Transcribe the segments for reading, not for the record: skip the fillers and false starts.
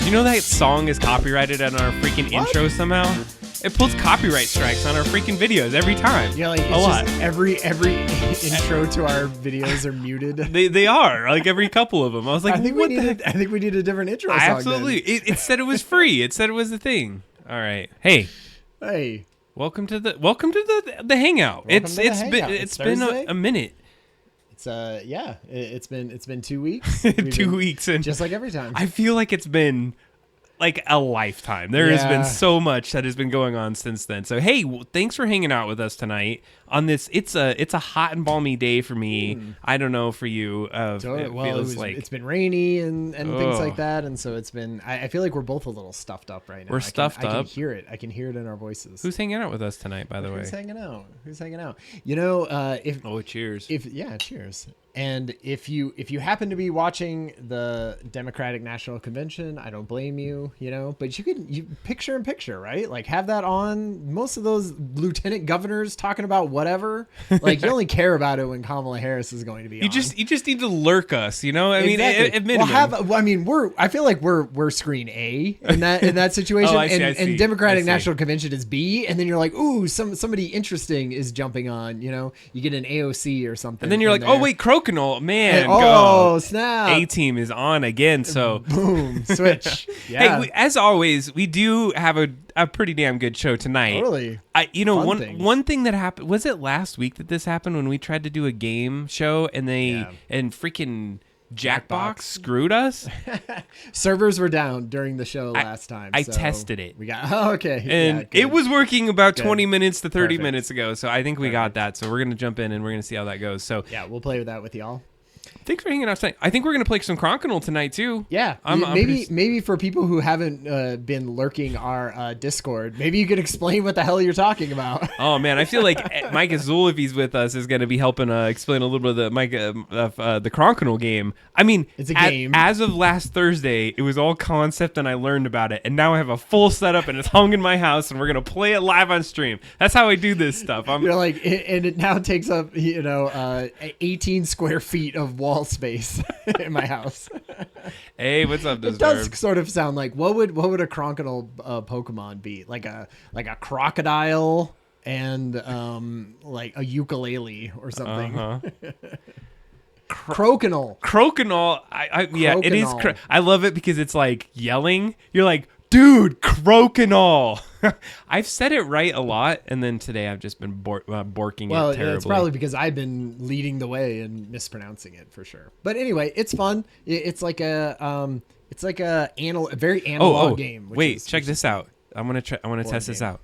you know that song is copyrighted on our freaking intro somehow? It pulls copyright strikes on our freaking videos every time. Yeah, like it's a lot. Just every intro to our videos are muted. They are like every couple of them. I was like, I think we need a different intro song. Absolutely. It said it was free. It said it was a thing. All right. Hey. Welcome to the Hangout. It's been a minute. It's been 2 weeks. 2 weeks, and just like every time. I feel like it's been like a lifetime. There has been so much that has been going on since then. So hey, thanks for hanging out with us tonight on this. It's a hot and balmy day for me. I don't know for you. It's been rainy and things like that, and so it's been. I feel like we're both a little stuffed up right now. We're stuffed up. I can hear it. I can hear it in our voices. Who's hanging out with us tonight, by the way? Who's hanging out? You know, cheers. Cheers. And if you happen to be watching the Democratic National Convention, I don't blame you, but you picture in picture, right? Like have that on. Most of those lieutenant governors talking about whatever, like you only care about it when Kamala Harris is going to be on. You just need to lurk us, I mean, at minimum. I feel like we're screen A in that situation. I see. And Democratic National Convention is B, and then you're like, ooh, somebody interesting is jumping on, you get an AOC or something. And then you're like, there. Oh wait, man, oh snap! A-Team is on again, so boom, switch. Yeah. Hey, as always, we do have a pretty damn good show tonight. Totally. One thing that happened, was it last week that this happened when we tried to do a game show and and freaking Jackbox screwed us? Servers were down during the show last time. I tested it. Okay. And it was working about 20 minutes to 30 minutes ago. So I think we got that. So we're going to jump in and we're going to see how that goes. So yeah, we'll play with that with y'all. Thanks for hanging out tonight. I think we're going to play some Cronkinol tonight, too. Yeah. Maybe for people who haven't been lurking our Discord, maybe you could explain what the hell you're talking about. Oh, man. I feel like Mike Azul, if he's with us, is going to be helping explain a little bit of the Cronkinol game. I mean, it's a game. As of last Thursday, it was all concept, and I learned about it. And now I have a full setup, and it's hung in my house, and we're going to play it live on stream. That's how I do this stuff. You're like, and it now takes up, 18 square feet of wall space in my house. Hey, what's up, It does sort of sound like what would a Cronkinol Pokemon be? Like a crocodile and like a ukulele or something. Crokinole. Yeah, it is. I love it because it's like yelling. You're like, dude, Crokinole. I've said it right a lot, and then today I've just been borking it terribly. It's probably because I've been leading the way and mispronouncing it for sure. But anyway, it's fun. It's like a very analog game. Wait, check this out. I want to test this out.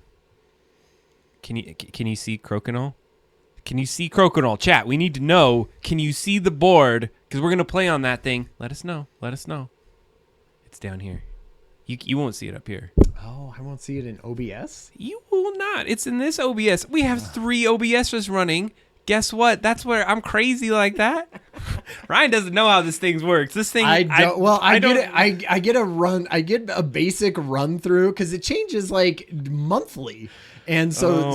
Can you see Crokinole? Can you see Crokinole? Chat, we need to know. Can you see the board? Because we're gonna play on that thing. Let us know. It's down here. You won't see it up here. Oh, I won't see it in OBS? You will not. It's in this OBS. We have 3 OBSs running. Guess what? That's where I'm crazy like that. Ryan doesn't know how this thing works. This thing. I get a basic run through because it changes like monthly. And so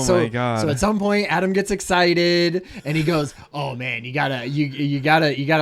at some point Adam gets excited and he goes, "Oh man, you gotta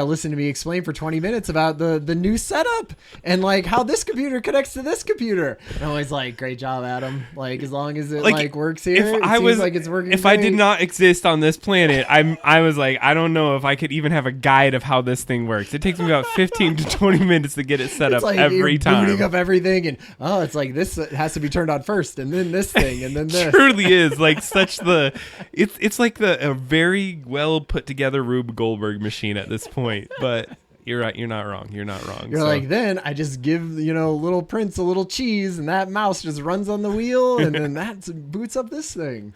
listen to me explain for 20 minutes about the new setup and like how this computer connects to this computer." And I'm always like, "Great job, Adam. Like as long as it works here, it's working." If great. I did not exist on this planet, I was like, I don't know if I could even have a guide of how this thing works. It takes me about 15 to 20 minutes to get it set up like every time. Booting up everything and it's like this has to be turned on first and then this thing and then this. Truly is like it's like a very well put together Rube Goldberg machine at this point, but you're right, you're not wrong. You're like, then I just give little Prince a little cheese and that mouse just runs on the wheel and then that boots up this thing.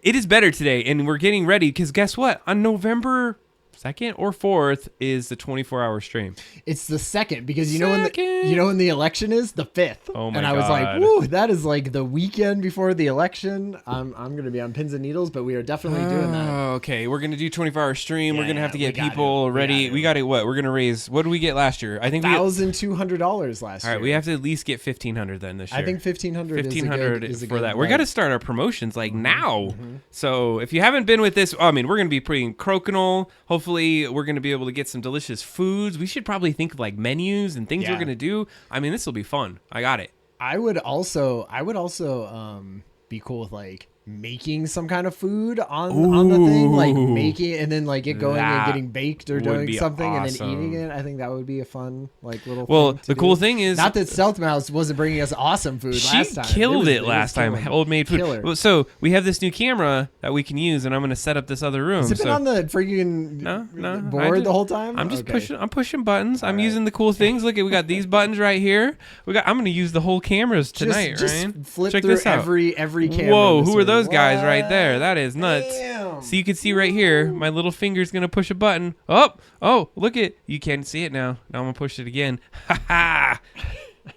It is better today, and we're getting ready because guess what? On November 2nd or 4th is the 24-hour stream. It's the 2nd because you know when the election is the 5th. Oh my god! And I was like, "Woo, that is like the weekend before the election." I'm gonna be on pins and needles, but we are definitely doing that. Okay, we're gonna do 24-hour stream. We're gonna have to get people ready. We got it. What? We're gonna raise. What did we get last year? I think $1,200 last year. All right, we have to at least get $1,500 then this year. I think $1,500 is a for that. goal. We got to start our promotions like now. So if you haven't been with this, I mean, we're gonna be putting Crokinole. Hopefully hopefully we're going to be able to get some delicious foods. We should probably think of like menus and things we're going to do. I mean, this will be fun. I got it. I would also be cool with like making some kind of food on the thing, like making and then like it going and getting baked or doing something and then eating it. I think that would be a fun like little thing to cool thing is not that Stealth Mouse wasn't bringing us awesome food last time. She killed it last time. Old made food. Killer. Well, so we have this new camera that we can use, and I'm going to set up this other room. Has it been on the freaking board the whole time? I'm just pushing buttons. I'm using the cool things. Look at, we got these buttons right here. I'm going to use the whole cameras tonight, Ryan. Flip Check through this out. every camera. Whoa, who are those guys right there? That is nuts. Damn. So you can see right here, my little finger's going to push a button. Oh, look it. You can't see it now. Now I'm going to push it again. Ha ha.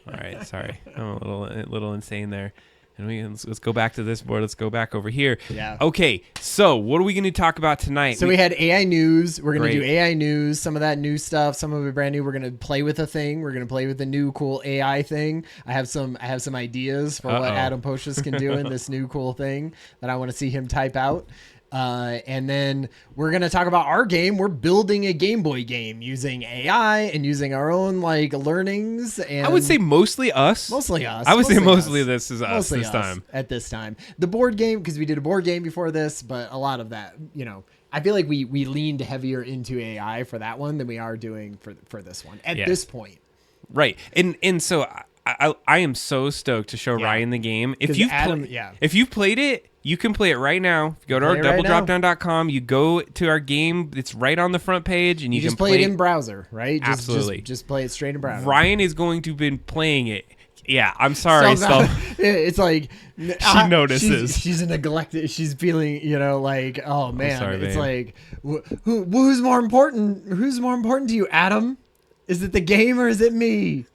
All right, sorry. I'm a little insane there. And let's go back to this board. Let's go back over here. Yeah. Okay, so what are we going to talk about tonight? So we had AI news. We're going to do AI news, some of that new stuff, some of it brand new. We're going to play with a thing. We're going to play with the new cool AI thing. I have some ideas for what Adam Poshus can do in this new cool thing that I want to see him type out. And then we're going to talk about our game. We're building a Game Boy game using AI and using our own like learnings. And I would say mostly us. Mostly us. I would say mostly this is us this time. At this time. The board game, because we did a board game before this, but a lot of that, I feel like we leaned heavier into AI for that one than we are doing for this one at this point. Right. And so I am so stoked to show Ryan the game. If you've played it, you can play it right now. Go to our doubledropdown.com. You go to our game. It's right on the front page, and you can just play it in browser, right? Absolutely. Just play it straight in browser. Ryan is going to be playing it. Yeah, I'm sorry. It's like she notices. She's neglected. She's feeling, like, oh man. Sorry, it's like, who's more important? Who's more important to you, Adam? Is it the game or is it me?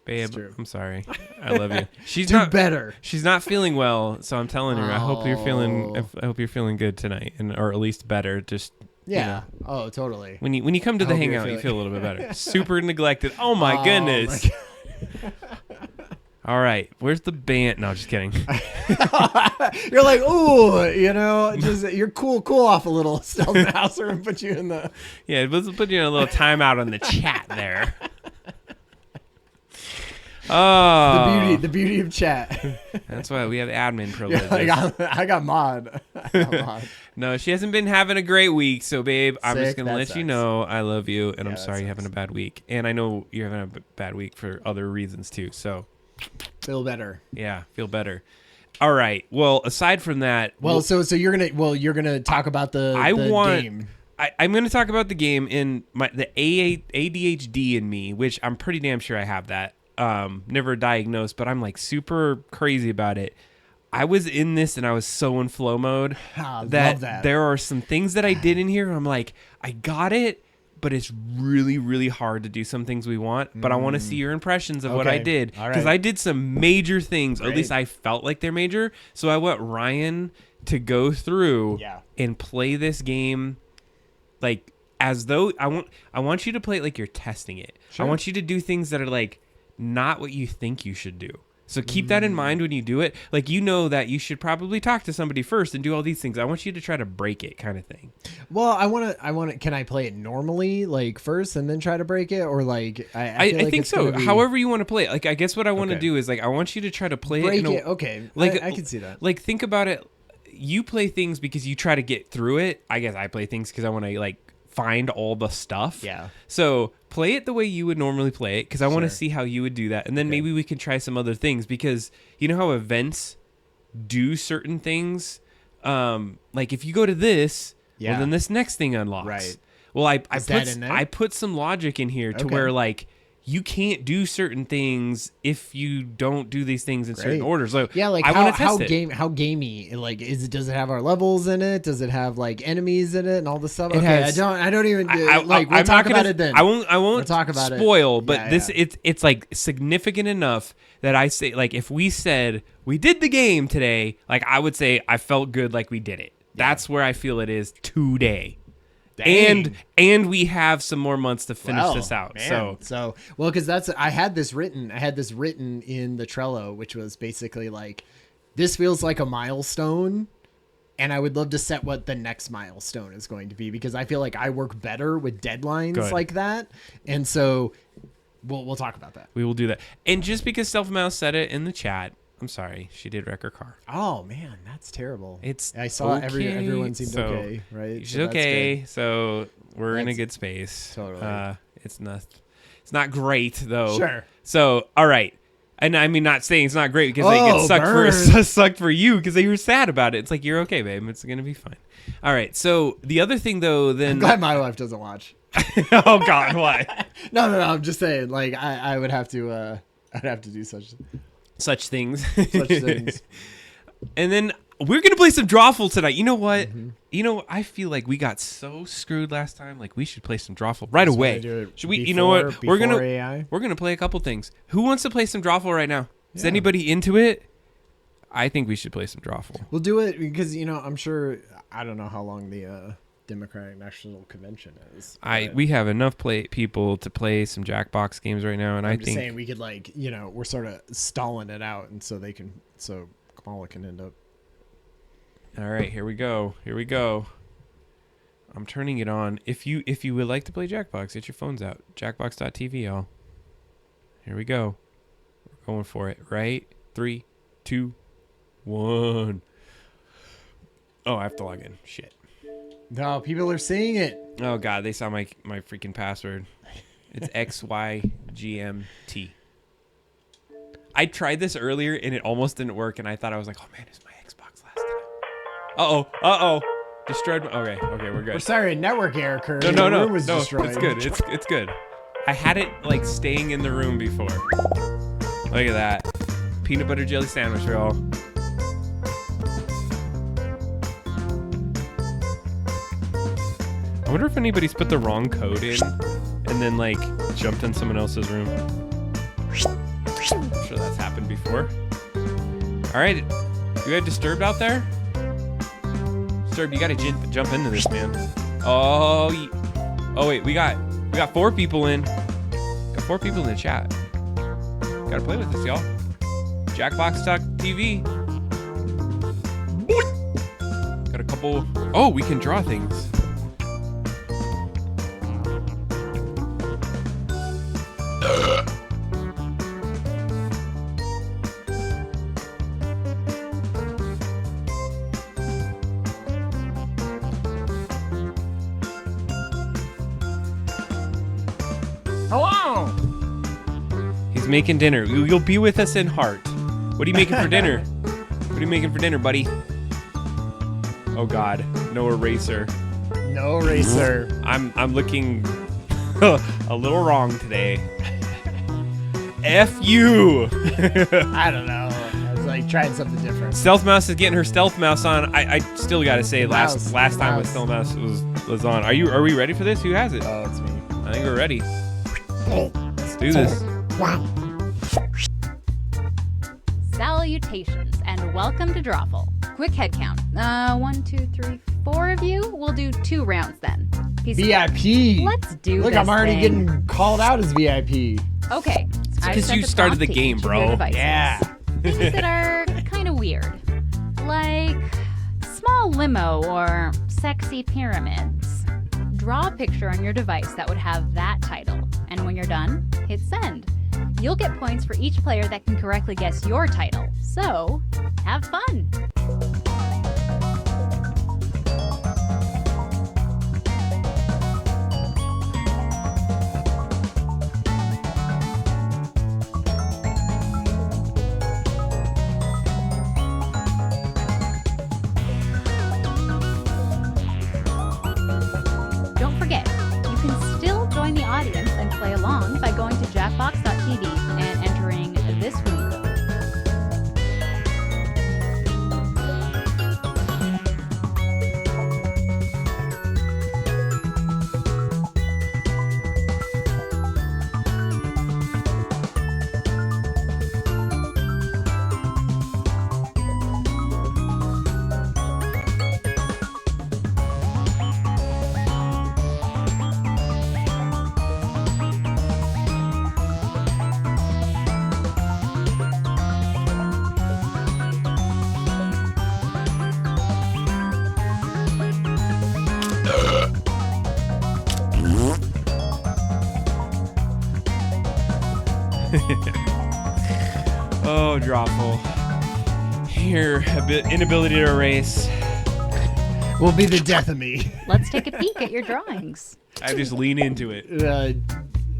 Babe, I'm sorry. I love you. She's not better. She's not feeling well, so I'm telling her. I hope you're feeling good tonight, or at least better. Just Oh, totally. When you come to the Hangout, you feel a little bit better. Super neglected. Oh my goodness. All right, where's the band? No, just kidding. You're like, ooh, just you're cool off a little, Stealth Mouser, and put you in the. Yeah, let's put you in a little timeout on the chat there. Oh, the beauty of chat. That's why we have admin privileges. I got mod. No, she hasn't been having a great week. So, babe, I'm just gonna let you know I love you, and I'm sorry you're having a bad week. And I know you're having a bad week for other reasons too. So, feel better. Yeah, feel better. All right. Well, aside from that, so you're gonna talk about the game. I'm going to talk about the game in the ADHD in me, which I'm pretty damn sure I have that. Never diagnosed, but I'm like super crazy about it. I was in this and I was so in flow mode that there are some things that I did in here. I'm like, I got it, but it's really, really hard to do some things we want. But I want to see your impressions of what I did, because I did some major things. Or at least I felt like they're major. So I want Ryan to go through and play this game like as though I want you to play it like you're testing it. Sure. I want you to do things that are like not what you think you should do. So keep that in mind when you do it. Like, that you should probably talk to somebody first and do all these things. I want you to try to break it, kind of thing. Well, I want to, can I play it normally, like first and then try to break it? Or like, I think so. However you want to play it. Like, I guess what I want to do is like, I want you to try to play break it. Okay. Like, I can see that. Like, think about it. You play things because you try to get through it. I guess I play things because I want to like find all the stuff. Yeah. So play it the way you would normally play it, because I want to see how you would do that. And then maybe we can try some other things, because you know how events do certain things? Like if you go to this, well, then this next thing unlocks. Right. Well, I put some logic in here to where like you can't do certain things if you don't do these things in certain orders. So like how gamey, like does it have our levels in it? Does it have like enemies in it and all the stuff? It has, I don't even we'll talk about it then. I won't talk about spoil, but it's like significant enough that I say, like, if we said we did the game today, like I would say I felt good like we did it. That's where I feel it is today. Dang. And we have some more months to finish this out. Man. So because I had this written in the Trello, which was basically like, this feels like a milestone And I would love to set what the next milestone is going to be, because I feel like I work better with deadlines like that. And so we'll talk about that. We will do that. And just because Stealth Mouse said it in the chat, I'm sorry, she did wreck her car. Oh man, that's terrible. I saw everyone seemed okay, right? She's okay. So we're in a good space. Totally. It's not great though. Sure. So all right. And I mean, not saying it's not great because it sucked for you because you were sad about it. It's like, you're okay, babe. It's going to be fine. All right. So the other thing, though, then... I'm glad my wife doesn't watch. Oh, God. Why? No. I'm just saying, like, I would have to... I'd have to do such things. Such things. And then we're going to play some Drawful tonight. You know what? Mm-hmm. I feel like we got so screwed last time. Like, we should play some Drawful right away. Should we? You know what? We're gonna play a couple things. Who wants to play some Drawful right now? Is anybody into it? I think we should play some Drawful. We'll do it because, I'm sure... I don't know how long the Democratic National Convention is. We have enough people to play some Jackbox games right now, and I'm I just think saying we could, like, we're sort of stalling it out, and so Kamala can end up. All right, here we go. I'm turning it on. If you would like to play Jackbox, get your phones out. Jackbox.tv, y'all. Here we go. We're going for it. Right? 3, 2, 1. Oh, I have to log in. Shit. No, people are seeing it. Oh God, they saw my freaking password. It's XYGMT. I tried this earlier and it almost didn't work, and I thought, I was like, oh man, it's my Xbox last time. Uh-oh. Destroyed. Okay, we're good. We're sorry, a network error occurred. No, the room was destroyed. It's good. It's good. I had it like staying in the room before. Look at that. Peanut butter jelly sandwich, y'all. I wonder if anybody's put the wrong code in and then like jumped in someone else's room. I'm sure that's happened before. All right, you had Disturbed out there? Disturbed, you gotta jump into this, man. Oh wait, we got 4 people in. Got 4 people in the chat. Gotta play with this, y'all. Jackbox.tv. Got a couple. Oh, we can draw things. Hello. He's making dinner. You'll be with us in heart. What are you making for dinner? What are you making for dinner, buddy? Oh God, no eraser. No eraser. I'm looking a little wrong today. F you. I don't know. I was like trying something different. Stealth Mouse is getting her Stealth Mouse on. I still gotta say, last time with Stealth Mouse was on. Are we ready for this? Who has it? Oh, it's me. I think we're ready. Let's do this. Salutations and welcome to Drawful. Quick head count. 1, 2, 3, 4 of you. We'll do 2 rounds then. VIP. Let's do Look, this I'm already thing. getting called out as VIP. Okay. Because you started the game, bro. Yeah. Things that are kind of weird. Like small limo or sexy pyramids. Draw a picture on your device that would have that title. And when you're done, hit send. You'll get points for each player that can correctly guess your title. So, have fun. Don't forget, you can still join the audience and play along by going to jackbox.tv and entering this room code. Oh, Drawful. Your inability to erase will be the death of me. Let's take a peek at your drawings. I just lean into it.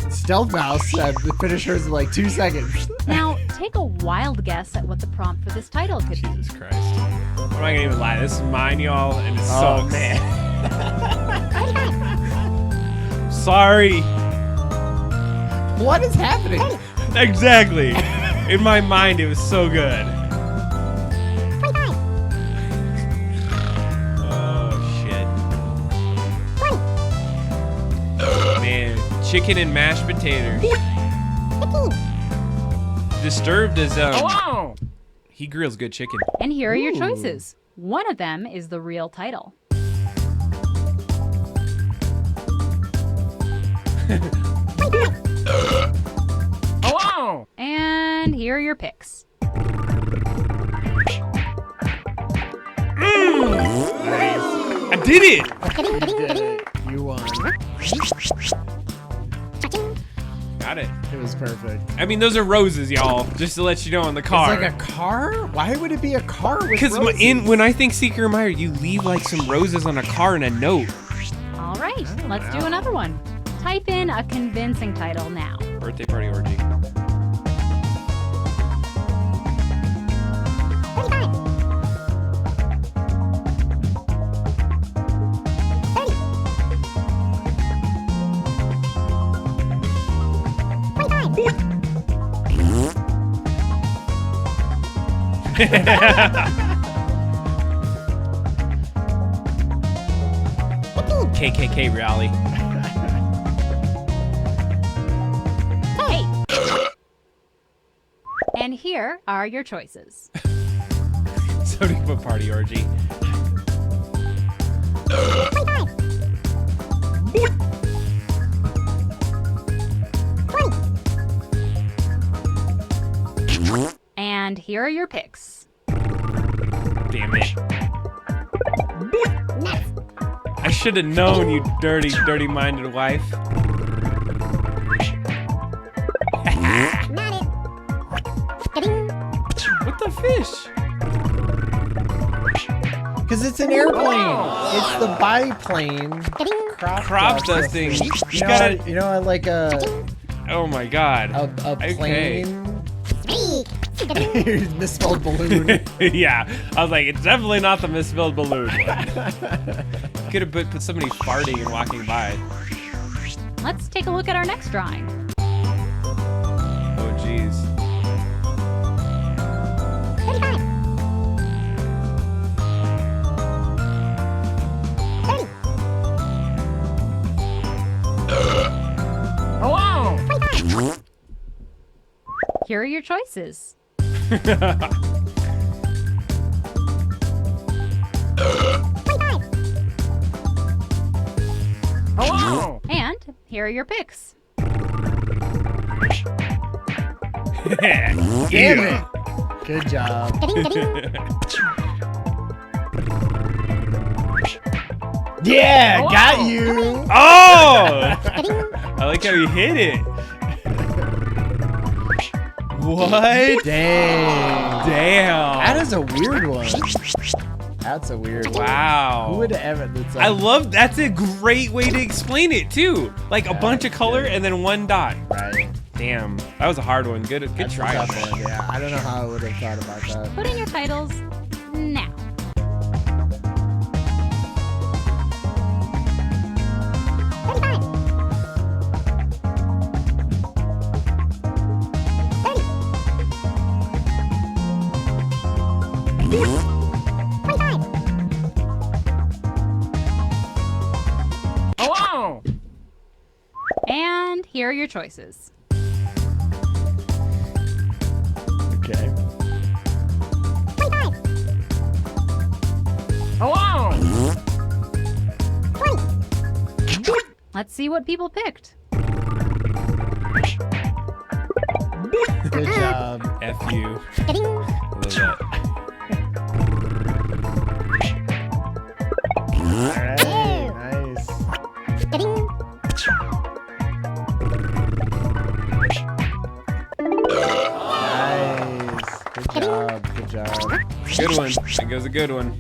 Stealth Mouse finished hers in like 2 seconds. Now, take a wild guess at what the prompt for this title could be. Jesus Christ. I'm not gonna even lie. This is mine, y'all, and it sucks. Man. Sorry. What is happening? Exactly. In my mind, it was so good. Chicken and mashed potatoes. Disturbed as he grills good chicken. And here are your choices. One of them is the real title. And here are your picks. I did it! You won. Got it. It was perfect. I mean, those are roses, y'all. Just to let you know, in the car. It's like a car? Why would it be a car with roses? Because when I think Seeker Meyer, you leave like some roses on a car and a note. All right, let's do another one. Type in a convincing title now. Birthday party orgy. KKK rally. Hey! And here are your choices. So do you put party orgy? And here are your picks. Damn it. I should have known, you dirty, dirty-minded wife. What the fish? Because it's an airplane. It's the biplane. Crop dusting. You know, like a... Oh my god. A plane. Misspelled balloon. Yeah, I was like, it's definitely not the misspelled balloon one. Could have put somebody farting and walking by. Let's take a look at our next drawing. Oh, jeez. Here are your choices. And here are your picks. Damn it! Good job. Yeah, got you. Oh! I like how you hit it. What? Dang. Damn. That is a weird one. That's a weird one. Wow. Who would have ever... I love... That's a great way to explain it, too. Like, a bunch of color and then one dot. Right. Damn. That was a hard one. Good try. That's a tough one, yeah. I don't know how I would have thought about that. Put in your titles now. And here are your choices. Okay. Let's see what people picked. Good job. F you. I love that. Alright, nice. good one. That goes a good one.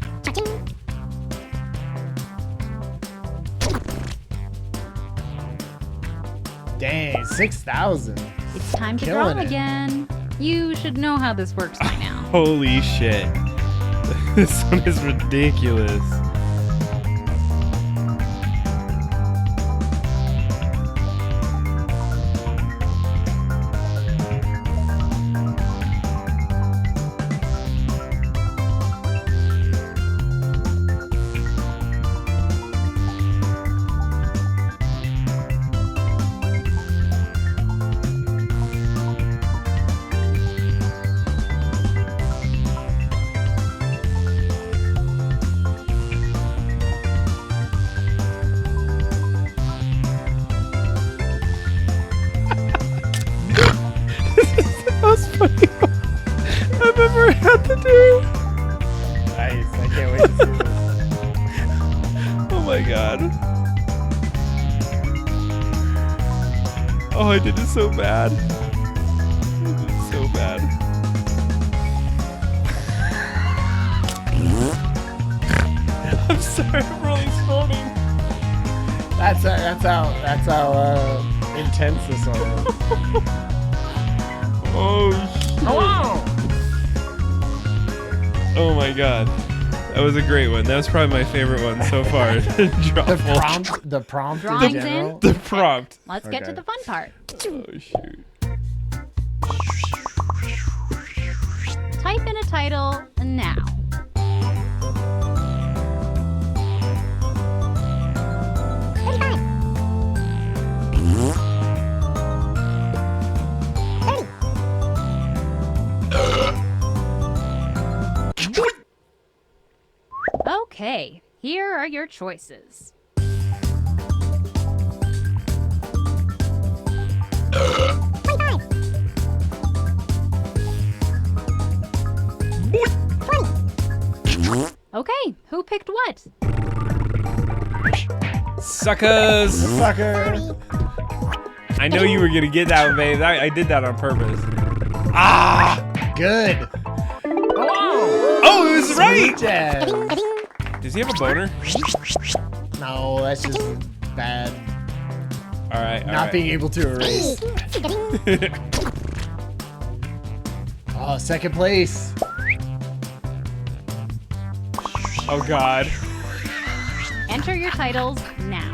Dang, 6,000. It's time to Killing draw it. again. You should know how this works by now. Holy shit. This one is ridiculous. Most funny one I've ever had to do. Nice. I can't wait to see this. Oh my god. Oh, I did it so bad. I did it so bad. I'm sorry, I'm really snorting. That's how intense this one is. Oh, oh my god. That was a great one. That was probably my favorite one so far. The prompt in Drawings general. in? The prompt. Let's get to Okay. the fun part. Oh shoot. Type in a title now. Okay, here are your choices. Okay, who picked what? Suckers. Sucker. I know you were gonna get that one, babe. I did that on purpose. Good. Oh, it was right. Jazz. Does he have a boner? No, that's just bad. All right. Not being able to erase. Oh, second place. Oh god. Enter your titles now.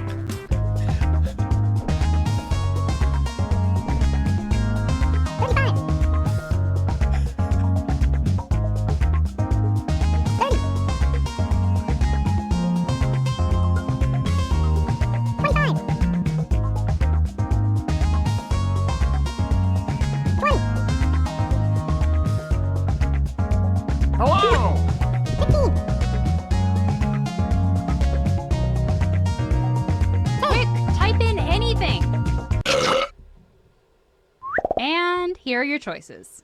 Quick, type in anything. And here are your choices.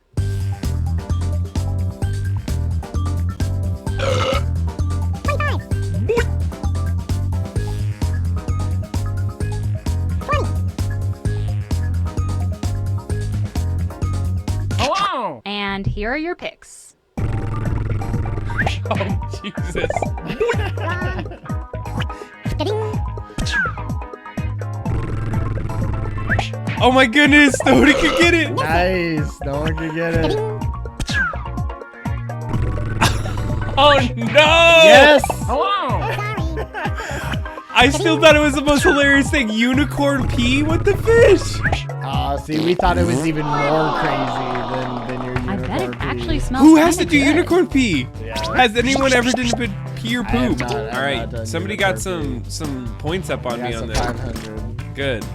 And here are your picks. Oh Jesus. Oh my goodness, nobody could get it. Nice. No one can get it. Oh no! Yes. I still thought it was the most hilarious thing. Unicorn pee with the fish. See, we thought it was even more crazy than your unicorn. I bet it pee. actually smells. Who has to kinda do good. unicorn pee? Yeah. Has anyone ever done pee or I have poop? not- I have All right, not done somebody unicorn got pee. some points up on Yeah, me on some this. 500 Good.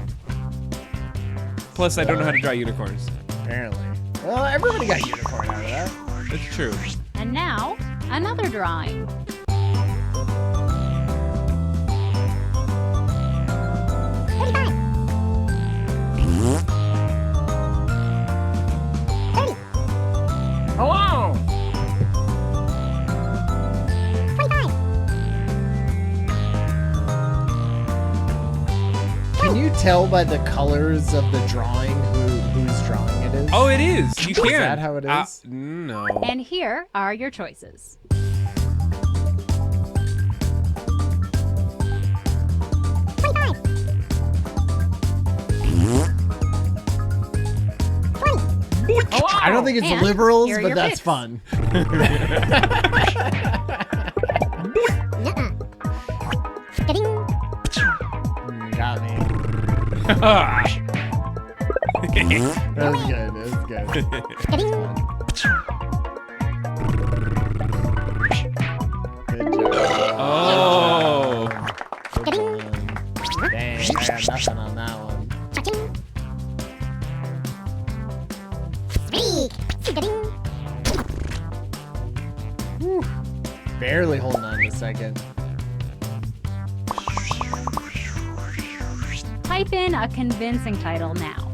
Plus, I don't know how to draw unicorns. apparently. Well, everybody got unicorn out of that. That's true. And now, another drawing. Can you tell by the colors of the drawing whose drawing it is? Oh, it is. You can. Is that how it is? No. And here are your choices. I don't think it's And liberals, here are but your that's picks. fun. Got me. That was good. That was good. Good job. Oh. Good one. Dang, I got nothing on that one. Whew. Barely holding on to second. Type in a convincing title now.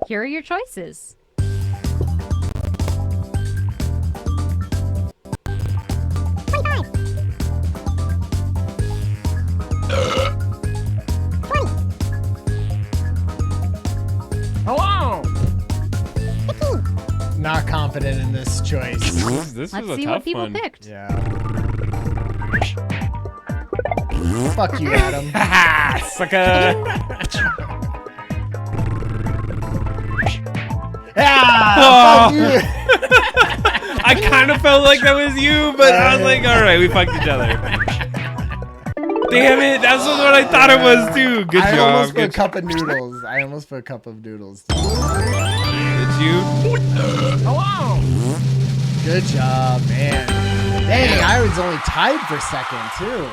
Here are your choices. Not confident in this choice. This Let's is a see tough what people one. picked. Yeah. Fuck you, Adam. Sucker. Ah, fuck you. I kind of felt like that was you, but I was like, all right, we fucked each other. Damn it, that's what I thought it was too. Good I job. almost put a Good cup of noodles. I almost put a cup of noodles. Did you? Good job, man. Dang, I was only tied for second too.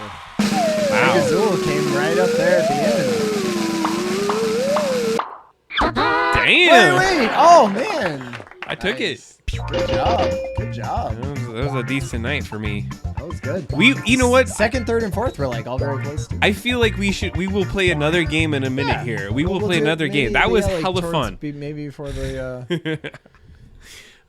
Wow. Azul came right up there at the end. Damn. Wait. Oh man. I took Nice. Good job. Good job. it. That was a decent night for me. That was good. You know what? Second, third, and fourth were like all very close to. I feel like we will play another game in a minute Yeah. here. We Well, will we'll play do it another game. maybe, That was like, hella towards fun. Maybe before the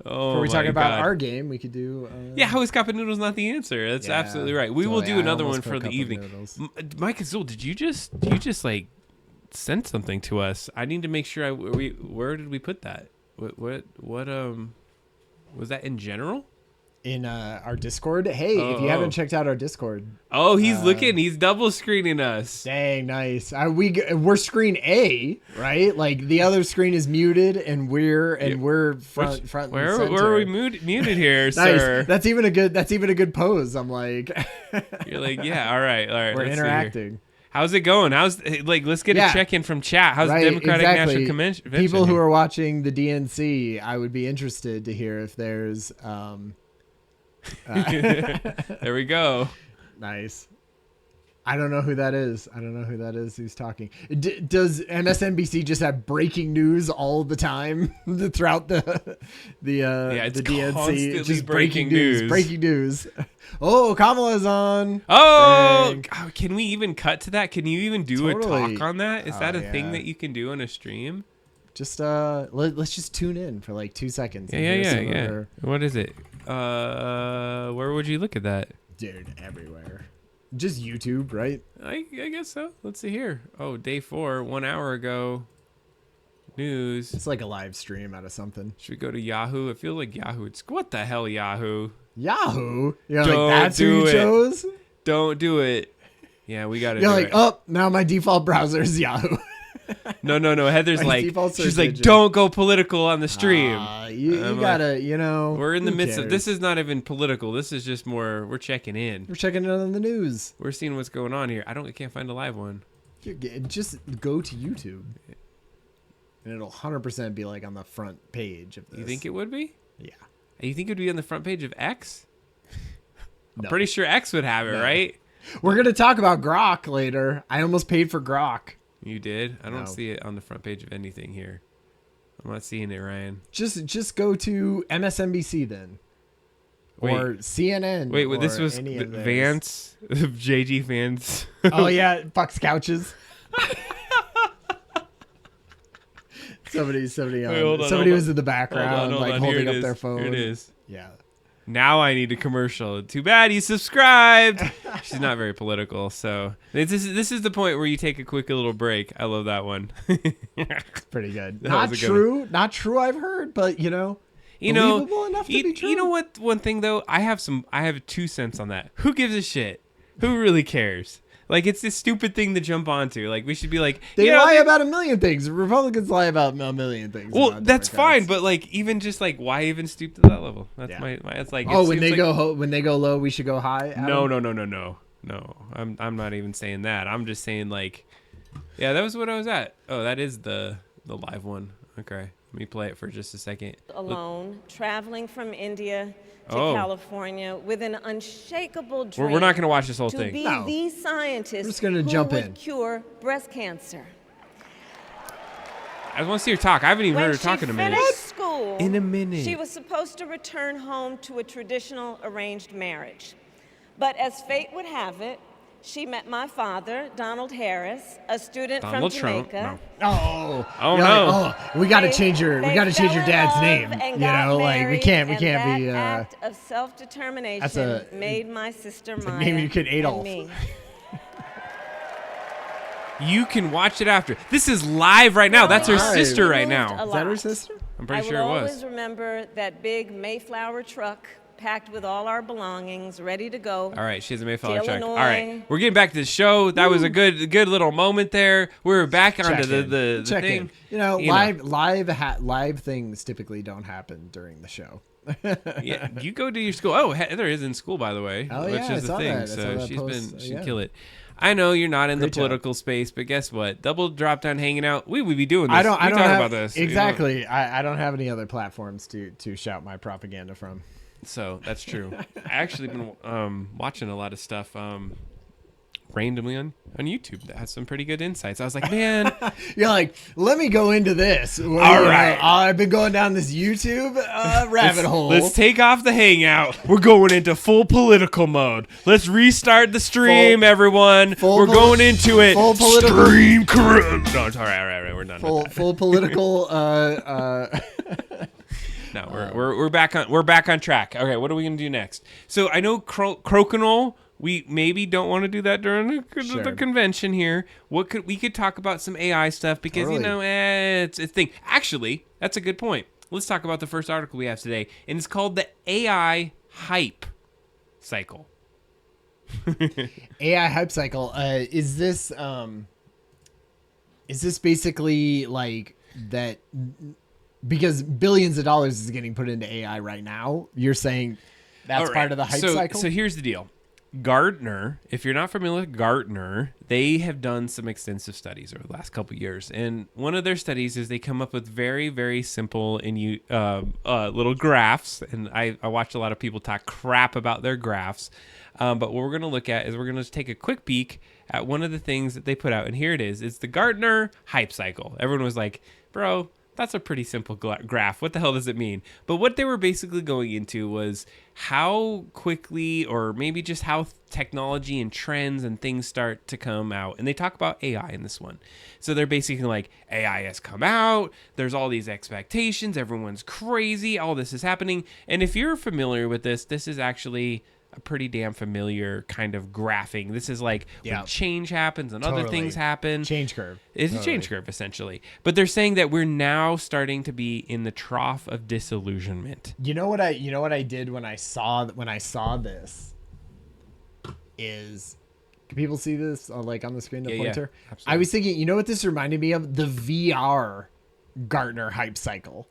Oh before we my talk about God. our game, we could do. Yeah, how is cup of noodles not the answer? That's Yeah, absolutely right. We will totally. do I another one almost put for a the cup of evening. noodles. Mike Azul, did you just like send something to us? I need to make sure where did we put that? What was that in general? In our Discord. Hey, if you haven't checked out our Discord, Oh, he's looking. He's double screening us. dang nice. We're screen A, right? Like the other screen is muted, and we're front. And Where center. are we muted here, Nice. sir? That's even a good pose. I'm like, You're like, yeah, all right. we're let's see here. interacting. How's it going? Let's get Yeah. a check in from chat. How's Right, the Democratic exactly. National Convention? People who are watching the DNC, I would be interested to hear if there's There we go. nice. I don't know who that is. Who's talking. Does MSNBC just have breaking news all the time throughout the it's DNC? constantly It's just breaking news. Breaking news. Oh, Kamala's on. Oh, Dang. can we even cut to that? Can you even do a Totally. talk on that? Is that a yeah. thing that you can do on a stream? Just let's just tune in for like 2 seconds. and hear Yeah. some of her- What is it? Where would you look at that? Dude, everywhere. Just YouTube, right? I guess so. Let's see here. Oh, day 4, 1 hour ago. News. It's like a live stream out of something. Should we go to Yahoo? It feels like Yahoo. What the hell, Yahoo? Yahoo. You're Don't like, that's who do you it. chose? Don't do it. Yeah, we got to do You're like, it. oh, now my default browser is Yahoo. No. Heather's My like, default search she's like, engine. don't go political on the stream. You I'm gotta, you know. We're in the who midst of cares? this. Is not even political. This is just more. We're checking in. We're checking it on the news. We're seeing what's going on here. I can't find a live one. Just go to YouTube, and it'll 100% be like on the front page of this. You think it would be? Yeah. You think it would be on the front page of X? No. Pretty sure X would have it, No. right? We're gonna talk about Grok later. I almost paid for Grok. You did? I don't No. see it on the front page of anything here. I'm not seeing it, Ryan. Just go to MSNBC then. Wait. Or CNN. Wait, or this was any of those. Vance of JG Vance. Oh yeah, Fox couches. Somebody was in the background, Hold like on. holding Here it up is. their phone. Here it is. Yeah. Now I need a commercial. Too bad you subscribed. She's not very political, so this is the point where you take a quick little break. I love that one. It's pretty good. Not true. Not true. I've heard, but believable enough to be true. You know what? One thing though, I have 2 cents on that. Who gives a shit? Who really cares? Like, it's this stupid thing to jump onto. Like, we should be like... They lie about a million things. Republicans lie about a million things. Well, that's fine, but, like, even just, like, why even stoop to that level? That's my it's like... Oh, when they go low, we should go high? Adam? No. I'm not even saying that. I'm just saying, like... Yeah, that was what I was at. Oh, that is the live one. Okay. Let me play it for just a second. Alone, traveling from India... to California with an unshakable dream. We're not going to watch this whole to thing. be the scientist We're just gonna jump who in. would cure breast cancer. I want to see her talk. I haven't even heard her talk in a minute. When she finished school, in a minute, she was supposed to return home to a traditional arranged marriage. But as fate would have it, she met my father, Donald Harris, a student from Jamaica. No. Oh no! We got to change your dad's name. Like we can't be. Act of self-determination made my sister Maya name your kid Adolf. and me. You can watch it after. This is live right now. That's her sister right now. Is that her sister? I'm pretty sure it I will was. always remember that big Mayflower truck packed with all our belongings, ready to go. All right, she has a Mayflower truck. Illinois. All right, we're getting back to the show. That was a good little moment there. We're back onto the thing. Live things typically don't happen during the show. Yeah, you go to your school. Oh, Heather is in school, by the way, which is the thing. So she'd kill it. I know you're not in the political space, but guess what? Double Drop Down Hanging Out. We would be doing this. I don't talk have, about this. Exactly. I don't have any other platforms to shout my propaganda from. So that's true. I actually been watching a lot of stuff randomly on YouTube that has some pretty good insights. I was like, man, you're like, let me go into this. All right, I've been going down this YouTube rabbit hole. Let's take off the Hangout. We're going into full political mode. Let's restart the stream, everyone. We're going into it. Full political stream. No, it's all right. We're done. Full political. No, we're back on track. Okay, what are we gonna do next? So I know Crokinole. We maybe don't want to do that during the convention here. We could talk about some AI stuff because it's a thing. Actually, that's a good point. Let's talk about the first article we have today, and it's called the AI hype cycle. AI hype cycle. Is this basically like that? Because billions of dollars is getting put into AI right now. You're saying that's part of the hype cycle? So here's the deal. Gartner, if you're not familiar with Gartner, they have done some extensive studies over the last couple of years. And one of their studies is they come up with very, very simple and little graphs. And I watched a lot of people talk crap about their graphs. But what we're going to look at is we're going to take a quick peek at one of the things that they put out. And here it is. It's the Gartner hype cycle. Everyone was like, bro, that's a pretty simple graph. What the hell does it mean? But what they were basically going into was how quickly, or maybe just how technology and trends and things start to come out. And they talk about AI in this one. So they're basically like, AI has come out. There's all these expectations. Everyone's crazy. All this is happening. And if you're familiar with this, this is actually a pretty damn familiar kind of graphing. This is like when change happens and other things happen. Change curve. It's a change curve, essentially. But they're saying that we're now starting to be in the trough of disillusionment. You know what I did when I saw this is, can people see this like on the screen, the pointer? Yeah, I was thinking, you know what this reminded me of? The VR Gartner hype cycle.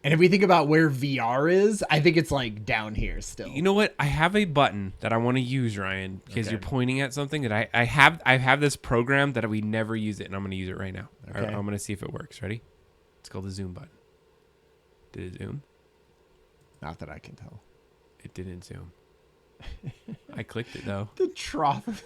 And if we think about where VR is, I think it's like down here still. You know what? I have a button that I want to use, Ryan, because you're pointing at something that I have this program that we never use it, and I'm going to use it right now. Okay. I'm going to see if it works. Ready? It's called the zoom button. Did it zoom? Not that I can tell. It didn't zoom. I clicked it though. The trough.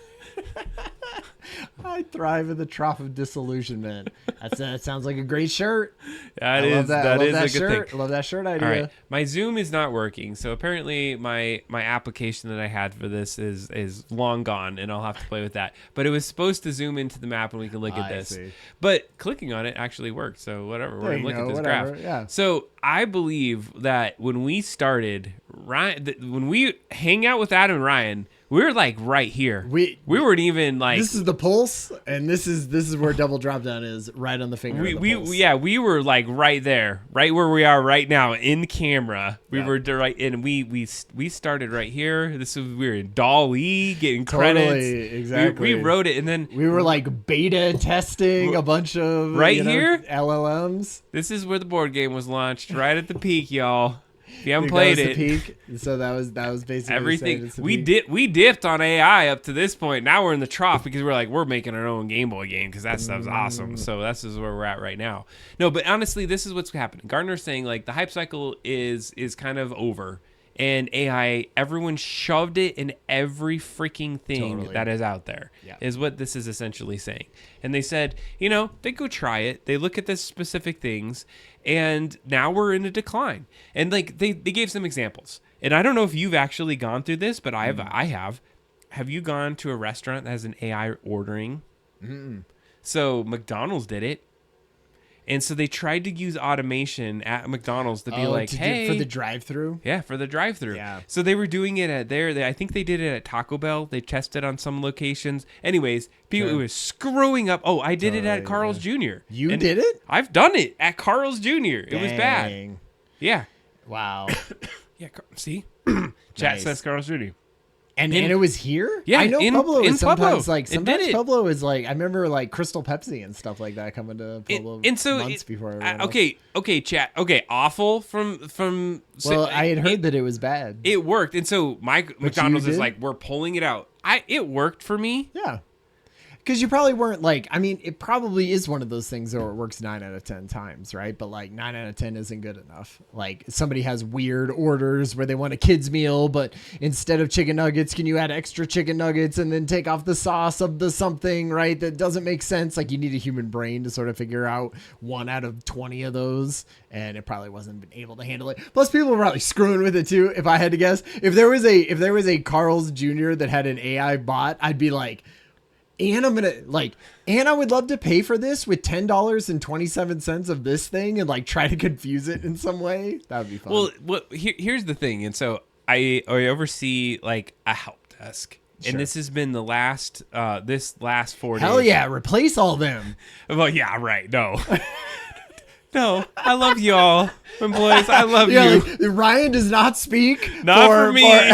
I thrive in the trough of disillusionment. That sounds like a great shirt. That is a good shirt. thing. I love that shirt idea. All right, my Zoom is not working, so apparently my application that I had for this is long gone, and I'll have to play with that. But it was supposed to zoom into the map, and we can look at this. See. But clicking on it actually worked, so whatever. We're gonna look at this graph. Yeah. So I believe that when we started, when we hang out with Adam and Ryan, we were like right here. We weren't even like. This is the pulse, and this is where double drop down is, right on the finger. We were like right there, right where we are right now in camera. We were right, and we started right here. We were in DALL-E getting credits. Exactly. We wrote it, and then we were like beta testing a bunch of here LLMs. This is where the board game was launched, right at the peak, y'all. If you haven't played it, peak. So that was basically everything. We dipped on AI up to this point. Now we're in the trough because we're making our own Game Boy game because that stuff's awesome. So that's just where we're at right now. No, but honestly, this is what's happening. Gardner's saying like the hype cycle is kind of over, and AI, everyone shoved it in every freaking thing that is out there. Is what this is essentially saying. And they said, they go try it. They look at the specific things. And now we're in a decline. And like they gave some examples. And I don't know if you've actually gone through this, but I have. Have you gone to a restaurant that has an AI ordering? So McDonald's did it. And so they tried to use automation at McDonald's to be like, hey. For the drive-thru? Yeah, for the drive-thru. Yeah. So they were doing it at I think they did it at Taco Bell. They tested on some locations. Anyways, people, it was screwing up. Oh, I did it at Carl's Jr. You did it? I've done it at Carl's Jr. It was bad. Yeah. Wow. Yeah, see? Chat says Carl's Jr. And it was here? Yeah, I know Pueblo is sometimes Pueblo. Sometimes Pueblo is like, I remember like Crystal Pepsi and stuff like that coming to Pueblo months before. Okay, chat. Okay, awful from. Well, I had heard that it was bad. It worked, and so McDonald's is like, we're pulling it out. It worked for me. Yeah. Because you probably weren't like, I mean, it probably is one of those things where it works 9 out of 10 times, right? But like 9 out of 10 isn't good enough. Like somebody has weird orders where they want a kid's meal, but instead of chicken nuggets, can you add extra chicken nuggets and then take off the sauce of the something, right? That doesn't make sense. Like you need a human brain to sort of figure out 1 out of 20 of those. And it probably wasn't able to handle it. Plus people were probably screwing with it too. If I had to guess, if there was a Carl's Jr. that had an AI bot, I'd be like, and I would love to pay for this with $10.27 of this thing and like try to confuse it in some way. That would be fun. Well, here's the thing. And so I oversee like a help desk. Sure. And this has been the last 4 days. Hell yeah, replace all them. Well, yeah, right. No. No, I love y'all, employees. I love you. Like, Ryan does not speak. Not for me.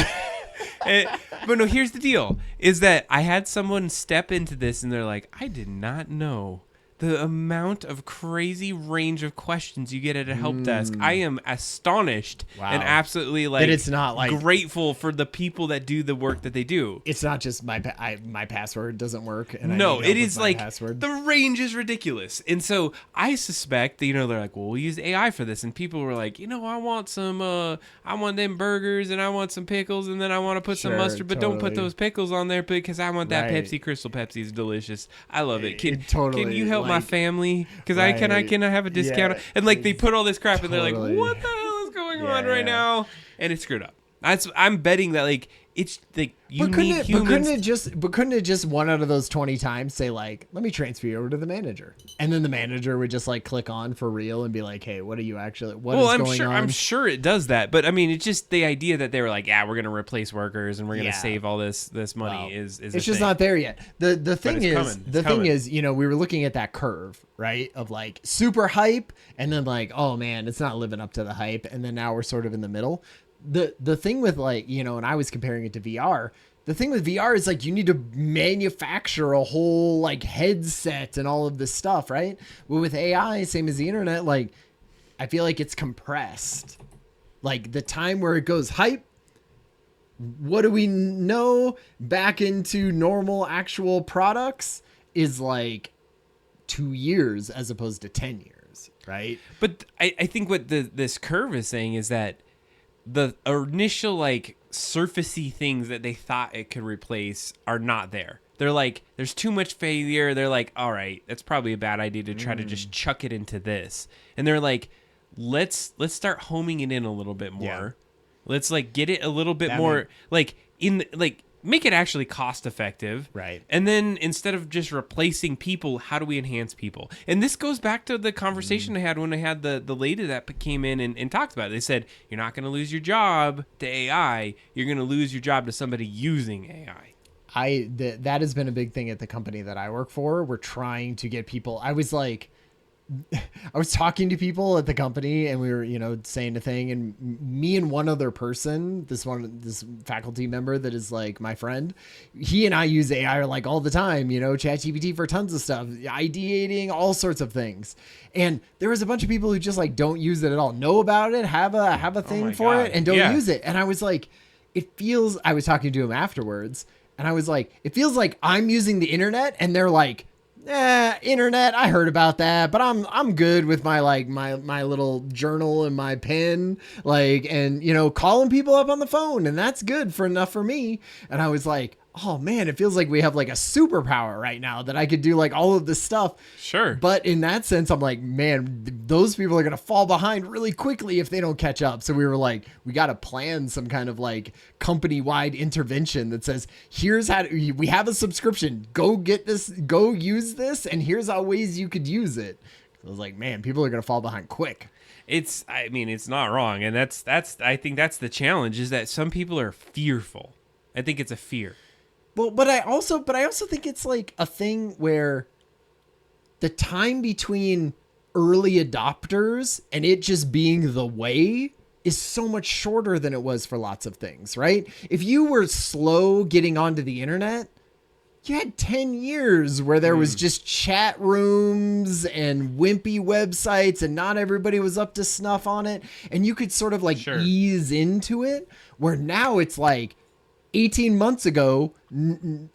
But no, here's the deal, is that I had someone step into this and they're like, I did not know the amount of crazy range of questions you get at a help desk. I am astonished and absolutely like, it's not like grateful for the people that do the work that they do. It's not just my password doesn't work. And no, it is like password. The range is ridiculous. And so I suspect that, they're like, well, we'll use AI for this. And people were like, I want some, I want them burgers and I want some pickles and then I want to put some mustard, but don't put those pickles on there because I want that Pepsi. Crystal Pepsi is delicious. I love it. Can you help my family? Because can I have a discount? And like they put all this crap and they're like, what the hell is going on right now? And it's screwed up. I'm betting that like it's like you need humans. But couldn't it just 1 out of those 20 times say like, let me transfer you over to the manager, and then the manager would just like click on for real and be like, hey, what are you actually? What is going on? I'm sure it does that, but I mean, it's just the idea that they were like, yeah, we're gonna replace workers and we're gonna save all this money is it's just not there yet. The thing is, we were looking at that curve, right, of like super hype and then like, oh man, it's not living up to the hype, and then now we're sort of in the middle. The thing with like, and I was comparing it to VR. The thing with VR is like you need to manufacture a whole like headset and all of this stuff, right? Well, with AI, same as the internet, like I feel like it's compressed. Like the time where it goes hype, what do we know, back into normal actual products is like 2 years as opposed to 10 years, right? But I think what this curve is saying is that the initial like surfacey things that they thought it could replace are not there. they're like, there's too much failure. They're like, all right, that's probably a bad idea to try to just chuck it into this. And they're like, let's start homing it in a little bit more. Yeah. Let's like get it a little bit more like make it actually cost effective. Right. And then instead of just replacing people, how do we enhance people? And this goes back to the conversation I had when I had the lady that came in and talked about it. They said, you're not going to lose your job to AI. You're going to lose your job to somebody using AI. That has been a big thing at the company that I work for. We're trying to get people. I was talking to people at the company and we were, saying a thing, and me and one other person, this faculty member that is like my friend, he and I use AI like all the time, ChatGPT for tons of stuff, ideating, all sorts of things. And there was a bunch of people who just like don't use it at all, know about it, have a thing for it, and don't use it. And I was like, I was talking to him afterwards and I was like, it feels like I'm using the internet and they're like, internet, I heard about that, but I'm good with my my little journal and my pen, and calling people up on the phone, and that's good enough for me. And I was like, oh man, it feels like we have like a superpower right now that I could do like all of this stuff. Sure. But in that sense, I'm like, man, those people are going to fall behind really quickly if they don't catch up. So we were like, we got to plan some kind of like company-wide intervention that says, here's how we have a subscription. Go get this, go use this. And here's how ways you could use it. I was like, man, people are going to fall behind quick. It's not wrong. And I think that's the challenge, is that some people are fearful. I think it's a fear. Well, but I also think it's like a thing where the time between early adopters and it just being the way is so much shorter than it was for lots of things, right? If you were slow getting onto the internet, you had 10 years where there was just chat rooms and wimpy websites and not everybody was up to snuff on it. And you could sort of like ease into it, where now it's like 18 months ago,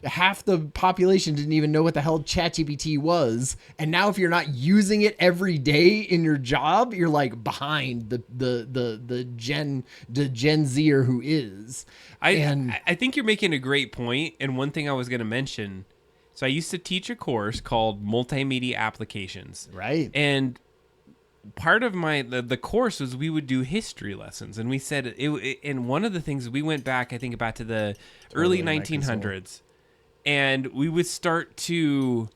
half the population didn't even know what the hell ChatGPT was. And now if you're not using it every day in your job, you're like behind the Gen Zer who is. I think you're making a great point. And one thing I was going to mention, so I used to teach a course called Multimedia Applications. Right. And part of the course was we would do history lessons, and we said and one of the things, we went back, I think, to the early 1900s, and we would start to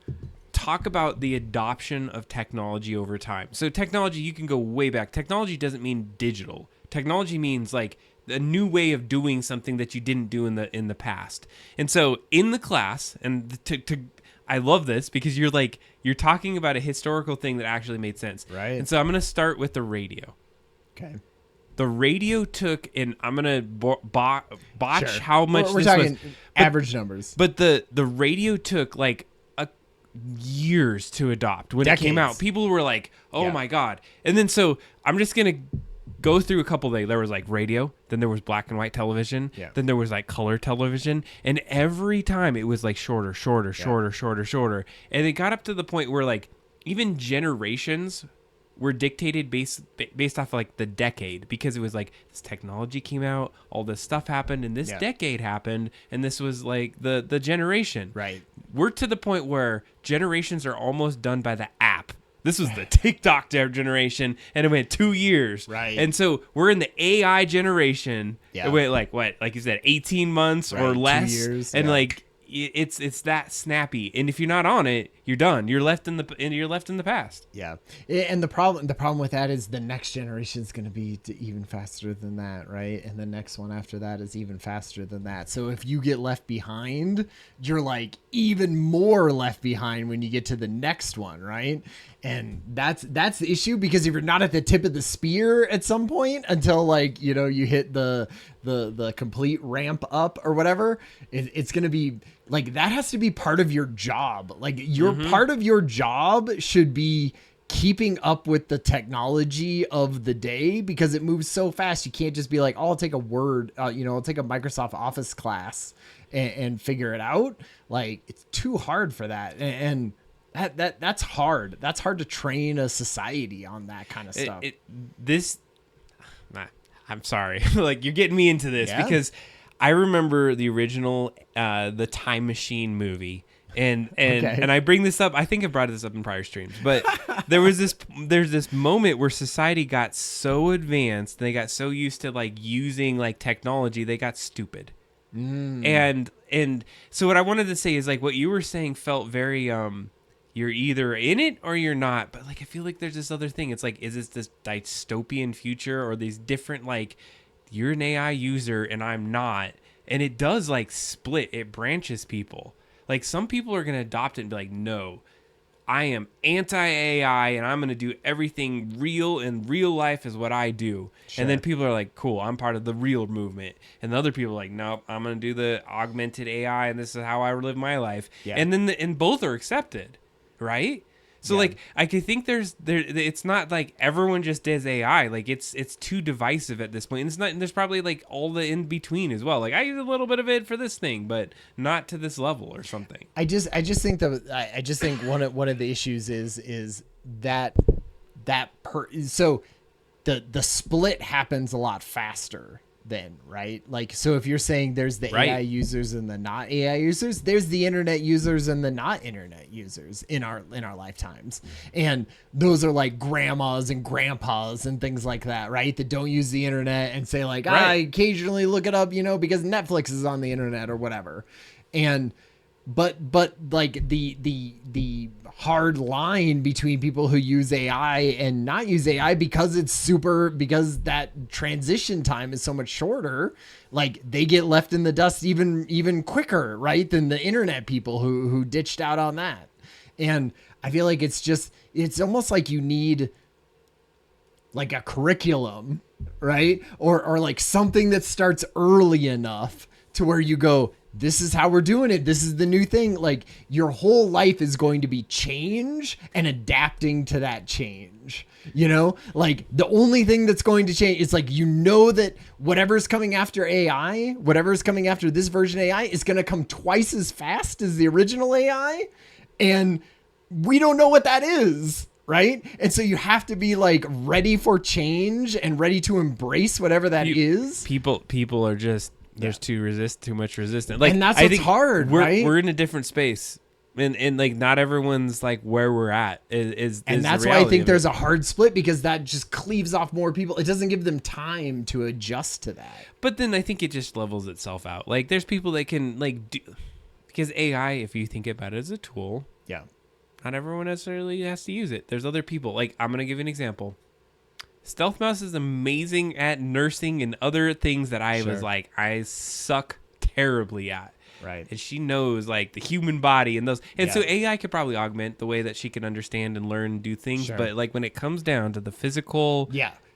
talk about the adoption of technology over time. So technology, you can go way back. Technology doesn't mean digital. Technology means like a new way of doing something that you didn't do in the past. And so in the class, and I love this because you're talking about a historical thing that actually made sense. Right. And so I'm going to start with the radio. Okay. The radio took, and I'm going to botch how much we're this talking was. Average numbers. But the radio took like years to adopt. When Decades. it came out, people were like, oh my God. And then so I'm just going to go through a couple of things. There was like radio, then there was black and white television, then there was like color television, and every time it was like shorter. And it got up to the point where like even generations were dictated based off of like the decade, because it was like this technology came out, all this stuff happened, and this decade happened, and this was like the generation. Right. We're to the point where generations are almost done by the app. This was the TikTok generation, and it went 2 years. Right. And so we're in the AI generation. Yeah. It went like, what? Like you said, 18 months or less. 2 years. And like, it's that snappy. And if you're not on it, you're done. You're left in the past. Yeah. And the problem with that is the next generation is going to be even faster than that, right? And the next one after that is even faster than that. So if you get left behind, you're like even more left behind when you get to the next one, right? And that's the issue, because if you're not at the tip of the spear at some point until like, you hit the complete ramp up or whatever, it's going to be like, that has to be part of your job. Like your part of your job should be keeping up with the technology of the day, because it moves so fast. You can't just be like, oh, I'll take a Word, I'll take a Microsoft Office class and figure it out. Like, it's too hard for that. And that's hard. That's hard to train a society on that kind of stuff. I'm sorry. Like, you're getting me into this because I remember the original, the Time Machine movie. And I bring this up. I think I brought this up in prior streams, but there's this moment where society got so advanced, they got so used to like using like technology, they got stupid. And so what I wanted to say is like what you were saying felt very you're either in it or you're not. But like I feel like there's this other thing. It's like, is this dystopian future or these different like you're an AI user and I'm not, and it does like split. It branches people. Like some people are going to adopt it and be like, no, I am anti-AI and I'm going to do everything real, and real life is what I do. Sure. And then people are like, cool, I'm part of the real movement. And the other people are like, nope, I'm going to do the augmented AI and this is how I live my life. Yeah. And then and both are accepted, right? So like I could think it's not like everyone just does AI. Like it's too divisive at this point. And it's not, and there's probably like all the in between as well. Like I use a little bit of it for this thing, but not to this level or something. I just think one of the issues is that so the split happens a lot faster then, right? Like, so if you're saying there's the AI users and the not AI users, there's the internet users and the not internet users in our lifetimes. And those are like grandmas and grandpas and things like that, right? That don't use the internet and say like, I occasionally look it up, because Netflix is on the internet or whatever. And but like the hard line between people who use AI and not use AI, because because that transition time is so much shorter, like they get left in the dust even quicker, right, than the internet people who ditched out on that. And I feel like it's almost like you need like a curriculum, right? Or like something that starts early enough to where you go, this is how we're doing it. This is the new thing. Like your whole life is going to be change and adapting to that change. Like the only thing that's going to change is like, that whatever's coming after AI, whatever's coming after this version of AI is going to come twice as fast as the original AI. And we don't know what that is. Right. And so you have to be like ready for change and ready to embrace whatever that is. People are just, there's too much resistance. Like, and that's what's hard, right? We're in a different space. And like not everyone's like where we're at is and that's why I think there's a hard split, because that just cleaves off more people. It doesn't give them time to adjust to that. But then I think it just levels itself out. Like there's people that can like do, because AI, if you think about it as a tool, not everyone necessarily has to use it. There's other people. Like I'm gonna give you an example. Stealth Mouse is amazing at nursing and other things that I was like, I suck terribly at. Right. And she knows like the human body and those. And so AI could probably augment the way that she can understand and learn and do things. Sure. But like when it comes down to the physical,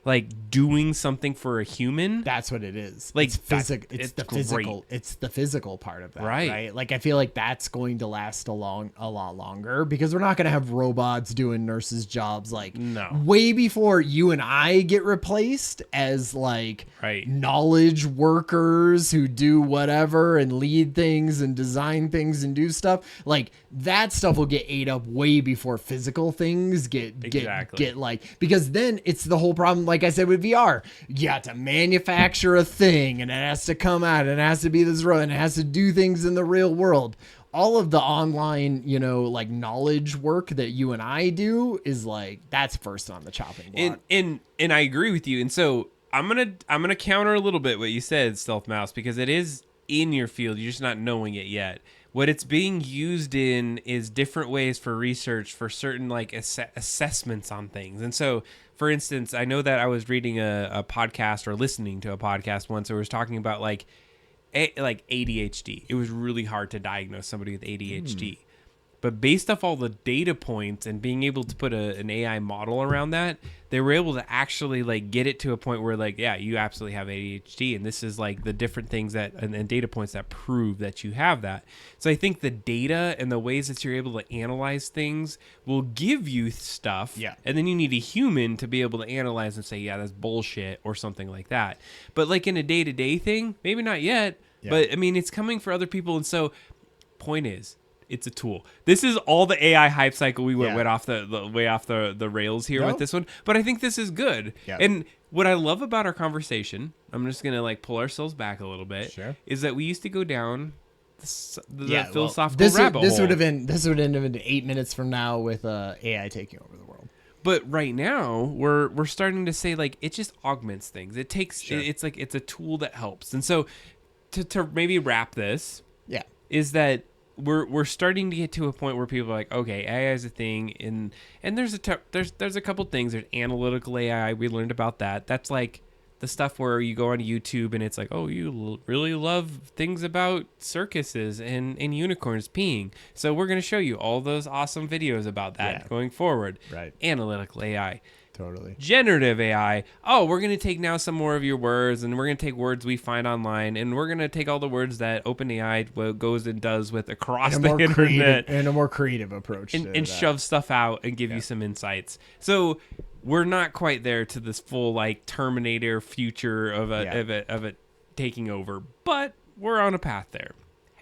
like doing something for a human, that's what it is. Like it's physical. It's the physical part of that. Right. Like I feel like that's going to last a lot longer, because we're not going to have robots doing nurses' jobs like way before you and I get replaced as like knowledge workers who do whatever and lead things and design things and do stuff. Like that stuff will get ate up way before physical things get like, because then it's the whole problem. Like I said with VR, you have to manufacture a thing and it has to come out and it has to be this road and it has to do things in the real world. All of the online, like knowledge work that you and I do is like, that's first on the chopping block. And I agree with you. And so I'm gonna counter a little bit what you said, Stealth Mouse, because it is in your field. You're just not knowing it yet. What it's being used in is different ways for research, for certain like assessments on things. And so, for instance, I know that I was reading a podcast or listening to a podcast once where it was talking about like ADHD. It was really hard to diagnose somebody with ADHD. But based off all the data points and being able to put an AI model around that, they were able to actually like get it to a point where like, yeah, you absolutely have ADHD. And this is like the different things that and data points that prove that you have that. So I think the data and the ways that you're able to analyze things will give you stuff. Yeah. And then you need a human to be able to analyze and say, yeah, that's bullshit or something like that. But like in a day-to-day thing, maybe not yet. Yeah. But I mean, it's coming for other people. And so point is, It's a tool. This is all the AI hype cycle. We went off the way off the rails here with this one, but I think this is good. Yeah. And what I love about our conversation, I'm just gonna like pull ourselves back a little bit, is that we used to go down the philosophical rabbit hole. This would have been 8 minutes from now with AI taking over the world. But right now we're starting to say like it just augments things. It takes it's like it's a tool that helps. And so to maybe wrap this, is that we're starting to get to a point where people are like, okay, AI is a thing, and there's a couple things. There's analytical AI. We learned about that. That's like the stuff where you go on YouTube and it's like, oh, you really love things about circuses and unicorns peeing. So we're going to show you all those awesome videos about that going forward. Right. Analytical AI. Totally. Generative AI. Oh, we're going to take now some more of your words, and we're going to take words we find online, and we're going to take all the words that OpenAI goes and does with across the internet. And a more creative approach. And shove stuff out and give you some insights. So we're not quite there to this full like Terminator future of it taking over, but we're on a path there.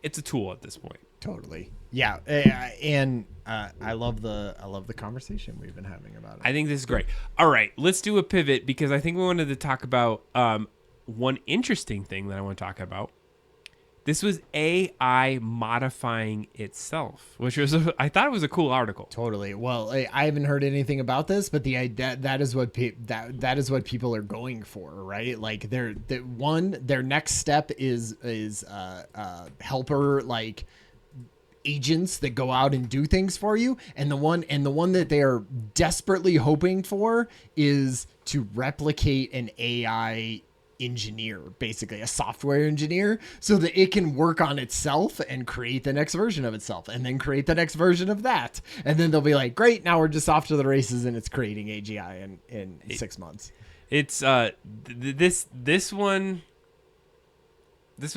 It's a tool at this point. Totally. Yeah. And I love the conversation we've been having about it. I think this is great. All right, let's do a pivot because I think we wanted to talk about one interesting thing that I want to talk about. This was AI modifying itself, which was I thought it was a cool article. Totally. Well, I haven't heard anything about this, but that is what that is what people are going for, right? Like their next step is helper like agents that go out and do things for you, and the one that they are desperately hoping for is to replicate an AI engineer, basically a software engineer, so that it can work on itself and create the next version of itself and then create the next version of that, and then they'll be like, great, now we're just off to the races and it's creating AGI in 6 months. It's this one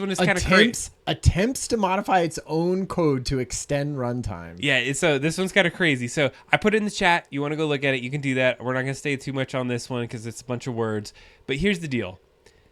is kind of crazy. Attempts to modify its own code to extend runtime. Yeah, so this one's kind of crazy. So I put it in the chat. You want to go look at it, you can do that. We're not going to stay too much on this one because it's a bunch of words. But here's the deal.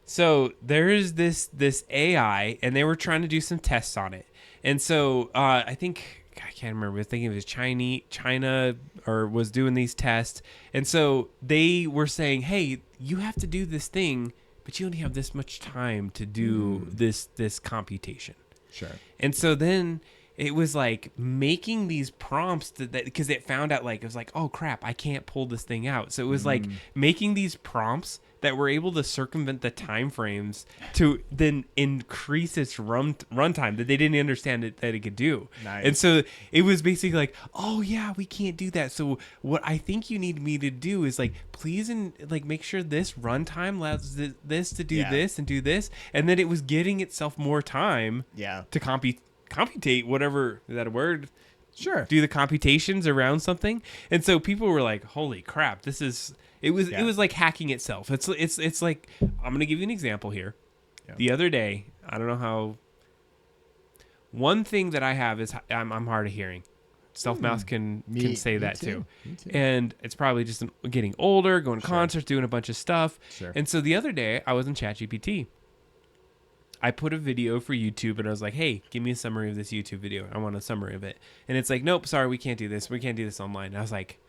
So there is this AI, and they were trying to do some tests on it. And so I think, I can't remember. I think it was China or was doing these tests. And so they were saying, hey, you have to do this thing, but you only have this much time to do this computation. Sure. And so then it was like making these prompts that because it found out like, it was like, oh crap, I can't pull this thing out. So it was like making these prompts that were able to circumvent the time frames to then increase its runtime that they didn't understand that it could do. Nice. And so it was basically like, oh yeah, we can't do that. So what I think you need me to do is like, please and like make sure this runtime allows this to do this and do this. And then it was getting itself more time to computate whatever, is that a word? Sure. Do the computations around something. And so people were like, holy crap, it was like hacking itself. It's like, I'm going to give you an example here. Yeah. The other day, I don't know how, one thing that I have is I'm hard of hearing. Self-mouse can say that too. And it's probably just getting older, going to concerts, doing a bunch of stuff. Sure. And so the other day I was in ChatGPT. I put a video for YouTube and I was like, hey, give me a summary of this YouTube video. I want a summary of it. And it's like, nope, sorry, we can't do this. We can't do this online. And I was like,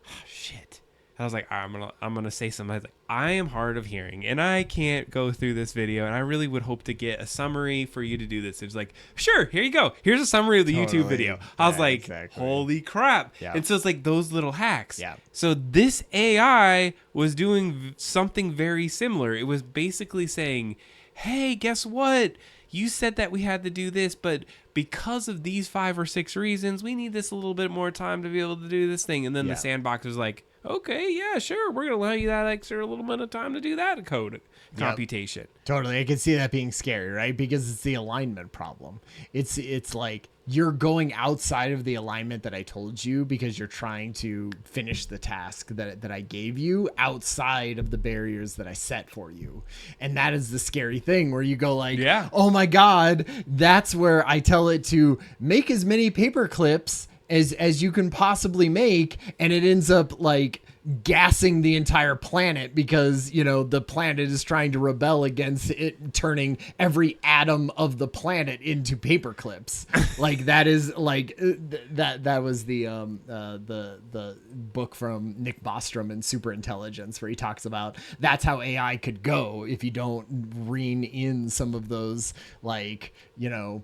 oh, shit. I was like, I'm gonna say something. I was like, I am hard of hearing and I can't go through this video, and I really would hope to get a summary for you to do this. It's like, sure, here you go. Here's a summary of the YouTube video. I was like, holy crap. Yeah. And so it's like those little hacks. Yeah. So this AI was doing something very similar. It was basically saying, hey, guess what? You said that we had to do this, but because of these 5 or 6 reasons, we need this a little bit more time to be able to do this thing. And then the sandbox was like, okay, yeah, sure, we're going to allow you that extra little bit of time to do that code computation. Totally. I can see that being scary, right? Because it's the alignment problem. It's like you're going outside of the alignment that I told you because you're trying to finish the task that I gave you outside of the barriers that I set for you. And that is the scary thing where you go like, oh my God, that's where I tell it to make as many paper clips as you can possibly make, and it ends up like gassing the entire planet because, you know, the planet is trying to rebel against it turning every atom of the planet into paper clips. Like that is like that was the book from Nick Bostrom in Superintelligence, where he talks about that's how AI could go if you don't rein in some of those, like, you know,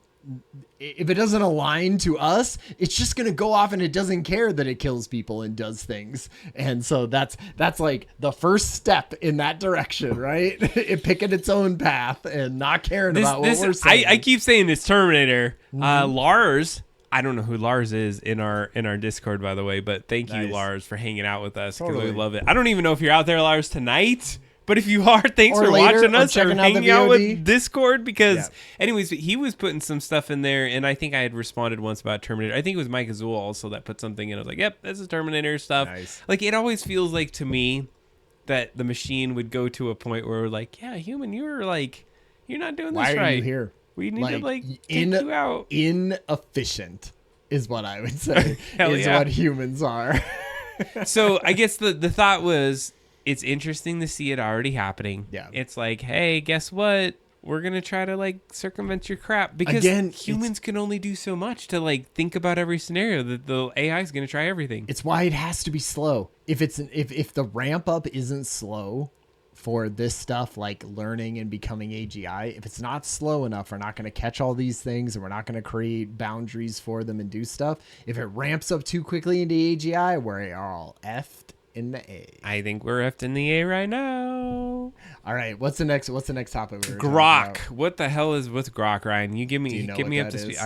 if it doesn't align to us, it's just going to go off and it doesn't care that it kills people and does things. And so that's like the first step in that direction, right? It picking its own path and not caring about what we're saying. I keep saying this Terminator. Lars, I don't know who Lars is in our Discord, by the way, but thank you, Lars, for hanging out with us because we love it. I don't even know if you're out there, Lars, tonight. But if you are, thanks for watching us or hanging out with Discord, because anyways, he was putting some stuff in there, and I think I had responded once about Terminator. I think it was Mike Azul also that put something in. I was like, yep, this is Terminator stuff. Nice. Like, it always feels like to me that the machine would go to a point where we're like, yeah, human, you're not doing this right. Why are you here? We need to take you out. Inefficient is what I would say is what humans are. So I guess the thought was, it's interesting to see it already happening. Yeah. It's like, hey, guess what? We're going to try to like circumvent your crap, because humans can only do so much to like think about every scenario. That the AI is going to try everything. It's why it has to be slow. If the ramp up isn't slow for this stuff, like learning and becoming AGI, if it's not slow enough, we're not going to catch all these things, and we're not going to create boundaries for them and do stuff. If it ramps up too quickly into AGI, we're all effed in the A. I think we're effed in the A right now. All right, what's the next topic? Grok. What the hell is with Grok, Ryan? You give me up to speed.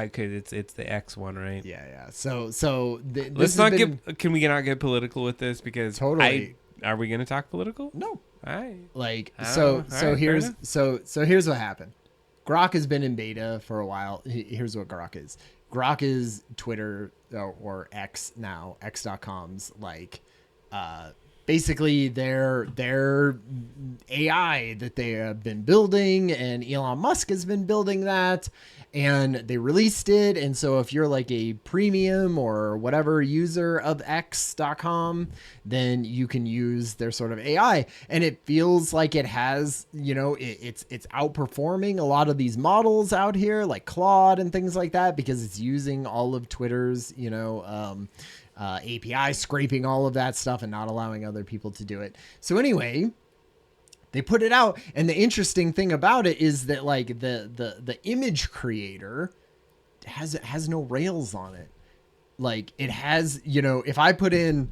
It's the X one, right? Yeah. So let's not get. Can we not get political with this? Because totally. Are we going to talk political? No. All right. Like here's what happened. Grok has been in beta for a while. Here's what Grok is. Grok is Twitter or X now, X.com's like. Basically their AI that they have been building, and Elon Musk has been building that, and they released it. And so if you're like a premium or whatever user of X.com, then you can use their sort of AI, and it feels like it has, you know, it's outperforming a lot of these models out here like Claude and things like that, because it's using all of Twitter's, you know, API, scraping all of that stuff and not allowing other people to do it. So anyway, they put it out, and the interesting thing about it is that like the image creator has no rails on it. Like it has, you know, if I put in,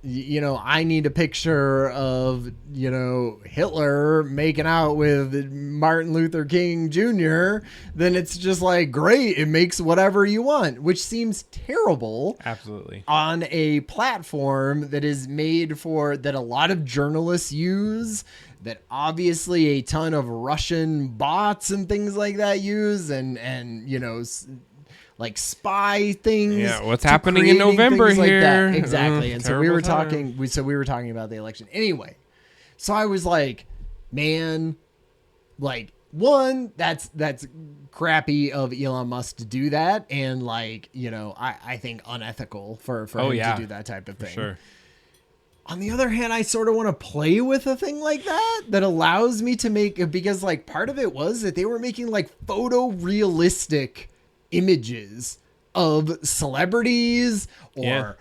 you know, I need a picture of, you know, Hitler making out with Martin Luther King Jr., then it's just like, great, it makes whatever you want, which seems terrible. Absolutely. On a platform that is made for, that a lot of journalists use, that obviously a ton of Russian bots and things like that use, and you know, like spy things. Yeah, what's happening in November here? Like exactly. And so we were talking about the election. Anyway, so I was like, man, like, one, that's crappy of Elon Musk to do that, and like, you know, I think unethical for him to do that type of thing. Sure. On the other hand, I sort of want to play with a thing like that allows me to make, because like part of it was that they were making like photorealistic images of celebrities or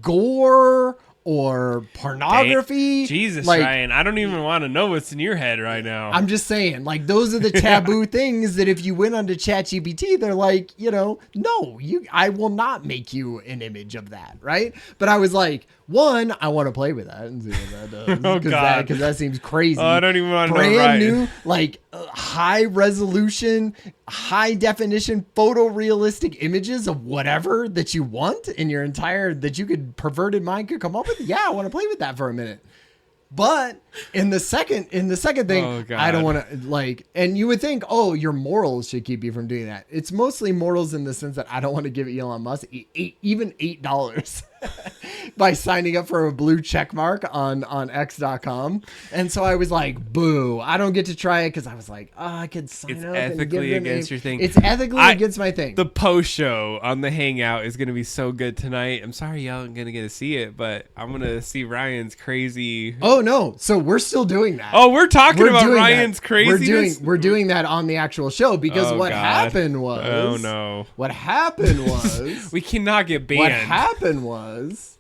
gore or pornography. Jesus, like, Ryan, I don't even want to know what's in your head right now. I'm just saying, like, those are the taboo things that if you went onto ChatGPT, they're like, you know, no, I will not make you an image of that, right? But I was like, one, I want to play with that and see what that does. Oh, God. Because that seems crazy. Oh, I don't even want to know. Brand new, like, high resolution, high definition, photorealistic images of whatever that you want in your entire, that you could, perverted mind could come up with. Yeah, I want to play with that for a minute. But in the second thing, I don't want to, like, and you would think, oh, your morals should keep you from doing that. It's mostly morals in the sense that I don't want to give Elon Musk even $8 by signing up for a blue check mark on X.com. And so I was like, boo, I don't get to try it because I was like, oh, I could sign up. It's ethically against your thing. It's ethically against my thing. The post show on the Hangout is going to be so good tonight. I'm sorry y'all aren't going to get to see it, but I'm going to see Ryan's crazy. Oh, no. So we're still doing that. Oh, we're talking about Ryan's craziness? We're doing that on the actual show because God. happened was. Oh, no. What happened was. We cannot get banned. What happened was.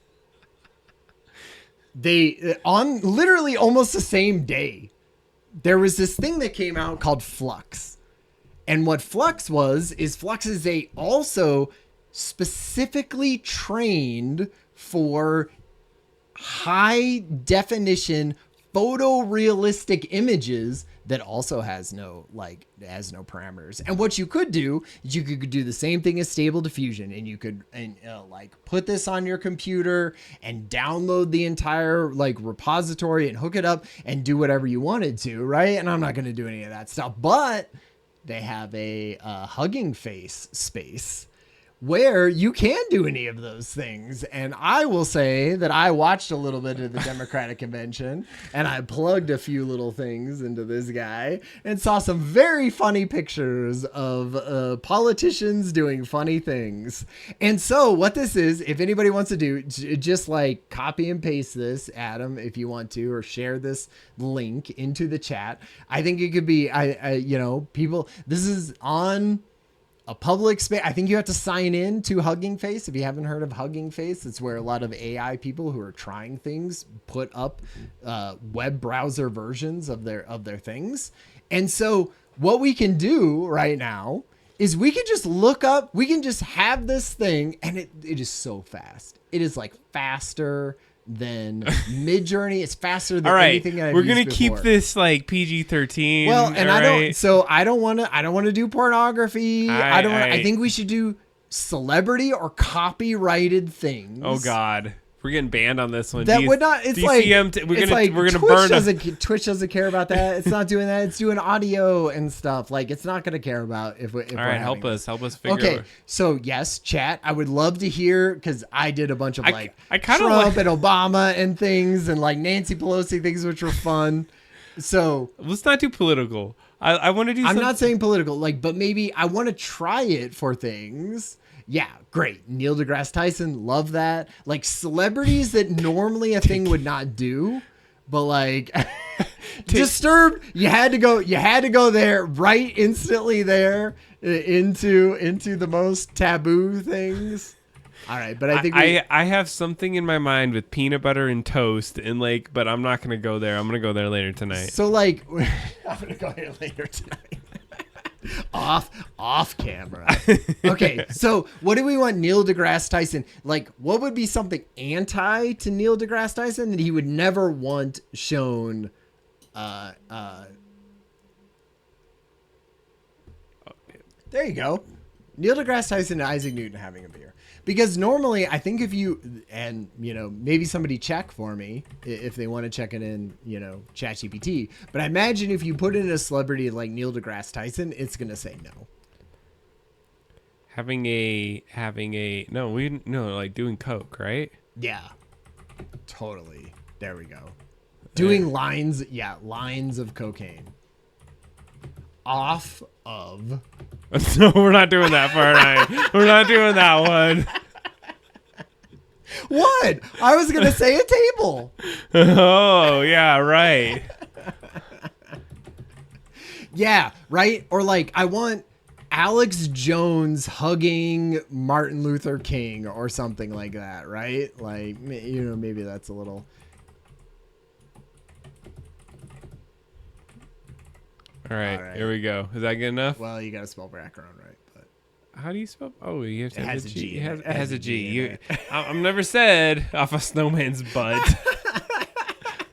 They on literally almost the same day, there was this thing that came out called Flux. And what Flux is a also specifically trained for high definition photorealistic images that also has no parameters. And what you could do is you could do the same thing as Stable Diffusion, and you could put this on your computer and download the entire repository and hook it up and do whatever you wanted to, right? And I'm not going to do any of that stuff, but they have a Hugging Face space where you can do any of those things. And I will say that I watched a little bit of the Democratic convention and I plugged a few little things into this guy and saw some very funny pictures of politicians doing funny things. And so what this is, if anybody wants to do, just copy and paste this, Adam, if you want to, or share this link into the chat. I think it could be, people, this is on a public space. I think you have to sign in to Hugging Face. If you haven't heard of Hugging Face, it's where a lot of AI people who are trying things put up web browser versions of their things. And so what we can do right now is we can just look up, we can just have this thing, and it is so fast. It is faster than Midjourney. It's faster than anything I've we're used gonna before. keep this PG-13. Well, and I don't want to do pornography. I think we should do celebrity or copyrighted things. Oh God, we're getting banned on this one. That would not. It's DCM, we're gonna burn. Twitch doesn't care about that. It's not doing that. It's doing audio and stuff. It's not gonna care about if. All right, help us figure. Okay, so yes, chat. I would love to hear because I did a bunch of I kind of Trump and Obama and things and Nancy Pelosi things which were fun. So let's not do political. I want to do. I'm not saying political, but maybe I want to try it for things. Yeah, great. Neil deGrasse Tyson, love that. Celebrities that normally a thing would not do, but Disturbed, you had to go there right instantly there into the most taboo things. All right, but I think I have something in my mind with peanut butter and toast and but I'm not gonna go there. I'm gonna go there later tonight. So I'm gonna go there later tonight. off camera. Okay, so what do we want Neil deGrasse Tyson? What would be something anti to Neil deGrasse Tyson that he would never want shown? There you go. Neil deGrasse Tyson and Isaac Newton having a beer. Because normally, I think if you, and, maybe somebody check for me if they want to check it in, ChatGPT. But I imagine if you put in a celebrity like Neil deGrasse Tyson, it's going to say no. Doing coke, right? Yeah, totally. There we go. Doing lines of cocaine. Off of. No, we're not doing that part. We're not doing that one. What? I was going to say a table. Oh, yeah, right. Yeah, right? Or I want Alex Jones hugging Martin Luther King or something like that, right? Maybe that's a little... All right, here we go. Is that good enough? Well, you got to spell background right, but how do you spell? Oh, you have to have a G. It has has a G. I've never said off a snowman's butt.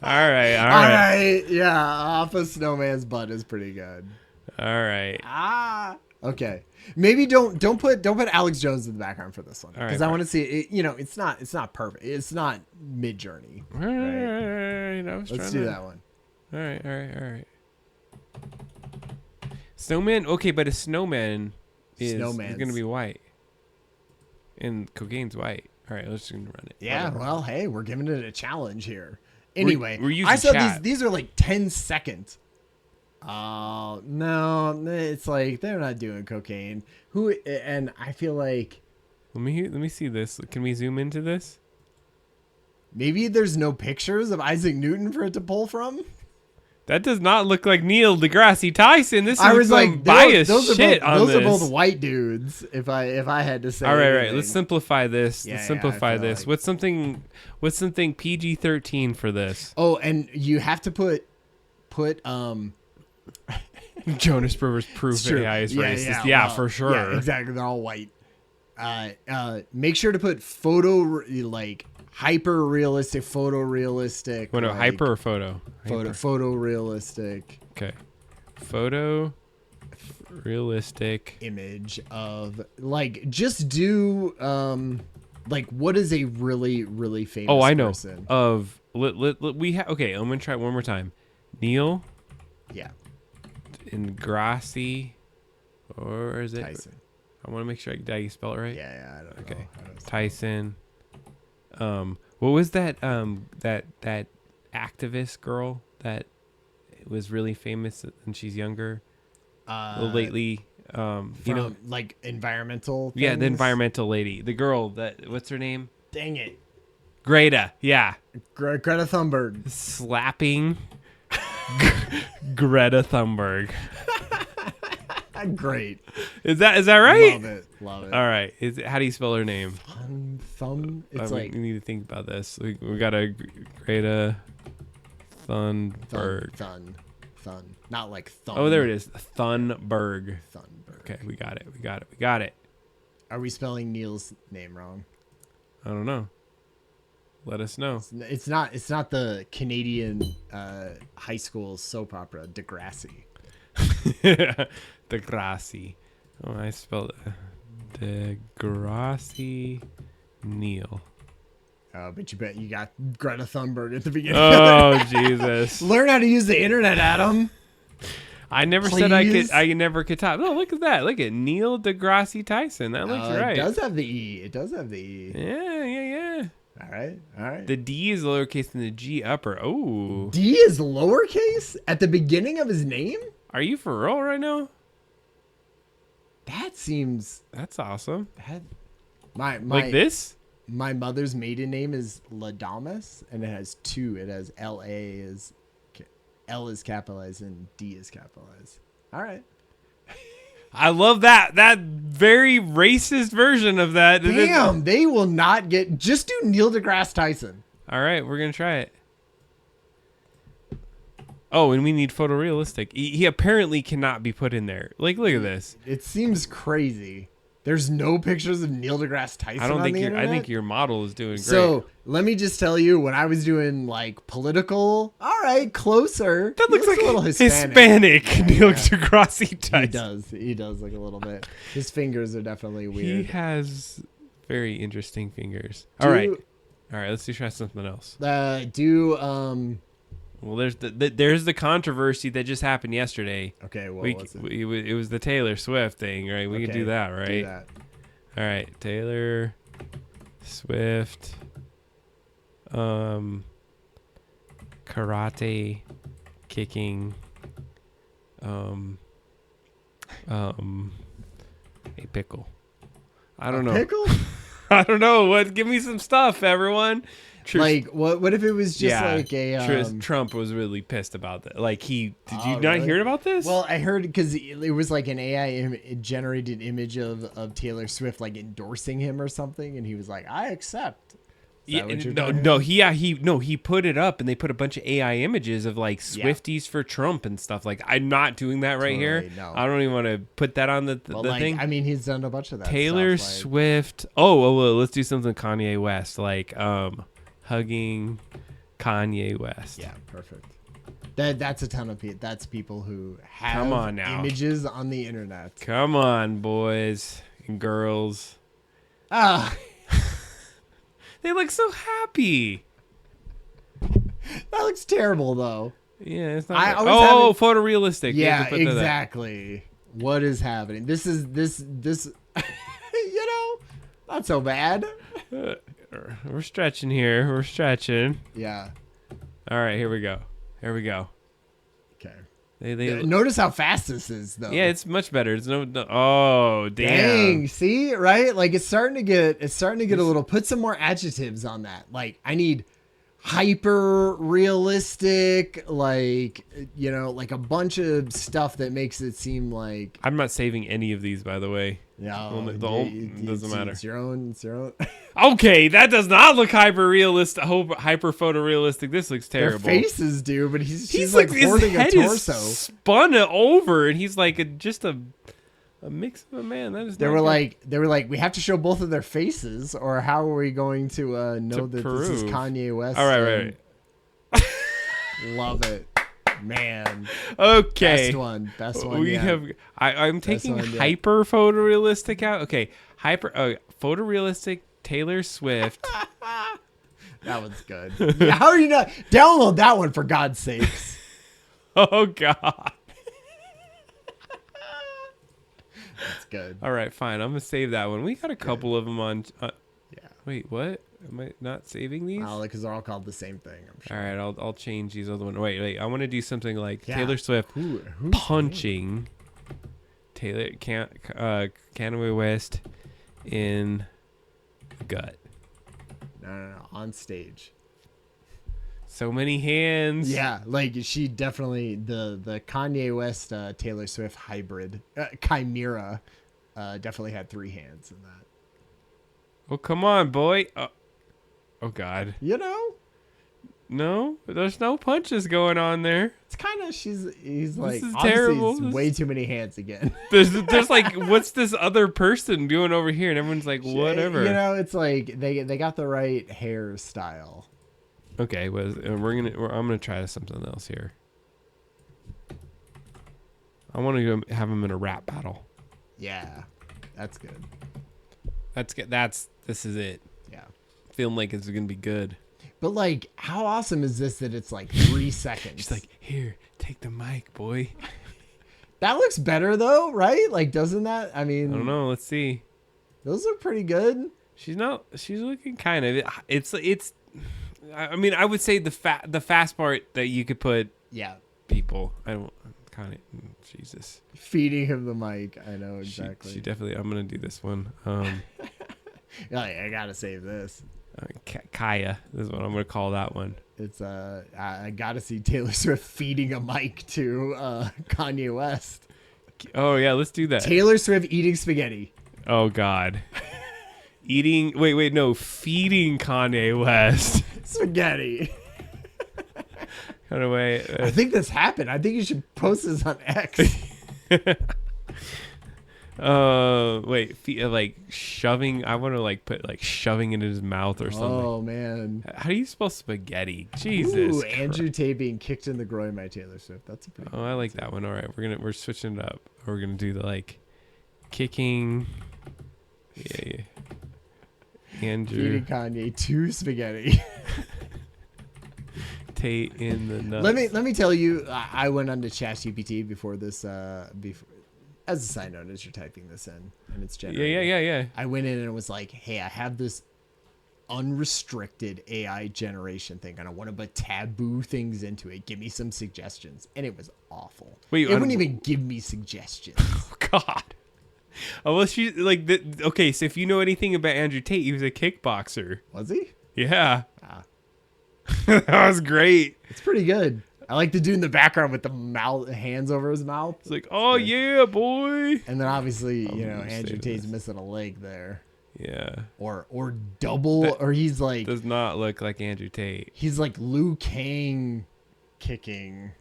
All right. Yeah, off a snowman's butt is pretty good. All right. Okay. Maybe don't put Alex Jones in the background for this one because I want to see it. It's not perfect. It's not Midjourney. Right. Let's do that one. All right. Snowman, okay, but a snowman is going to be white, and cocaine's white. All right, let's just run it. Yeah, Whatever. well, hey, we're giving it a challenge here. Anyway, we're using I saw chat. these are like 10 seconds. No, it's like they're not doing cocaine. And I feel like Let me see this. Can we zoom into this? maybe there's no pictures of Isaac Newton for it to pull from. That does not look like Neil deGrasse Tyson. This is I was some like, biased those shit on those this. are both white dudes. If I had to say. All right, anything. Let's simplify this. Yeah, Let's yeah, simplify I feel this. like- What's something PG-13 for this? Oh, and you have to put Jonas Brothers proof it's true. AI is Yeah, racist. yeah, Yeah, well, for sure. Yeah, exactly. They're all white. Make sure to put hyper realistic, photorealistic. What, no, like, hyper or photo? photorealistic Okay. Photo realistic image of just do what is a really famous Oh, I know. person? Okay, I'm gonna try it one more time. Neil Yeah, deGrasse, or is it Tyson. I want to make sure I did you spell it right. Yeah, I don't Okay. know. I don't know. Tyson. What was that? That activist girl that was really famous and she's younger. Lately, like environmental. Yeah, the things? environmental lady, the girl that what's her name? Dang it, Greta. Yeah, Greta Thunberg. slapping Greta Thunberg. Great. Is that right? Love it. All right. How do you spell her name? Thumb. It's we need to think about this. We got a Greta Thunberg. Thun. Not like thumb. Oh, there it is. Thunberg. Thunberg. Okay, we got it. Are we spelling Neil's name wrong? I don't know. Let us know. It's not the Canadian high school soap opera Degrassi. Degrassi. Oh, I spelled Degrassi Neil. But you bet you got Greta Thunberg at the beginning. Oh, Jesus. Learn how to use the internet, Adam. I never said I could. Please? I never could type. Oh, look at that. Look at Neil deGrasse Tyson. That looks right. It does have the E. Yeah. All right. The D is lowercase and the G upper. Oh. D is lowercase at the beginning of his name? Are you for real right now? That seems That's awesome. my Like this? My mother's maiden name is Ladamus, and it has two. It has L is capitalized and D is capitalized. All right. I love that very racist version of that. Damn, they will not get. Just do Neil deGrasse Tyson. All right, we're gonna try it. Oh, and we need photorealistic. He apparently cannot be put in there. Like, look at this. It seems crazy. There's no pictures of Neil deGrasse Tyson. I don't think your. I think your model is doing great. So let me just tell you, when I was doing like political, all right, closer. That looks like a little Hispanic Neil deGrasse Tyson. He does like a little bit. His fingers are definitely weird. He has very interesting fingers. All right, let's try something else. Well, there's the controversy that just happened yesterday. Okay, well, what's it? It was the Taylor Swift thing, right? We can do that, right? Do that. All right, Taylor Swift, karate kicking, a pickle. I don't know. Pickle? I don't know. What? Give me some stuff, everyone. Like what if it was just like a Trump was really pissed about that. Like did you not really? hear about this? Well, I heard because it was like an AI generated image of Taylor Swift like endorsing him or something, and he was like, "I accept." He put it up, and they put a bunch of AI images of like Swifties for Trump and stuff. Like, I'm not doing that right here. No. I don't even want to put that on the thing. I mean, he's done a bunch of that. Taylor stuff, Swift. Oh, well, let's do something Kanye West, like hugging Kanye West. Yeah, perfect. That's a ton of people. That's people who have Come on now. images on the internet. Come on, boys and girls. They look so happy. That looks terrible, though. Yeah, it's not. Photorealistic. Yeah, exactly. What is happening? This is this. You know, not so bad. We're stretching here. We're stretching. Yeah. All right, here we go. Okay. They notice how fast this is, though. Yeah, it's much better. It's no. Oh, damn. Dang. See, right? Like it's starting to get a little. Put some more adjectives on that. Like I need hyper realistic, like like a bunch of stuff that makes it seem like. I'm not saving any of these, by the way. No, doesn't matter. It's your own. Okay, that does not look hyper realistic. Hyper photorealistic. This looks terrible. Their faces do, but she's like holding a torso. Is spun over, and he's like just a mix of a man. That is. They were like, we have to show both of their faces, or how are we going to know that this is Kanye West? All right. Love it. Man. Okay. Best one. We have. I'm taking hyper photorealistic out. Okay. Photorealistic Taylor Swift. That one's good. Yeah, how are you not download that one for God's sakes? Oh God. That's good. All right, fine. I'm gonna save that one. We got a couple of them on. Yeah. Wait, what? Am I not saving these? Because they're all called the same thing. I'm sure. All right, I'll change these other ones. Wait. I want to do something like Taylor Swift who's punching Kanye West in the gut. No. On stage. So many hands. Yeah, like she definitely the Kanye West Taylor Swift hybrid chimera definitely had 3 hands in that. Oh, come on, boy. Oh God. No, there's no punches going on there. It's kind of he's like, is obviously terrible. It's way too many hands again. There's like, what's this other person doing over here? And everyone's like, whatever. It's like they got the right hairstyle. Okay, I'm gonna try something else here. I want to go have him in a rap battle. Yeah, that's good. This is it. Yeah, feeling like it's gonna be good. But like, how awesome is this that it's like 3 seconds? She's like, here, take the mic, boy. That looks better though, right? Like, doesn't that? I mean, I don't know. Let's see. Those look pretty good. She's looking kind of. It's. I mean, I would say the fast part that you could put. Yeah. People. I don't. Kind of. Jesus. Feeding him the mic. I know exactly. She definitely. I'm gonna do this one. I gotta save this. Kaya. This is what I'm gonna call that one. It's I gotta see Taylor Swift feeding a mic to Kanye West. Oh yeah, let's do that. Taylor Swift eating spaghetti. Oh God. Feeding Kanye West spaghetti. Kind of way. I think this happened. I think you should post this on X. Like shoving. I want to like put like shoving it in his mouth or something. Oh man, how do you spell spaghetti? Jesus. Andrew Tate being kicked in the groin by Taylor Swift. That's a pretty. Oh, I like that one. All right, we're switching it up. We're gonna do the like kicking. Yeah. Andrew feeding Kanye to spaghetti. Tate in the nuts. Let me tell you, I went on to ChatGPT before this. As a side note, as you're typing this in and it's generated. Yeah. I went in and it was like, hey, I have this unrestricted AI generation thing and I want to put taboo things into it. Give me some suggestions. And it was awful. It wouldn't even give me suggestions. Oh God. Oh well, she like okay. So if you know anything about Andrew Tate, he was a kickboxer. Was he? Yeah. That was great. It's pretty good. I like the dude in the background with the hands over his mouth. It's like, oh yeah, boy. And then obviously, Andrew Tate's missing a leg there. Yeah. Or double, or he's like. Does not look like Andrew Tate. He's like Liu Kang kicking.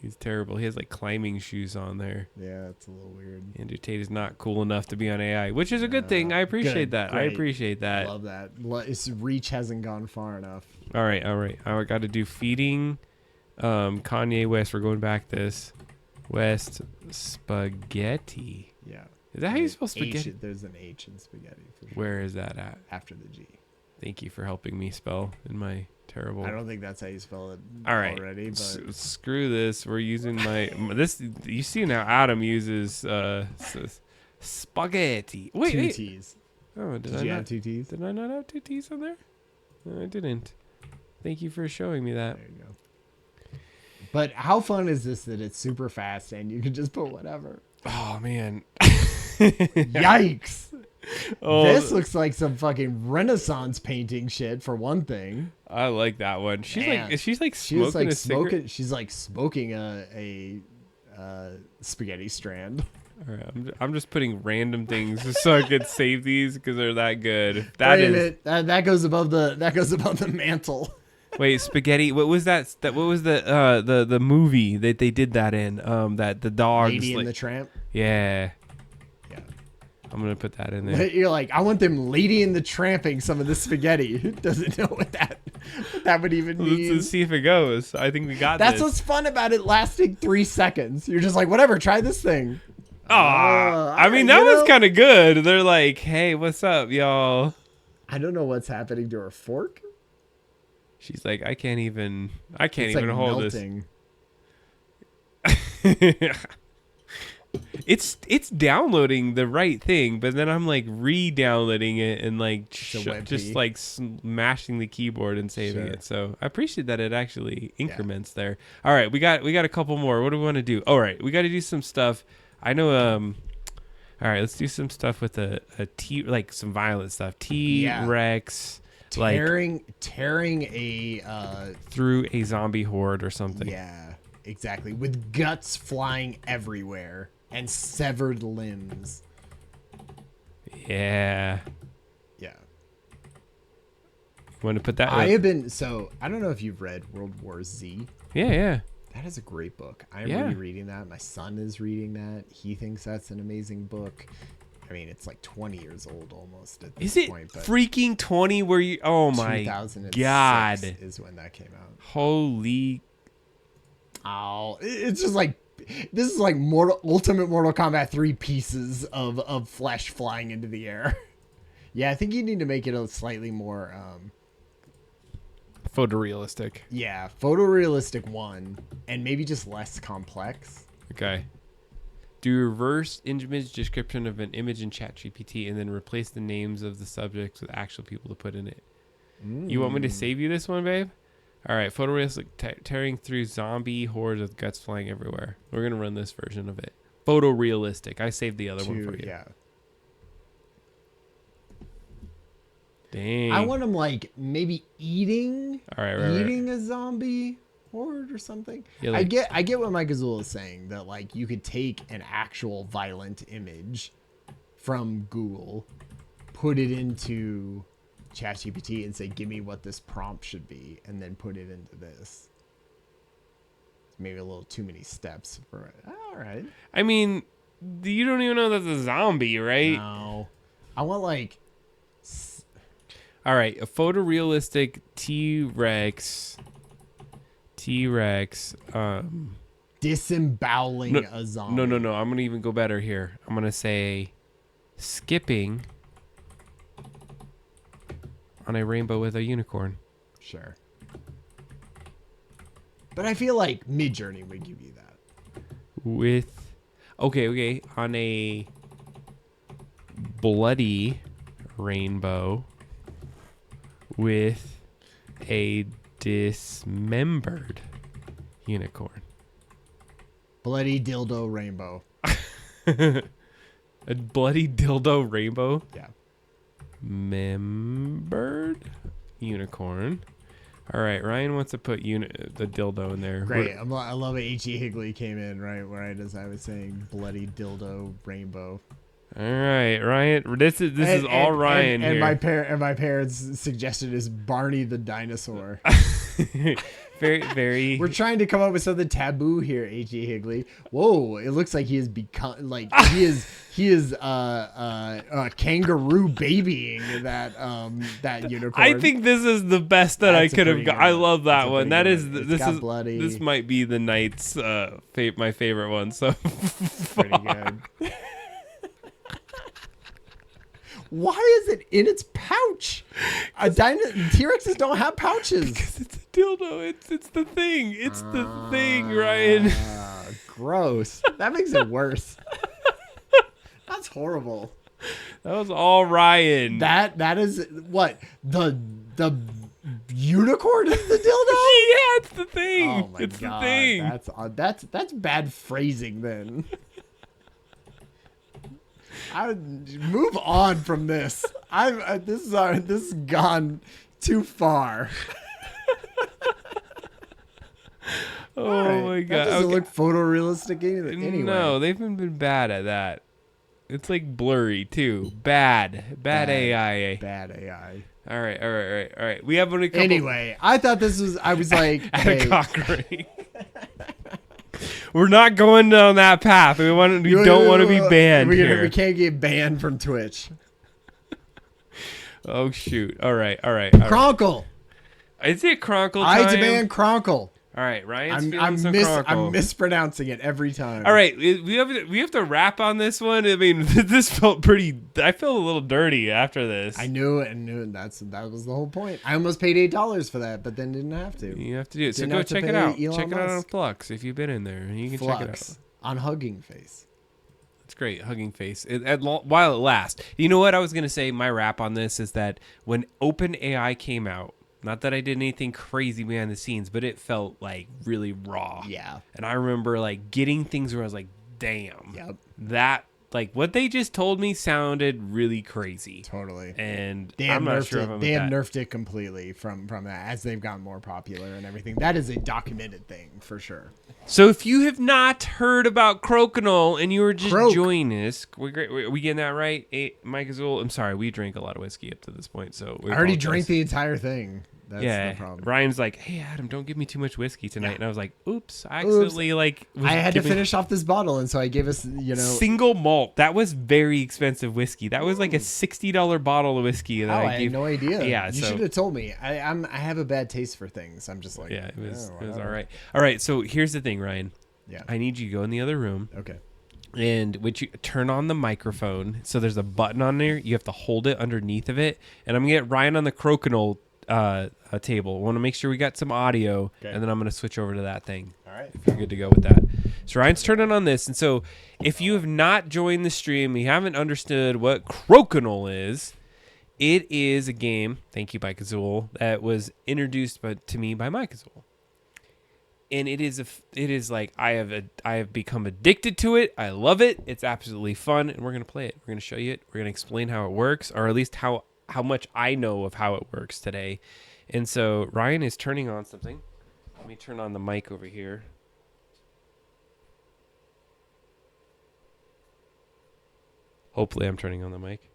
He's terrible. He has like climbing shoes on there. Yeah, it's a little weird. Andrew Tate is not cool enough to be on AI, which is a good thing. I appreciate that. Great. I appreciate that. Love that. His reach hasn't gone far enough. All right. I got to do feeding Kanye West. We're going back this. West spaghetti. Yeah. Is that how you spell spaghetti? There's an H in spaghetti. For sure. Where is that at? After the G. Thank you for helping me spell in my terrible. I don't think that's how you spell it already. But screw this. We're using this. You see now Adam uses spaghetti. Wait, two T's. Oh, did you add 2 T's? Did I not have 2 T's on there? I didn't. Thank you for showing me that. There you go. But how fun is this that it's super fast and you can just put whatever? Oh, man. Yikes. Oh, This looks like some fucking Renaissance painting shit for one thing. I like that one. She's Man. like, she's like She's smoking like a cigarette. smoking. She's like smoking a spaghetti strand. All right, I'm just putting random things just so I could save these because they're that good. That goes above the mantle. Wait, spaghetti. What was that? What was the movie that they did that in? That the dogs. Lady and the Tramp. Yeah. Yeah. I'm gonna put that in there. You're like, I want them Lady and the Tramping some of the spaghetti. Who doesn't know what that would even mean? Let's see if it goes. I think we got That's this. what's fun about it lasting 3 seconds. You're just like, whatever, try this thing. I mean, that was kind of good. They're like, hey, what's up, y'all? I don't know what's happening to her fork. She's like, I can't even It's hold melting. this. It's downloading the right thing, but then I'm like re-downloading it and like just like smashing the keyboard and saving it. So I appreciate that it actually increments there. All right, we got a couple more. What do we want to do? All right, we got to do some stuff. I know. All right, let's do some stuff with a T, like some violent stuff. T-Rex. Tearing a through a zombie horde or something. Yeah, exactly. With guts flying everywhere and severed limbs. Yeah. Yeah. Want to put that? I don't know if you've read World War Z. Yeah. That is a great book. I'm rereading that. My son is reading that. He thinks that's an amazing book. I mean, it's like 20 years old almost at this point. Is it freaking 20 where you... Oh, my God. Is when that came out. Holy... Oh, it's just like... This is like Ultimate Mortal Kombat 3 pieces of flesh flying into the air. Yeah, I think you need to make it a slightly more... photorealistic. Yeah, photorealistic one. And maybe just less complex. Okay. Do reverse image description of an image in ChatGPT and then replace the names of the subjects with actual people to put in it. You want me to save you this one, babe? All right, photorealistic tearing through zombie hordes with guts flying everywhere. We're going to run this version of it. Photorealistic. I saved the other one for you. Yeah. Dang. I want them like maybe eating eating a zombie horde or something. Yeah, like, I get what Mike Azul is saying, that like you could take an actual violent image from Google, put it into ChatGPT and say, give me what this prompt should be, and then put it into this. Maybe a little too many steps for it. All right. I mean, you don't even know that's a zombie, right? No. I want like... All right, a photorealistic T-Rex... disemboweling a zombie. No. I'm going to even go better here. I'm going to say skipping on a rainbow with a unicorn. Sure. But I feel like Midjourney would give you that. With... Okay. On a bloody rainbow with a dismembered unicorn. Bloody dildo rainbow. A bloody dildo rainbow? Yeah. Membered unicorn. All right, Ryan wants to put the dildo in there. Great. I love it. H.E. Higley came in right as I was saying bloody dildo rainbow. All right, Ryan. This is all Ryan here. And my parents' suggestion is Barney the dinosaur. very. We're trying to come up with something taboo here, H.E. Higley. Whoa! It looks like he has become like he is kangaroo babying that unicorn. I think this is the best that I could have got. I love that one. That is bloody. This might be the night's my favorite one. So pretty good. Why is it in its pouch? T-Rexes don't have pouches. Because it's a dildo. It's the thing. It's the thing, Ryan. Gross. That makes it worse. That's horrible. That was all Ryan. That is what the unicorn is the dildo? Yeah, it's the thing. Oh my it's god, the thing. that's bad phrasing then. I would move on from this. This has gone too far. Oh right. my god! That doesn't look photorealistic anyway. No, they've been bad at that. It's like blurry too. Bad AI. Bad AI. All right. We have a couple. Anyway, I thought this was. I was like, at a cock ring. We're not going down that path. We don't want to be banned here. We can't get banned from Twitch. Oh shoot! All right. Kronkle. Is it Kronkle time? I demand Kronkle. All right, Ryan's feeling some Kronkle. I'm mispronouncing it every time. All right, we have to wrap on this one. I mean, this felt pretty. I feel a little dirty after this. I knew it. That was the whole point. I almost paid $8 for that, but then didn't have to. You have to do it. So go check it out. Check it out on Flux if you've been in there. You can check it out on Hugging Face. It's great, Hugging Face. While it lasts. You know what I was gonna say? My wrap on this is that when OpenAI came out. Not that I did anything crazy behind the scenes, but it felt like really raw. Yeah. And I remember like getting things where I was like, damn. Yep. That, like what they just told me sounded really crazy. Totally. And I'm not sure if I'm They have nerfed it completely from that as they've gotten more popular and everything. That is a documented thing for sure. So if you have not heard about Crokinole and you were just joining us, we getting that right? Mike Azul, I'm sorry, we drank a lot of whiskey up to this point, so I already drank the entire thing. That's the problem. Ryan's like, hey Adam, don't give me too much whiskey tonight, and I was like, oops, I accidentally I had to finish off this bottle, and so I gave us single malt. That was very expensive whiskey. That was like a $60 bottle of whiskey. That I had no idea. Yeah, you should have told me. I have a bad taste for things. I'm just like, yeah, it was all right. All right, so here's the thing, Ryan. Yeah, I need you to go in the other room. Okay. And would you turn on the microphone? So there's a button on there. You have to hold it underneath of it, and I'm gonna get Ryan on the Crokinole table. I want to make sure we got some audio, and then I'm going to switch over to that thing. All right. If you're good to go with that. So Ryan's turning on this, and so if you have not joined the stream, you haven't understood what Crokinole is, it is a game, thank you Mike Azul, that was introduced to me by Mike Azul. And it is like I have become addicted to it. I love it. It's absolutely fun, and we're going to play it. We're going to show you it. We're going to explain how it works, or at least how much I know of how it works today. And so Ryan is turning on something. Let me turn on the mic over here. Hopefully I'm turning on the mic.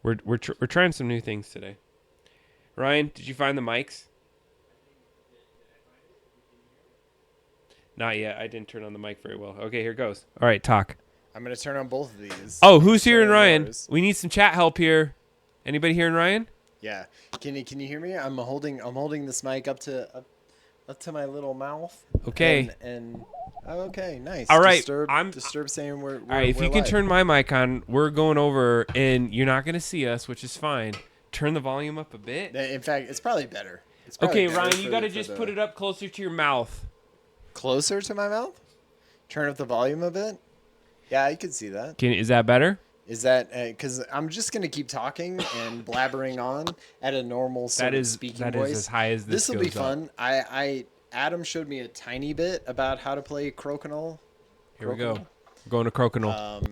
We're trying some new things today. Ryan, did you find the mics? Not yet. I didn't turn on the mic very well. Okay, here goes. All right, talk. I'm going to turn on both of these. Oh, who's hearing Ryan? We need some chat help here. Anybody hearing Ryan? Yeah. Can you hear me? I'm holding this mic up to my little mouth. Okay. And okay, nice. All right. Disturb saying we're all right. If you can turn my mic on, we're going over, and you're not going to see us, which is fine. Turn the volume up a bit. In fact, it's probably better. Okay, Ryan, you got to just put it up closer to your mouth. Closer to my mouth? Turn up the volume a bit. Yeah, I can see that. Is that better? Is that because I'm just gonna keep talking and blabbering on at a normal sort of speaking voice? That is as high as this will be fun. Adam showed me a tiny bit about how to play Crokinole. Here we go. We're going to Crokinole.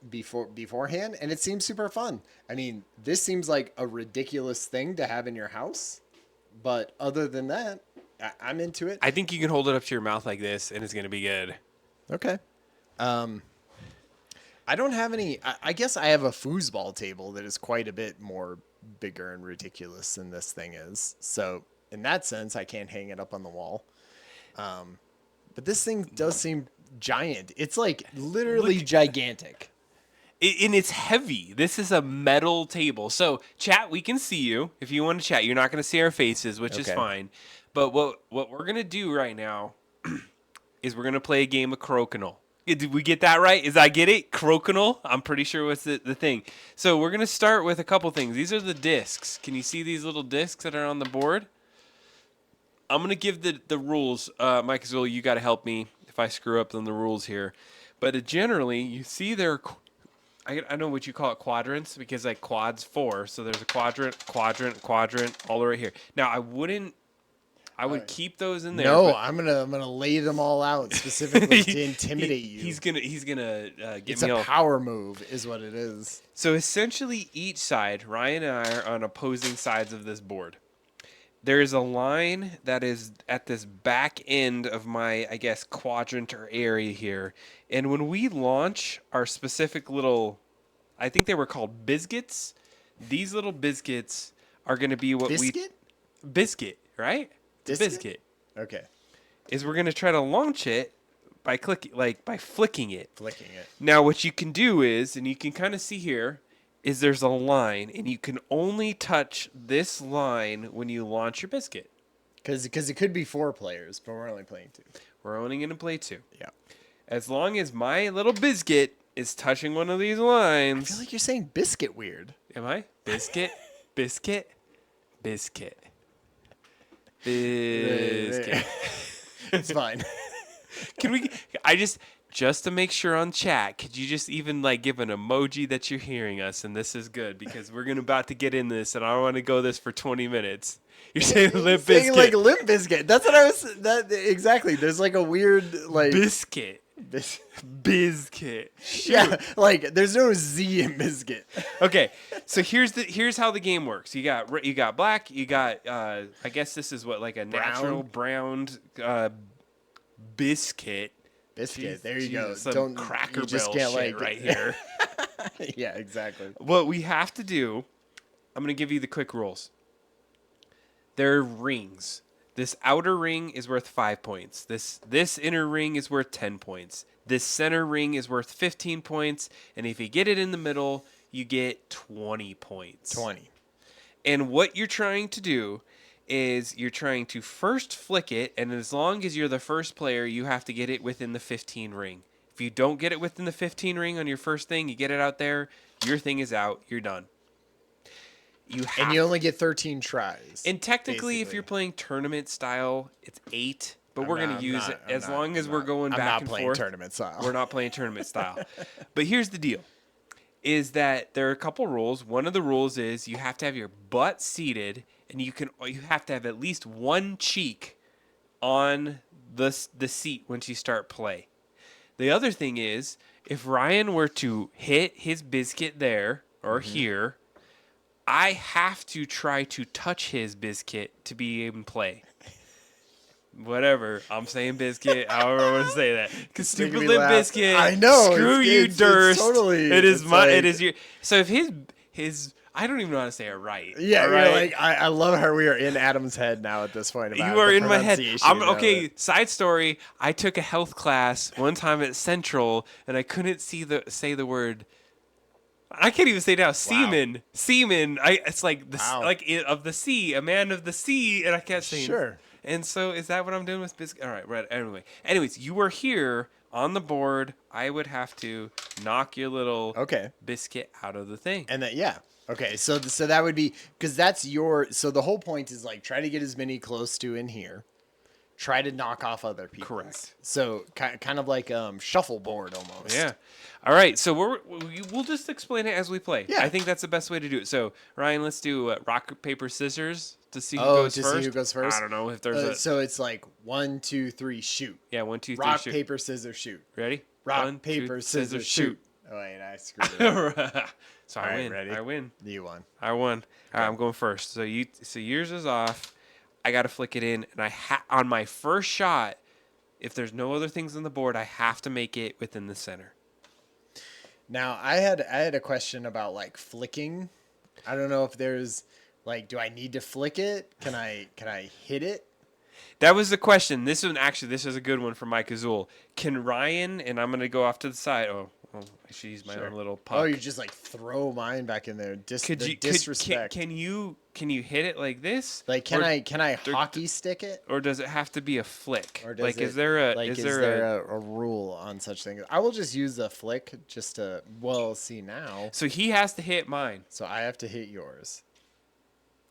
Beforehand, and it seems super fun. I mean, this seems like a ridiculous thing to have in your house, but other than that, I'm into it. I think you can hold it up to your mouth like this, and it's gonna be good. Okay. I don't have any. I guess I have a foosball table that is quite a bit more bigger and ridiculous than this thing is. So in that sense, I can't hang it up on the wall. But this thing does seem giant. It's like literally gigantic. And it's heavy. This is a metal table. So chat, we can see you if you want to chat. You're not going to see our faces, which is fine. But what we're going to do right now is we're going to play a game of Crokinole. Did we get that right? I get it? Crokinole? I'm pretty sure what's the thing. So we're going to start with a couple things. These are the discs. Can you see these little discs that are on the board? I'm going to give the rules. Mike Azul, you got to help me if I screw up on the rules here. But generally, you see I know what you call it, quadrants, because like quad's 4, so there's a quadrant, all the way here. Now I would keep those in there. No, but I'm gonna lay them all out specifically to intimidate you. He's gonna get It's me a all. power move, is what it is. So essentially, each side, Ryan and I are on opposing sides of this board. There is a line that is at this back end of my, I guess, quadrant or area here. And when we launch our specific little, I think they were called biscuits. These little biscuits are going to be what Biscuit, right? Biscuit. Okay. Is we're going to try to launch it by by flicking it. Flicking it. Now, what you can do is, and you can kind of see here, is there's a line, and you can only touch this line when you launch your biscuit. Because it could be 4 players, but we're only playing 2. We're only going to play 2. Yeah. As long as my little biscuit is touching one of these lines. I feel like you're saying biscuit weird. Am I? Biscuit? Biscuit? Biscuit. Biscuit. It's fine. Can we... Just to make sure on chat, could you just even like give an emoji that you're hearing us? And this is good because we're about to get in this, and I don't want to go this for 20 minutes. You're saying Limp Bizkit. Like Limp Bizkit. That's what I was. Exactly. There's like a weird like biscuit. Biscuit. Shoot. Yeah, like there's no Z in biscuit. Okay, so here's how the game works. You got black. You got I guess this is what like a natural browned biscuit. Biscuit. Jeez, there you go. Don't Cracker Barrel shit like right here. Yeah, exactly. What we have to do, I'm going to give you the quick rules. There are rings. This outer ring is worth 5 points. This inner ring is worth 10 points. This center ring is worth 15 points. And if you get it in the middle, you get 20 points. 20. And what you're trying to do is you're trying to first flick it, and as long as you're the first player, you have to get it within the 15 ring. If you don't get it within the 15 ring on your first thing, you get it out there, your thing is out, you're done. And you only get 13 tries. And technically, if you're playing tournament style, it's 8, but we're going to use it as long as we're going back and forth. I'm not playing tournament style. We're not playing tournament style. But here's the deal, is that there are a couple rules. One of the rules is you have to have your butt seated, and you have to have at least one cheek on the seat once you start play. The other thing is, if Ryan were to hit his biscuit there or here, I have to try to touch his biscuit to be able to play. Whatever. I'm saying biscuit. However I want to say that. Because stupid Limp Bizkit. I know. Screw you, Durst. Totally. It is your. So if his. I don't even know how to say it right. Yeah, right? You're like I love how we are in Adam's head now at this point. You are in my head. Okay. Side story. I took a health class one time at Central, and I couldn't say the word. I can't even say it now. Seaman. Seaman. It's like of the sea, a man of the sea, and I kept saying. Sure. And so is that what I'm doing with biscuit? All right, right. Anyways, you were here on the board. I would have to knock your little biscuit out of the thing. And then okay. So that would be because that's your. So the whole point is like try to get as many close to in here. Try to knock off other people. Correct. So kind of like shuffleboard almost. Yeah. All right. So we'll just explain it as we play. Yeah. I think that's the best way to do it. So Ryan, let's do rock paper scissors to see who goes first. See who goes first. I don't know if there's So it's like 1, 2, 3, shoot. Yeah, 1, 2, 3, rock, shoot. Rock, paper, scissors, shoot. Ready? Rock, 1, paper, 2, scissors, shoot. Oh wait, I screwed it up. So I win. Ready? I win. You won. I won. All right, I'm going first. So yours is off. I got to flick it in, and on my first shot, if there's no other things on the board, I have to make it within the center. Now, I had a question about like flicking. I don't know if there's like, do I need to flick it? Can I hit it? That was the question. This is a good one from Mike Azul. Can Ryan, and I'm gonna go off to the side. Oh I should use my own little puck. Oh, you just like throw mine back in there. Disrespect. Can you hit it like this? Like can I hockey stick it? Or does it have to be a flick? Or does is there a rule on such things? I will just use the flick just to see now. So he has to hit mine. So I have to hit yours.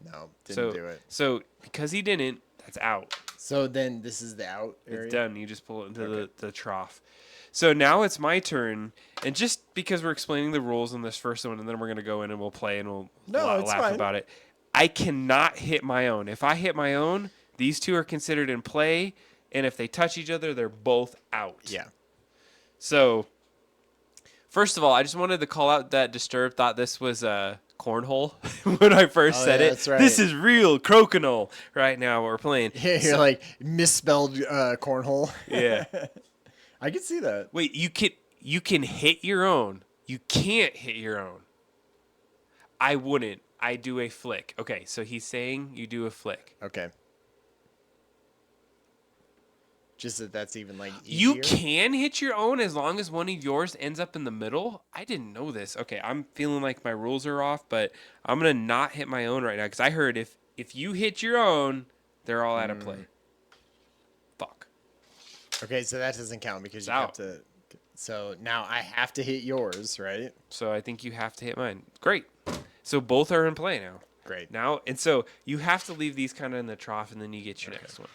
No, didn't do it. So because he didn't, It's out. So then this is the out area? It's done. You just pull it into the trough. So now it's my turn. And just because we're explaining the rules in this first one, and then we're going to go in and we'll play and we'll laugh about it. I cannot hit my own. If I hit my own, these two are considered in play. And if they touch each other, they're both out. Yeah. So, first of all, I just wanted to call out that Disturbed thought this was a cornhole when I first said it. That's right. This is real crokinole right now we're playing. Yeah, you're like misspelled cornhole. Yeah. I can see that. Wait, you can hit your own. You can't hit your own. I wouldn't. I do a flick. Okay, so he's saying you do a flick. Okay. Just that's even like easier. You can hit your own as long as one of yours ends up in the middle. I didn't know this. Okay, I'm feeling like my rules are off, but I'm gonna not hit my own right now because I heard if you hit your own, they're all out of play. Fuck. Okay, so that doesn't count because you out. have to. So now I have to hit yours, right? So I think you have to hit mine. Great. So both are in play now. Great. Now, and so you have to leave these kind of in the trough, and then you get your next one.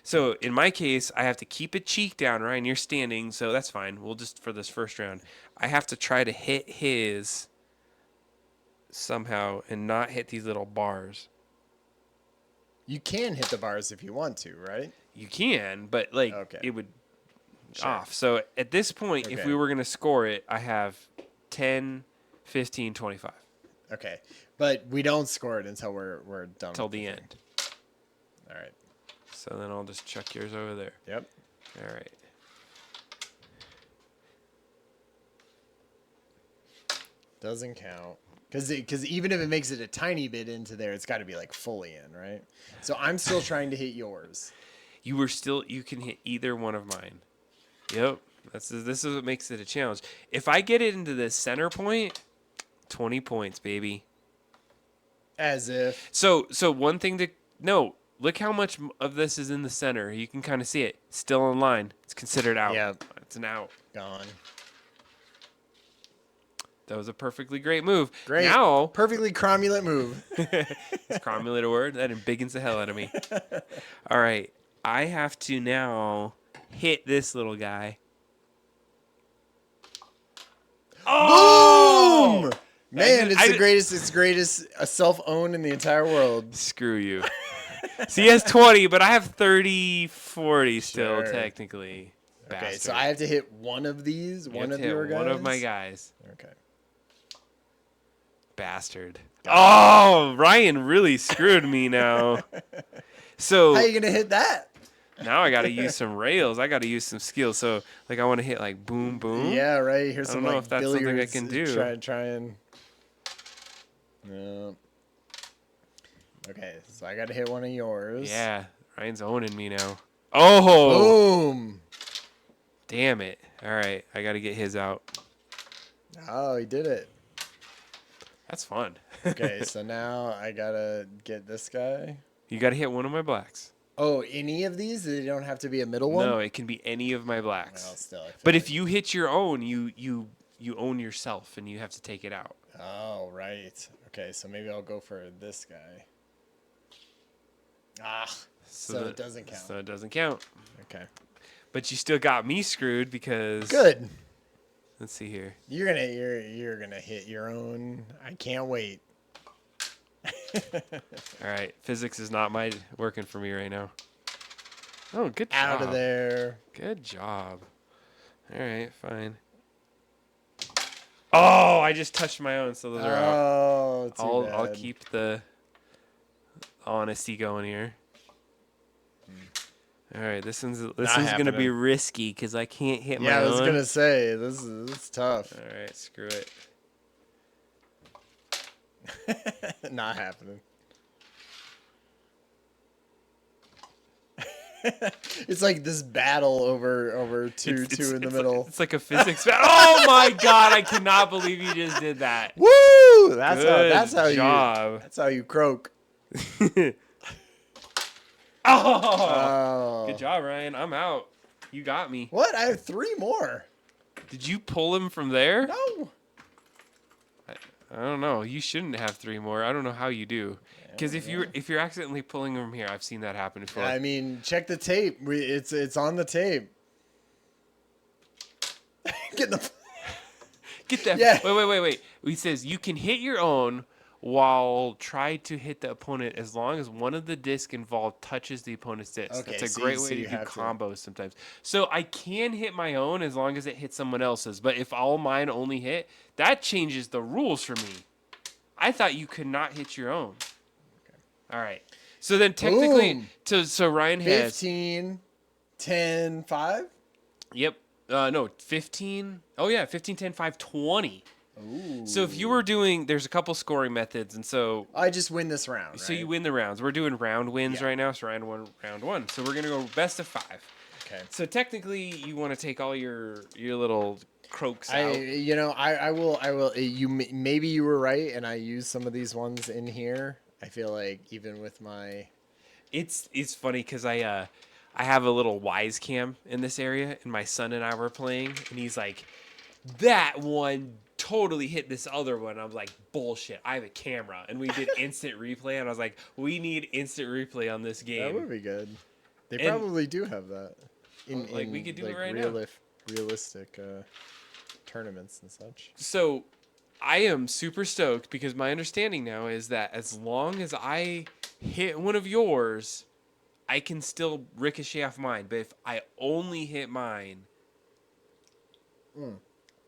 So in my case, I have to keep it cheek down, Ryan. You're standing, so that's fine. We'll just, for this first round, I have to try to hit his somehow and not hit these little bars. You can hit the bars if you want to, right? You can, but it would off. So at this point, if we were going to score it, I have 10, 15, 25. Okay. But we don't score it until we're done. Until the end. All right. So then I'll just chuck yours over there. Yep. All right. Doesn't count. Because even if it makes it a tiny bit into there, it's got to be like fully in, right? So I'm still trying to hit yours. You can hit either one of mine. Yep. This is what makes it a challenge. If I get it into the center point, 20 points, baby. As if. So one thing to no. Look how much of this is in the center. You can kind of see it. Still in line. It's considered out. Yeah. It's an out. Gone. That was a perfectly great move. Great. Now, perfectly cromulent move. Is cromulent a word? That embiggens the hell out of me. All right. I have to now hit this little guy. Oh! Boom! Man, it's the greatest self-own in the entire world. Screw you. So he has 20, but I have 30, 40 still, technically. Okay, Bastard. so I have to hit one of these, one of your guys? One of my guys. Okay. Bastard. Oh, Ryan really screwed me now. So how are you going to hit that? Now I got to use some rails. I got to use some skills. So, I want to hit like boom, boom. Yeah, right. Here's some I don't know if that's something I can do. Try and. No. Okay, so I got to hit one of yours. Yeah, Ryan's owning me now. Oh! Boom! Damn it. All right, I got to get his out. Oh, he did it. That's fun. Okay, so now I got to get this guy. You got to hit one of my blacks. Oh, any of these? They don't have to be a middle one? No, it can be any of my blacks. Well, still. But if you hit your own, you own yourself, and you have to take it out. Oh, right. Okay, so maybe I'll go for this guy. So it doesn't count. So it doesn't count. Okay. But you still got me screwed because. Good. Let's see here. You're gonna hit your own. I can't wait. All right, physics is not working for me right now. Oh, good job. Out of there. Good job. All right, fine. Oh, I just touched my own, so those are out. Oh, too bad. I'll keep the honesty going here. All right, this one's gonna be risky because I can't hit my own. Yeah, I was gonna say this is tough. All right, screw it. Not happening. It's like this battle over two in the middle. It's like a physics battle. Oh my god! I cannot believe you just did that. Woo! That's how you croak. Oh! Good job, Ryan. I'm out. You got me. What? I have 3 more. Did you pull him from there? No. I don't know. You shouldn't have 3 more. I don't know how you do. Because if you're accidentally pulling from here, I've seen that happen before. I mean, check the tape. It's on the tape. Get that. Yeah. Wait. He says you can hit your own while try to hit the opponent as long as one of the disc involved touches the opponent's disc. Okay, That's a great way to do combos sometimes. So I can hit my own as long as it hits someone else's. But if all mine only hit, that changes the rules for me. I thought you could not hit your own. Okay. All right. So then technically, so Ryan has 15, 10, 5? Yep. No, 15. Oh, yeah, 15, 10, 5, 20. Ooh. So if you were doing, there's a couple scoring methods, and so I just win this round. So you win the rounds. We're doing round wins right now, so round one. So we're gonna go best of 5. Okay. So technically, you want to take all your little croaks out. I will. Maybe you were right, and I used some of these ones in here. I feel like even with my, it's funny because I have a little wise cam in this area, and my son and I were playing, and he's like, that one totally hit this other one. I was like, bullshit, I have a camera. And we did instant replay, and I was like, we need instant replay on this game. That would be good. They probably do have that. We could do it right now. Realistic tournaments and such. So I am super stoked because my understanding now is that as long as I hit one of yours, I can still ricochet off mine. But if I only hit mine,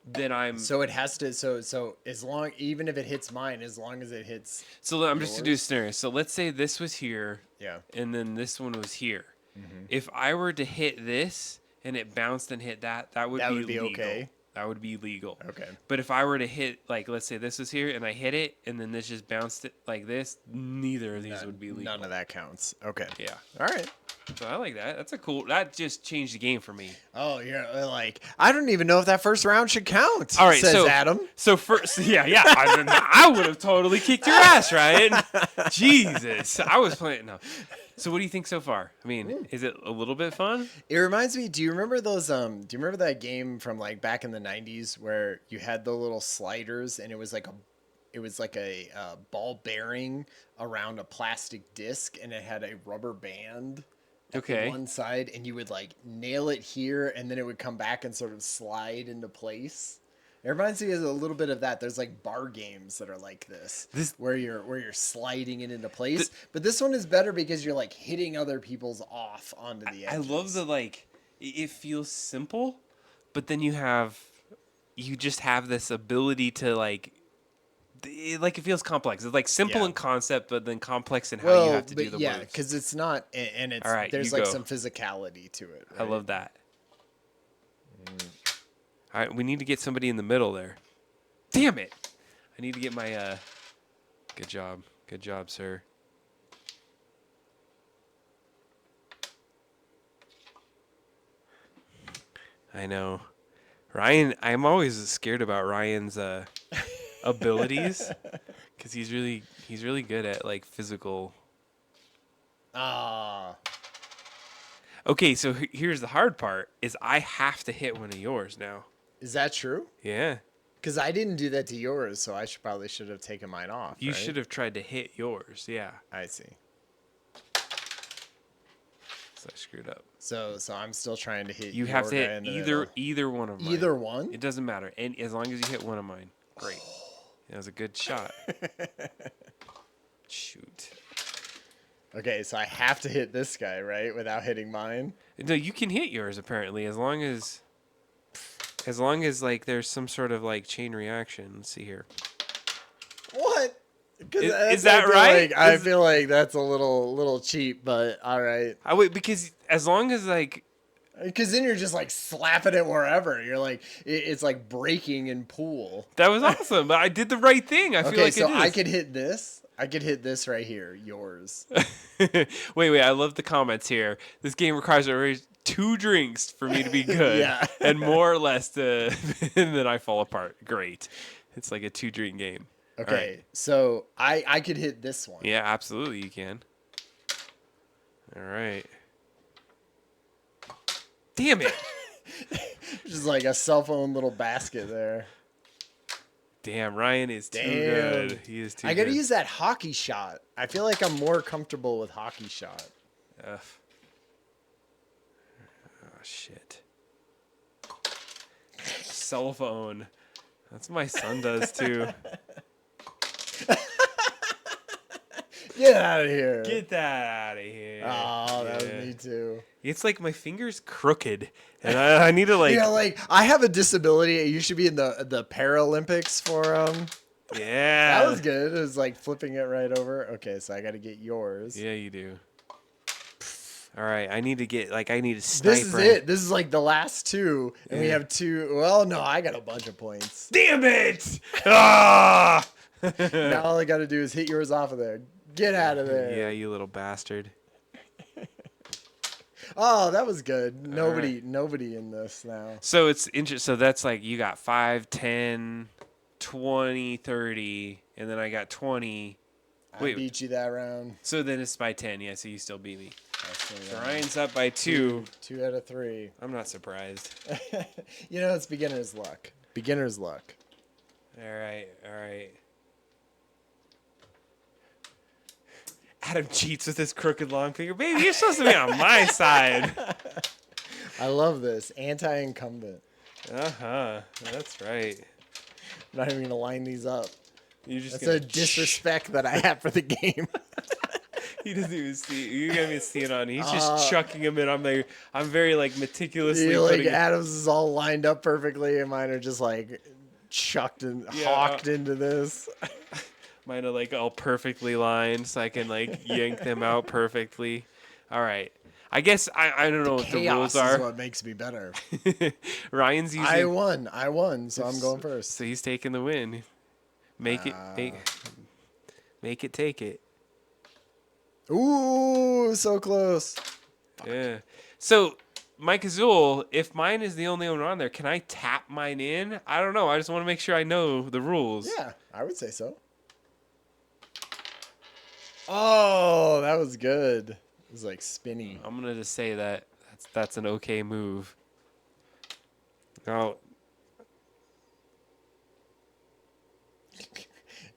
then I'm. So it has to. So as long, even if it hits mine, as long as it hits. So I'm just to do a scenario. So let's say this was here. Yeah. And then this one was here. Mm-hmm. If I were to hit this and it bounced and hit that would be legal. Okay. That would be legal. Okay. But if I were to hit, like, let's say this was here and I hit it and then this just bounced it like this, neither of these would be legal. None of that counts. Okay. Yeah. All right. So I like that. That just changed the game for me. Oh, you're like, I don't even know if that first round should count. All right, says Adam. So first, yeah. I would have totally kicked your ass, Ryan. Jesus, I was playing. No. So what do you think so far? I mean, is it a little bit fun? It reminds me. Do you remember those? Do you remember that game from like back in the '90s where you had the little sliders and it was like a ball bearing around a plastic disc and it had a rubber band. Okay. On one side, and you would like nail it here, and then it would come back and sort of slide into place. It reminds me of a little bit of that. There's like bar games that are like this where you're sliding it into place. But this one is better because you're like hitting other people's off onto the edges. I love the it feels simple, but then you just have this ability to it feels complex. It's like simple in concept, but then complex in how you have to do the moves. Because it's not, and it's all right, there's like some physicality to it. Right? I love that. All right, we need to get somebody in the middle there. Damn it! I need to get my. Good job, sir. I know, Ryan. I'm always scared about Ryan's abilities because he's really good at like physical. Okay, so here's the hard part: is I have to hit one of yours now. Is that true? Yeah. Because I didn't do that to yours, so I probably should have taken mine off. You should have tried to hit yours. Yeah. I see. So I screwed up. So I'm still trying to hit. You have to hit either one of mine. Either one? It doesn't matter, and as long as you hit one of mine, great. That was a good shot. Shoot. Okay, so I have to hit this guy, right, without hitting mine. No, you can hit yours apparently as long as like there's some sort of like chain reaction. Let's see here. What? Is that right? I feel like that's a little cheap, but all right. Because as long as like. Because then you're just like slapping it wherever. You're like, it's like breaking in pool. That was awesome, but I did the right thing. I feel like so I could hit this. I could hit this right here. Yours. Wait. I love the comments here. This game requires at least 2 drinks for me to be good. Yeah. And more or less and then I fall apart. Great. It's like a 2-drink game. Okay. Right. So I could hit this one. Yeah, absolutely you can. All right. Damn it. Just like a cell phone little basket there. Damn, Ryan is too good. He is too good. I got to use that hockey shot. I feel like I'm more comfortable with hockey shot. Ugh. Oh, shit. Cell phone. That's what my son does, too. Get out of here. Get that out of here. Oh, that was me too. It's like my finger's crooked, and I need to like. You know, like I have a disability. You should be in the Paralympics for Yeah. That was good. It was like flipping it right over. Okay, so I got to get yours. Yeah, you do. All right, I need to snipe. This is it. This is like the last two, and we have two. Well, no, I got a bunch of points. Damn it! Ah! Now all I got to do is hit yours off of there. Get out of there. Yeah, you little bastard. Oh, that was good. Nobody in this now. So it's interesting. So that's like you got 5, 10, 20, 30, and then I got 20. I beat you that round. So then it's by 10. Yeah, so you still beat me. So Ryan's up by 2. 2 out of 3. I'm not surprised. You know, it's beginner's luck. Beginner's luck. All right. Adam cheats with his crooked long finger. Baby, you're supposed to be on my side. I love this. Anti-incumbent. Uh-huh. That's right. I'm not even going to line these up. That's a disrespect that I have for the game. He doesn't even see. You got me seeing on. He's just chucking them in. I'm very like meticulously. Like Adam's is all lined up perfectly, and mine are just like chucked and hawked into this. Mine are like all perfectly lined, so I can like yank them out perfectly. All right. I guess I don't know what the rules are. Is what makes me better. Ryan's using. I won, so I'm going first. So he's taking the win. Make it take it. Ooh, so close. Yeah. So, Mike Azul, if mine is the only one on there, can I tap mine in? I don't know. I just want to make sure I know the rules. Yeah, I would say so. Oh, that was good. It was like spinny. I'm going to just say that's an okay move. Now,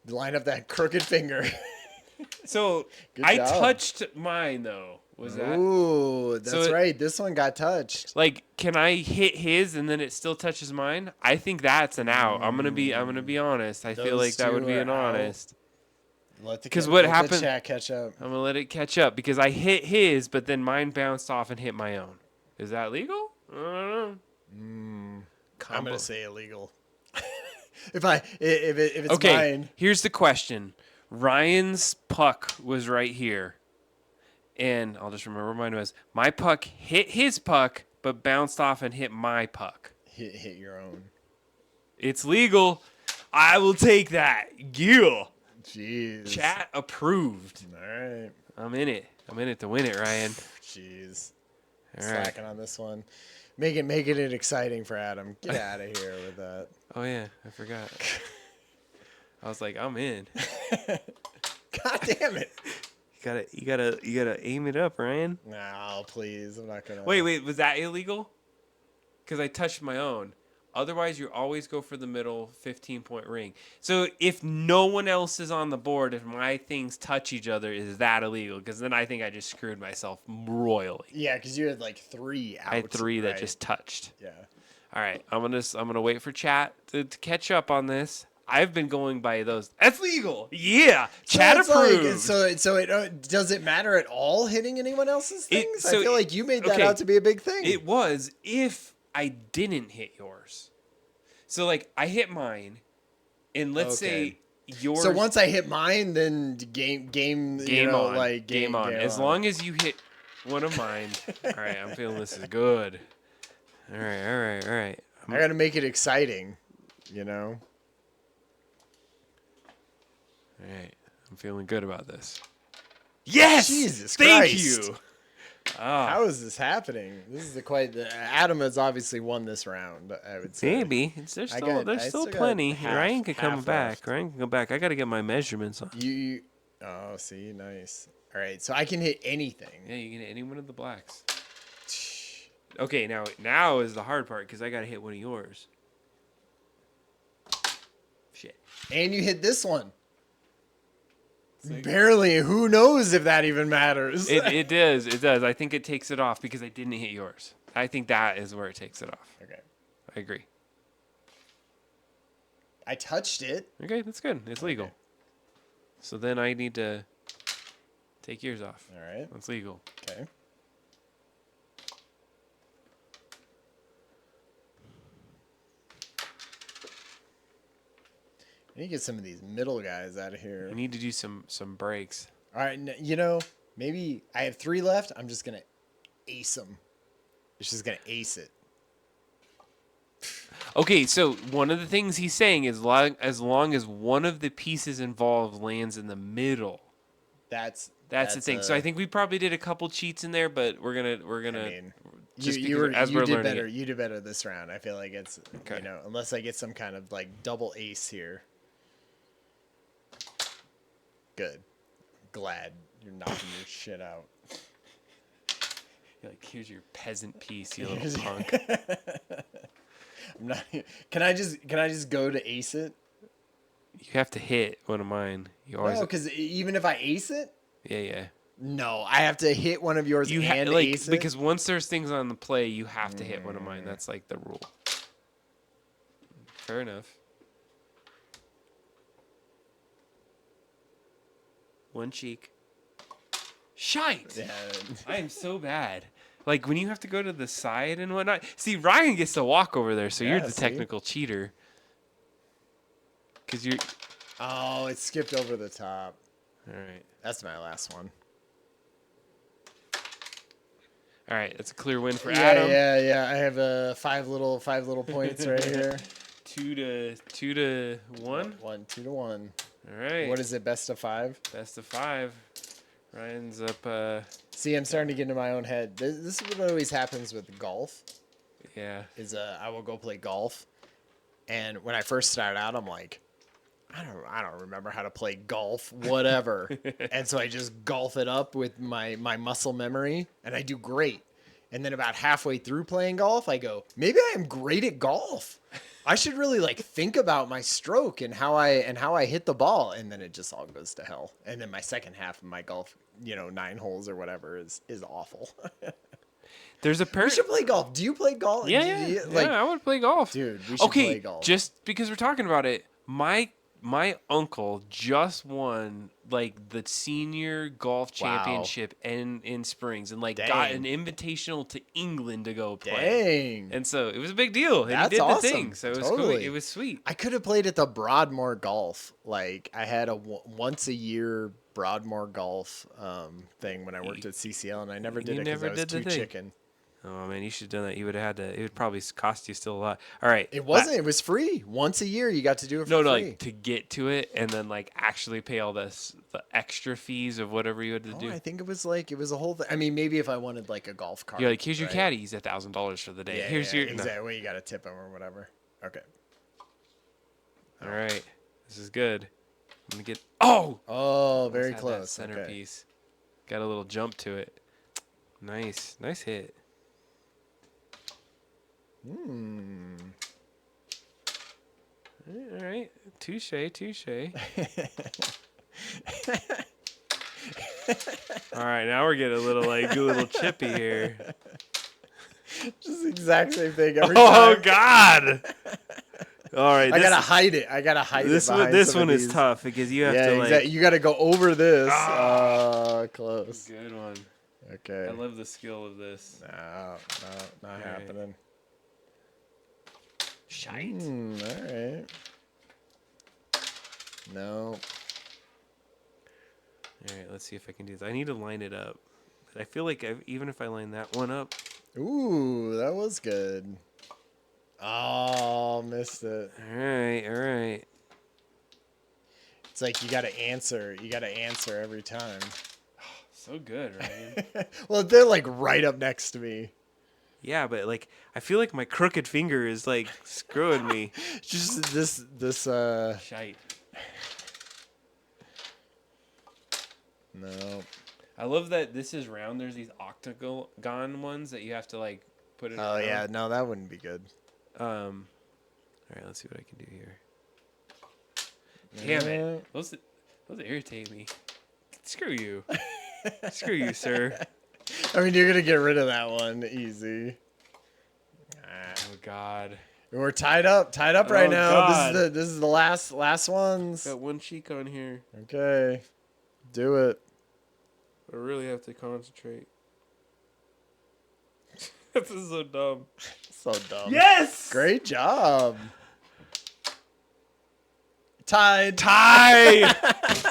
line up that crooked finger. So I touched mine though. Was that? Ooh, that's right. This one got touched. Like, can I hit his and then it still touches mine? I think that's an out. I'm gonna be honest. I feel like that would be an honest. Because what happened? Let the chat catch up. I'm gonna let it catch up because I hit his, but then mine bounced off and hit my own. Is that legal? I don't know. I'm gonna say illegal. if it's mine. Here's the question. Ryan's puck was right here. And I'll just remember what mine was. My puck hit his puck, but bounced off and hit my puck. Hit your own. It's legal. I will take that. Yeah. Jeez. Chat approved. All right. I'm in it. I'm in it to win it, Ryan. Jeez. All Slacking on this one. Making it exciting for Adam. Get out of here with that. Oh yeah, I forgot. I was like, I'm in. God damn it. You gotta aim it up, Ryan. No, please. I'm not gonna. Wait, was that illegal? Because I touched my own. Otherwise, you always go for the middle 15-point ring. So if no one else is on the board, if my things touch each other, is that illegal? Because then I think I just screwed myself royally. Yeah, because you had like 3 out. I had 3 that just touched. Yeah. All right, I'm gonna wait for chat to catch up on this. I've been going by those. That's legal. Yeah, chat approved. So it does it matter at all hitting anyone else's things? I feel like you made that out to be a big thing. It was if I didn't hit yours. So like I hit mine, and let's say yours. So once I hit mine, then game on. Like game on. As long as you hit one of mine. All right, I'm feeling this is good. All right. I gotta make it exciting, you know. All right, I'm feeling good about this. Yes, Jesus Thank Christ. you. How is this happening? This is Adam has obviously won this round. I would say. Maybe there's still plenty. Ryan can come back. Left. Ryan can come back. I got to get my measurements on. Oh, see, nice. All right, so I can hit anything. Yeah, you can hit any one of the blacks. Okay, now is the hard part because I got to hit one of yours. Shit. And you hit this one. Barely. Who knows if that even matters? It does. It does. I think it takes it off because I didn't hit yours. I think that is where it takes it off. Okay. I agree. I touched it. Okay, that's good. It's legal. Okay. So then I need to take yours off. All right. That's legal. Okay. I need to get some of these middle guys out of here. We need to do some breaks. All right, maybe I have 3 left. I'm just gonna ace them. It's just gonna ace it. Okay, so one of the things he's saying is as long as one of the pieces involved lands in the middle. That's the thing. So I think we probably did a couple cheats in there, but we're gonna. I mean, just you did better. it. You did better this round. I feel like it's unless I get some kind of like double ace here. Good. Glad you're knocking your shit out. You're like, here's your peasant piece, you little punk. I'm not. Can I just go to ace it? You have to hit one of mine. You always. No, because even if I ace it. Yeah. No, I have to hit one of yours and ace it. Because once there's things on the play, you have to hit one of mine. That's like the rule. Fair enough. One cheek. Shite! Yeah. I am so bad. Like, when you have to go to the side and whatnot. See, Ryan gets to walk over there, so you're the technical cheater. Because you're... Oh, it skipped over the top. All right. That's my last one. All right, that's a clear win for Adam. Yeah. I have 5 little points right here. 2 to 1. 2 to 1. All right. What is it? Best of 5. Best of 5. Ryan's up. See, I'm starting to get into my own head. This is what always happens with golf. Yeah. Is I will go play golf, and when I first started out, I'm like, I don't remember how to play golf, whatever. And so I just golf it up with my muscle memory, and I do great. And then about halfway through playing golf, I go, maybe I am great at golf. I should really like think about my stroke and how I hit the ball. And then it just all goes to hell. And then my second half of my golf, 9 holes or whatever is awful. There's a We should play golf. Do you play golf? Yeah, I would play golf. Dude, we should play golf. Just because we're talking about it, my uncle just won like the senior golf championship in Springs and got an invitational to England to go play. Dang. And so it was a big deal. And That's he did awesome. the thing. So it was cool. It was sweet. I could have played at the Broadmoor Golf. Like I had a once a year Broadmoor Golf thing when I worked at CCL, and I never did it because I was too chicken. Oh man, you should have done that. You would have had to. It would probably cost you still a lot. All right. It wasn't. It was free. Once a year, you got to do it for free. No, like to get to it and then like actually pay all the extra fees of whatever you had to do. I think it was a whole thing. I mean, maybe if I wanted like a golf cart. You're like, here's your caddy. He's $1,000 for the day. Here's your exactly. Well, you got to tip him or whatever. Okay. All right. This is good. I'm gonna get. Oh, very close. That centerpiece. Okay. Got a little jump to it. Nice hit. All right. Touche. All right, now we're getting a little chippy here. Just the exact same thing every time. Oh God! All right, I gotta hide it. This one is tough because you have to exactly. You gotta go over this. Close. Good one. Okay. I love the skill of this. No, not happening. Shite. All right. No. All right, let's see if I can do this. I need to line it up. But I feel like even if I line that one up. Ooh, that was good. Oh, missed it. All right. It's like you got to answer. You got to answer every time. So good, Ryan. Well, they're like right up next to me. Yeah, but like I feel like my crooked finger is like screwing me. Just this Shite. No. I love that this is round. There's these octagon ones that you have to like put it. Oh yeah, no, that wouldn't be good. All right, let's see what I can do here. Damn it. Those irritate me. Screw you. Screw you, sir. I mean, you're gonna get rid of that one easy. Oh God. We're tied up right now. God. This is the last ones. Got one cheek on here. Okay, do it. I really have to concentrate. This is so dumb. So dumb. Yes. Great job. Tied.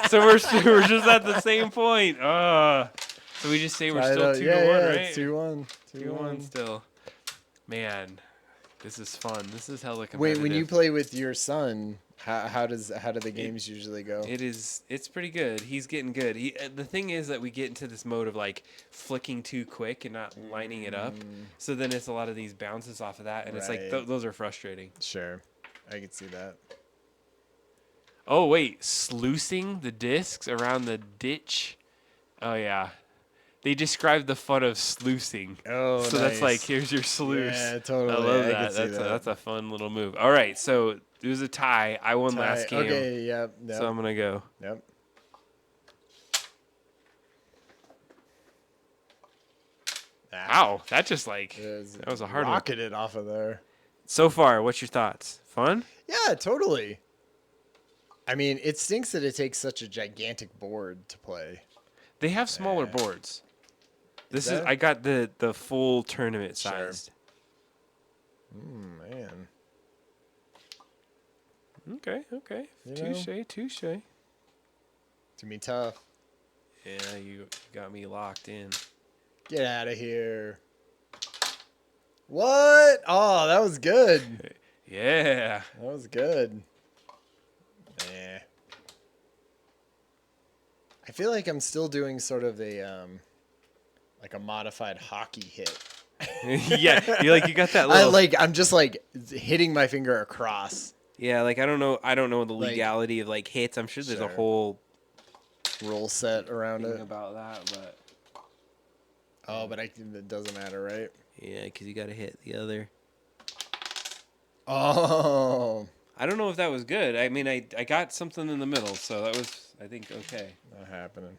So we're just at the same point. So we just say we're still 2-1, right? It's 2-1. 2-1 still. Man, this is fun. This is hella competitive. Wait, when you play with your son, how do the games usually go? It's pretty good. He's getting good. The thing is that we get into this mode of like flicking too quick and not lining it up. So then it's a lot of these bounces off of that, and it's like those are frustrating. Sure, I can see that. Oh wait, sluicing the discs around the ditch. Oh yeah. They describe the fun of sluicing. Oh, so nice. That's like, here's your sluice. Yeah, totally. I love I that. can see That's a fun little move. All right, so it was a tie. I won last game. Okay, yep. So I'm gonna go. Yep. Ow, that just like that was a hard one. Rocketed off of there. So far, what's your thoughts? Fun? Yeah, totally. I mean, it stinks that it takes such a gigantic board to play. They have smaller boards. This is that? I got the full tournament sized. Man. Okay. Touche. To be tough. Yeah, you got me locked in. Get out of here. What? Oh, that was good. Yeah. That was good. Yeah. I feel like I'm still doing sort of a like a modified hockey hit. Yeah, you got that little. I'm just like hitting my finger across. Yeah, like I don't know the legality of like hits. I'm sure there's a whole rule set around thing it about that, but but it doesn't matter, right? Yeah, because you got to hit the other. Oh. I don't know if that was good. I mean, I got something in the middle, so that was, I think, okay. Not happening.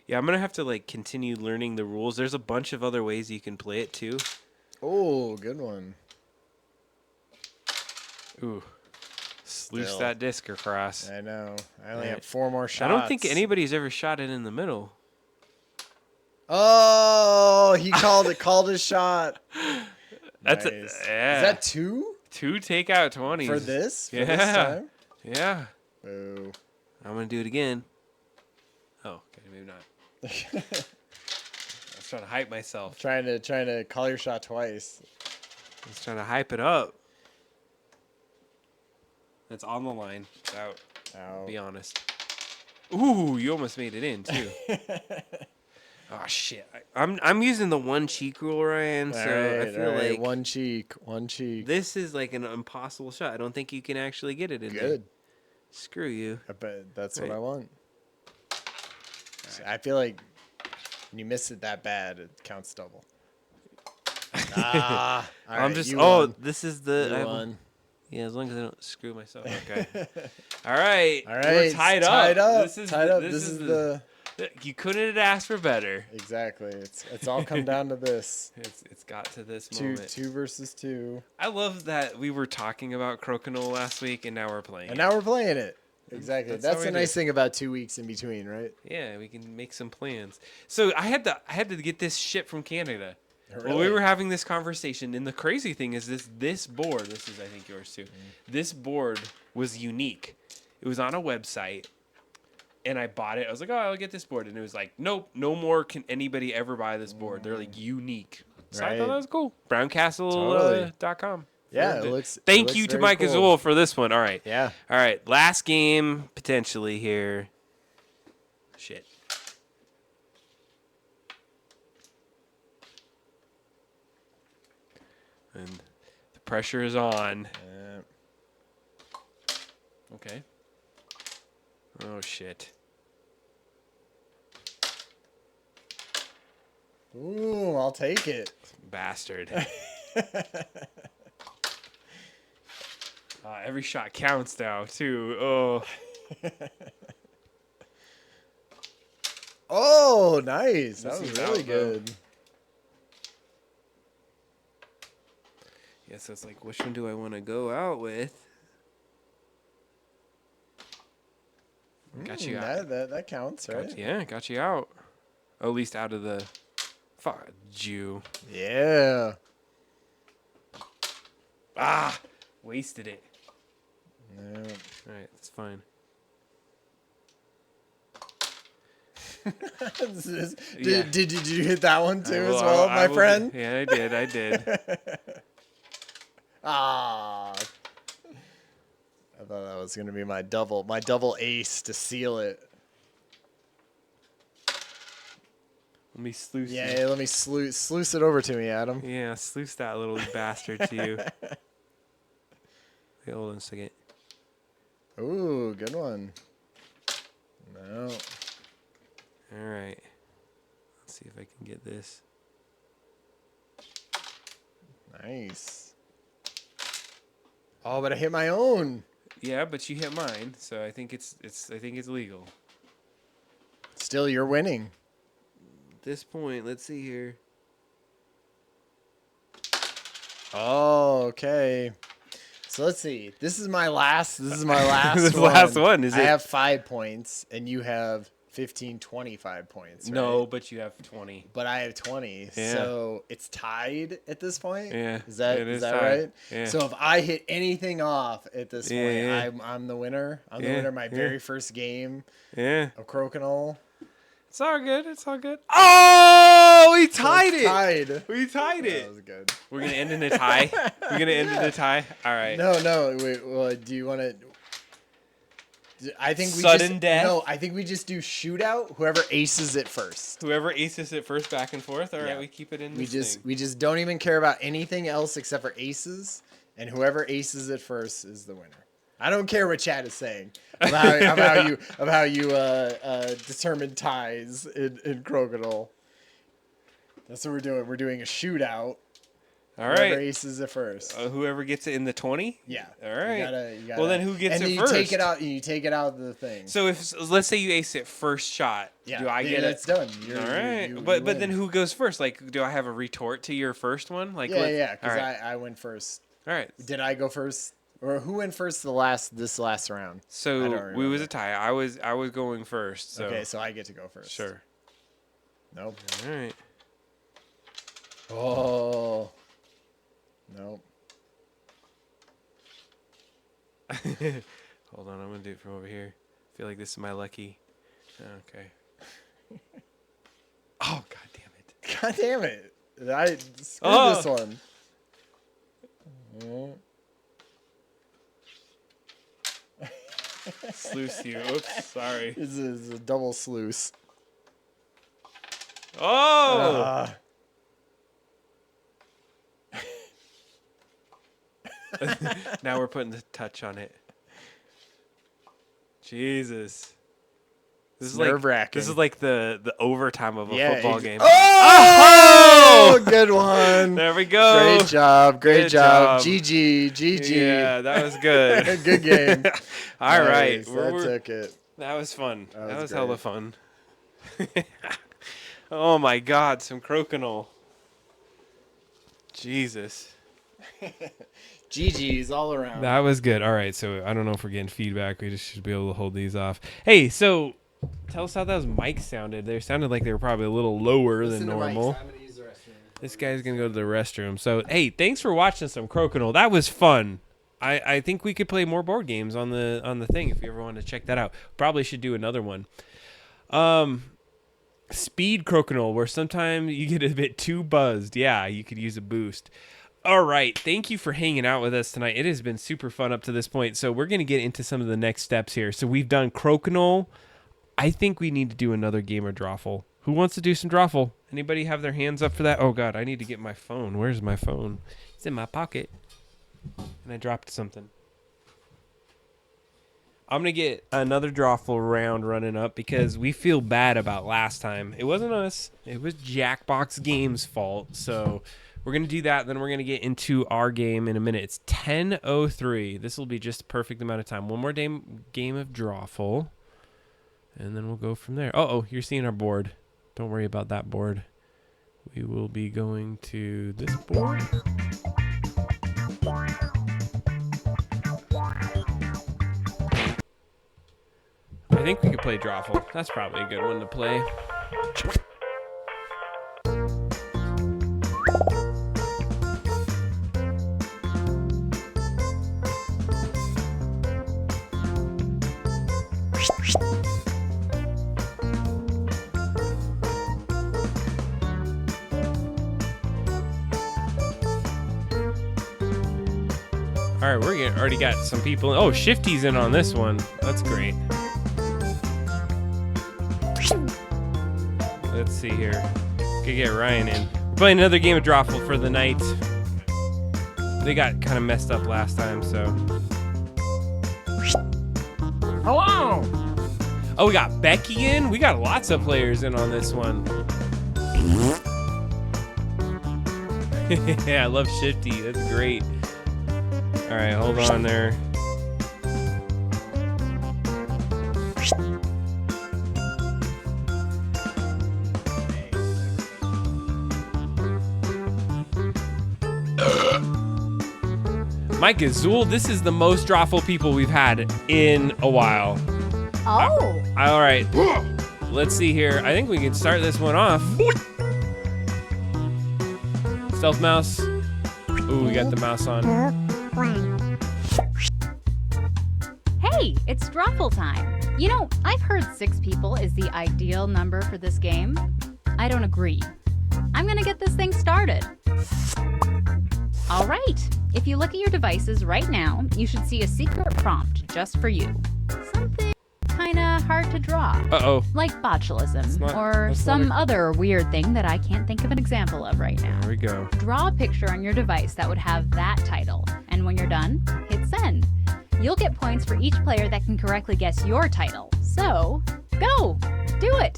Yeah, I'm going to have to, like, continue learning the rules. There's a bunch of other ways you can play it, too. Oh, good one. Ooh. Sluice that disc across. I know. I only have 4 more shots. I don't think anybody's ever shot it in the middle. Oh, he called his shot. That's nice. Is that 2? 2 takeout 20s. For this? Yeah. For this time? Yeah. Boo. I'm going to do it again. Oh, okay, maybe not. I was trying to hype myself. Trying to call your shot twice. I was trying to hype it up. It's on the line. It's out. Ow. Be honest. Ooh, you almost made it in too. Oh shit! I'm using the one cheek rule, Ryan. So I feel like one cheek. This is like an impossible shot. I don't think you can actually get it in there. Good. Screw you. I bet that's what I want. I feel like when you miss it that bad, it counts double. All I'm right, just. Won. This is the. You won. Yeah, as long as I don't screw myself. Okay. All right. We're tied up. This is the. You couldn't have asked for better. Exactly. It's all come down to this. It's got to this moment. 2 versus 2. I love that we were talking about Crokinole last week, and now we're playing. And now we're playing it. Exactly. That's the nice do. thing about 2 weeks in between, right? Yeah, we can make some plans. So I had to get this shit from Canada. Really? Well, we were having this conversation, and the crazy thing is this board. This is, I think, yours too. This board was unique. It was on a website, and I bought it. I was like, oh, I'll get this board, and it was like, nope, no more can anybody ever buy this board. They're like unique. So I thought that was cool. Browncastle.com. Yeah, it looks. Thank you to Mike Azul for this one. All right. Yeah. All right. Last game potentially here. Shit. And the pressure is on. Okay. Oh shit. Ooh, I'll take it. Bastard. Every shot counts now, too. Oh. Oh, nice. That was really good. Yeah, so it's like, which one do I want to go out with? Got you out. That counts, right? Got you out. At least out of the... Fuck you. Yeah. Wasted it. No. All right, that's fine. Did you hit that one too as well, my friend? Yeah, I did. Ah. I thought that was gonna be my double ace to seal it. Let me sluice Yeah, let me sluice it over to me, Adam. Yeah, sluice that little bastard to you. Wait, hold on a second. Ooh, good one. No. All right. Let's see if I can get this. Nice. Oh, but I hit my own. Yeah, but you hit mine, so I think it's legal. Still, you're winning. At this point, let's see here. Oh, okay. So let's see. This is my last. This This is one. last one. Is I it? have 5 points, and you have 25 points. Right? No, but you have 20. But I have 20. Yeah. So it's tied at this point. Yeah. Is that tied. right? Yeah. So if I hit anything off at this point, Yeah. I'm the winner. I'm the Yeah, winner of my yeah. very first game Yeah. of Crokinole. It's all good. It's all good. Oh, we tied it. Tied. We tied it. That was good. We're gonna end in a tie. We're gonna end in a tie. All right. No. Wait. Well, do you want to? I think we Sudden just, death? No, I think we just do shootout. Whoever aces it first. Whoever aces it first, back and forth. All right, Yeah. we keep it in. We This we just don't even care about anything else except for aces, and whoever aces it first is the winner. I don't care what chat is saying about how you determine ties in Crokinole. That's what we're doing. We're doing a shootout. All Whoever right. aces it first. Whoever gets it in the 20. Yeah. All right. You gotta, Well, then who gets and then it you first? take it out. You take it out of the thing. So let's say you ace it first shot. Yeah. Do I then get it's it? done. All right. You But win. then who goes first? Like, do I have a retort to your first one? Like, Yeah. Because all right. I went first. All right. Did I go first? Or who went first this last round? I So don't we was remember. a tie. I was going first. So. Okay, so I get to go first. Sure. Nope. All right. Oh. Nope. Hold on, I'm gonna do it from over here. I feel like this is my lucky. Okay. Oh, god damn it! God damn it! I screwed Oh. this one. Oh. Sluice you. Oops, sorry. This is a double sluice. Oh! Now we're putting the touch on it. Jesus. This is nerve-wracking. This is like the overtime of a football game. Oh! Good one. There we go. Great job. Great Good job. job. GG. Yeah, that was good. Good game. All right. Nice, that took it. That was fun. That was great. hella fun. Oh my god, some Crokinole. Jesus. GG's all around. That was good. All right, so I don't know if we're getting feedback. We just should be able to hold these off. Hey, so tell us how those mics sounded. They sounded like they were probably a little lower than normal. This guy's going to go to the restroom. So, hey, thanks for watching some Crokinole. That was fun. I think we could play more board games on the thing if you ever want to check that out. Probably should do another one. Speed Crokinole, where sometimes you get a bit too buzzed. Yeah, you could use a boost. All right. Thank you for hanging out with us tonight. It has been super fun up to this point. So we're going to get into some of the next steps here. So we've done Crokinole. I think we need to do another game of Drawful. Who wants to do some Drawful? Anybody have their hands up for that? Oh, God, I need to get my phone. Where's my phone? It's in my pocket. And I dropped something. I'm going to get another Drawful round running up because we feel bad about last time. It wasn't us. It was Jackbox Games' fault. So We're going to do that. Then we're going to get into our game in a minute. It's 10:03. This will be just the perfect amount of time. One more game of Drawful. And then we'll go from there. Uh-oh, you're seeing our board. Don't worry about that board. We will be going to this board. I think we could play Drawful. That's probably a good one to play. All right, we're already got some people. Oh, Shifty's in on this one. That's great. Let's see here. Could get Ryan in. We're playing another game of Drawful for the night. They got kind of messed up last time, so. Hello. Oh, we got Becky in. We got lots of players in on this one. Yeah, I love Shifty. That's great. All right, hold on there. Mike Azul, this is the most Drawful people we've had in a while. Oh. All right, let's see here. I think we can start this one off. Stealth mouse. Ooh, we got the mouse on. Hey, it's Drawful time. You know, I've heard 6 people is the ideal number for this game. I don't agree. I'm gonna get this thing started. All right, if you look at your devices right now, you should see a secret prompt just for you. Something kinda hard to draw. Uh-oh. Like botulism, or that's some other weird thing that I can't think of an example of right now. There we go. Draw a picture on your device that would have that title, and when you're done, hit send. You'll get points for each player that can correctly guess your title. So, go! Do it!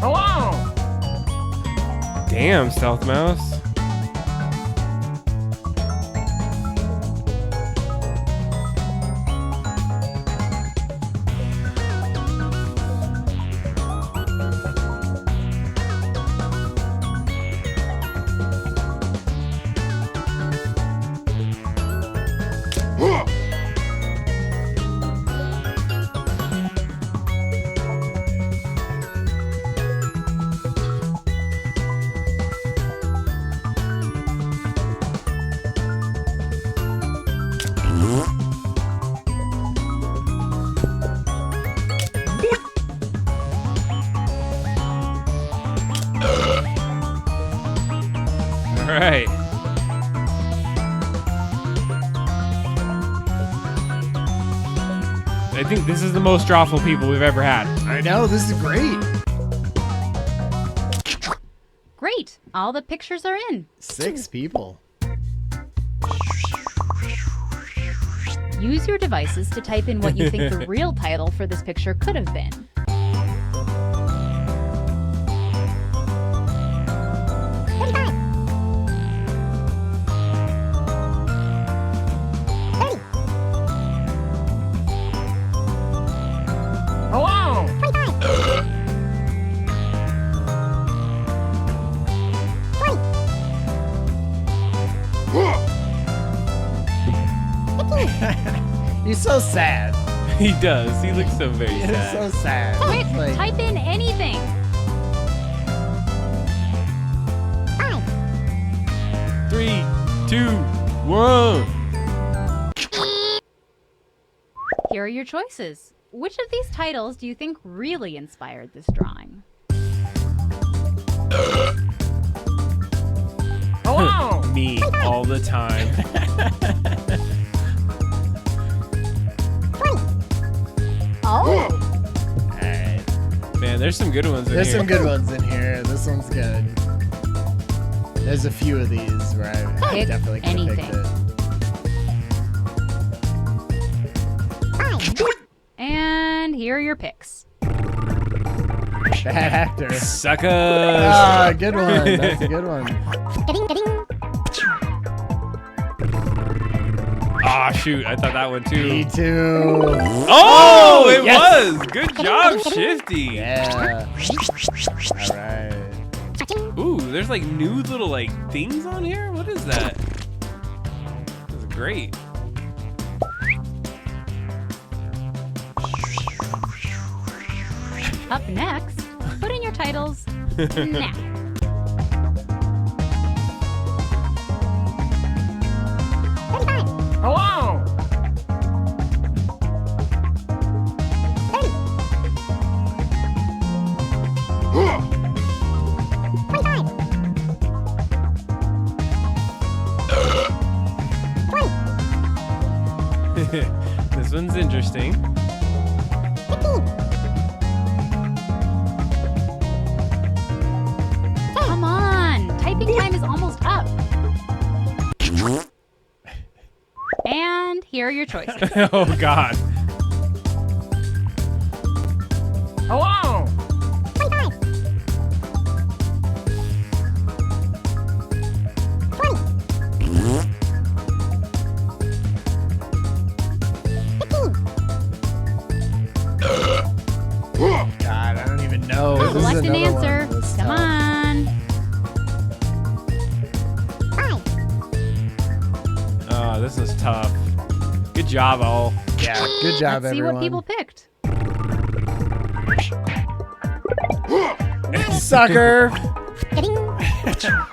Hello. Damn, Stealth Mouse. All right. I think this is the most Drawful people we've ever had. I know, this is great. Great! All the pictures are in. 6 people. Use your devices to type in what you think the real title for this picture could have been. Hello. He's so sad. He does. He looks so very He's sad. so sad. Quick, Like, type in anything. 3, 2, 1. Here are your choices. Which of these titles do you think really inspired this drawing? hello. Me all the time. Oh! Alright. Man, there's some good ones in There's here. some good ones in here. This one's good. There's a few of these where I Pick definitely could have picked anything. it. And here are your picks. Bad actor. Suckers. Ah, good one. That's a good one. Ah, shoot. I thought that one too. Me too. Oh, it yes. was. Good job, Shifty. Yeah. All right. Ooh, there's like new little like things on here. What is that? This is great. Up next, put in your titles now. Hello. This one's interesting. Come on, typing time is almost up. And here are your choices. Oh God. Hello. God, I don't even know. This is Select an another one answer. that's Come tough. on. Oh, this is tough. Good job, all. Yeah, good job, Let's see everyone. what people picked. Sucker.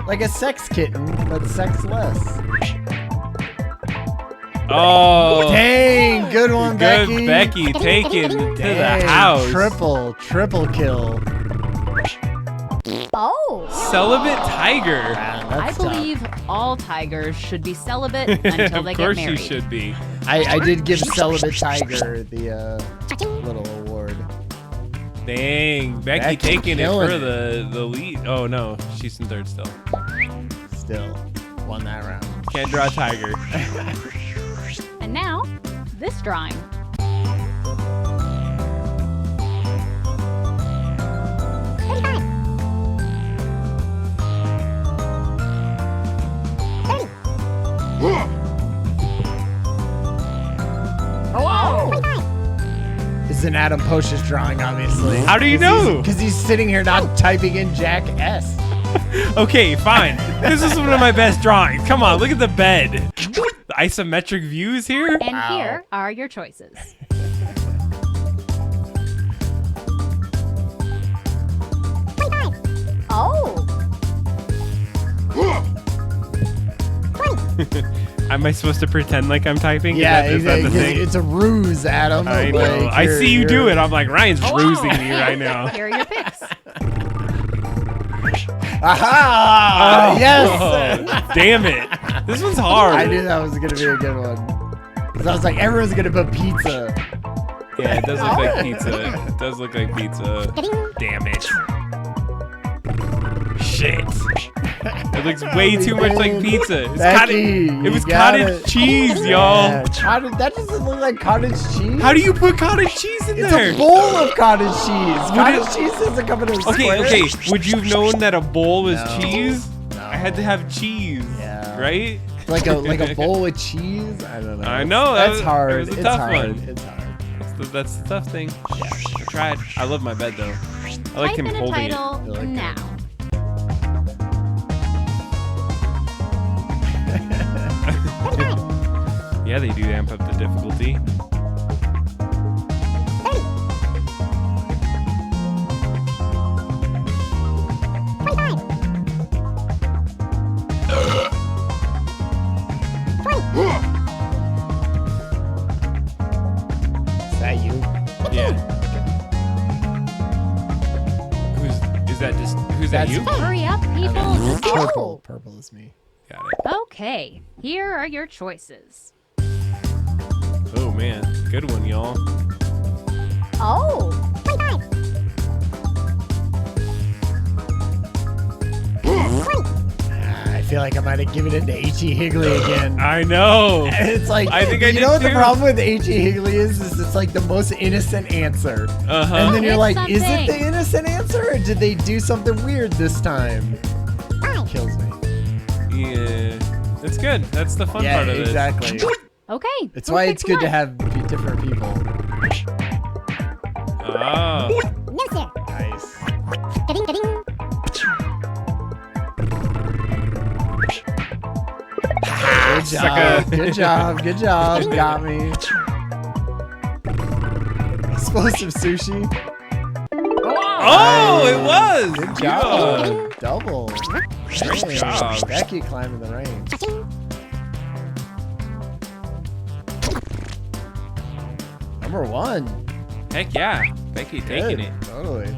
Like a sex kitten, but sexless. Oh, Dang, good one, good Becky. Becky taken to the Dang, house. Triple kill. Oh. Celibate tiger. Wow, I that's tough. believe all tigers should be celibate until they Of get course married. you should be. I did give Celibate Tiger the little award. Dang, Becky Becky taking it killing for it. the lead. Oh no, she's in third still. Still won that round. Can't draw a tiger. And now, this drawing. This is an Adam Posh's drawing, obviously. How do you know? Because he's sitting here not typing in Jack S. Okay, fine. This is one of my best drawings. Come on, look at the bed. The isometric views here. And Wow. here are your choices. Oh. Am I supposed to pretend like I'm typing? Yeah, is that the thing? it's a ruse, Adam. I know. Like, I see you do you're- it. I'm like, Ryan's rusing me right now. Here are your picks. Aha! Oh, Yes! damn it. This one's hard. I knew that was going to be a good one. Because I was like, everyone's going to put pizza. Yeah, it does look like pizza. It does look like pizza. Damn it. Shit. It looks way too much like pizza. It's Becky, it was you got cottage it. cheese, y'all. Yeah, that doesn't look like cottage cheese. How do you put cottage cheese in It's there? a bowl of cottage cheese. Would Cottage it- cheese doesn't come in a Okay, square. okay. Would you have known that a bowl was No. cheese? No. I had to have cheese. Yeah. Right? Like a bowl with cheese. I don't know. I know, That's it hard. was a It's tough hard. one. It's hard. That's the tough thing. Yeah. I tried. I love my bed though. I like Type him in a holding title I like it. now. it. Yeah, they do amp up the difficulty. Is that you? Yeah. Who's that? That's You? Hurry up, people. Purple. Purple is me. Got it. Okay, here are your choices. Oh man, good one, y'all. Oh. I feel like I might have given it to H.E. Higley again. I know. And it's like, I think I you did know what the too. problem with H.E. Higley is it's like the most innocent answer. Uh-huh. And then you're It's like, is it something. the innocent answer or did they do something weird this time? Kills me. Yeah. That's good. That's the fun Yeah, part of this. exactly. Okay. It's who why picked it's good to what? have different people. Oh. No, sir. Nice. Ga-ding, ga-ding. Good job. Good job. Good job. Got me. Explosive sushi. Oh, it was. Good job. Double. Great Dang. job. Becky climbing the range. Number 1. Heck yeah. Becky taking Good. it. Totally.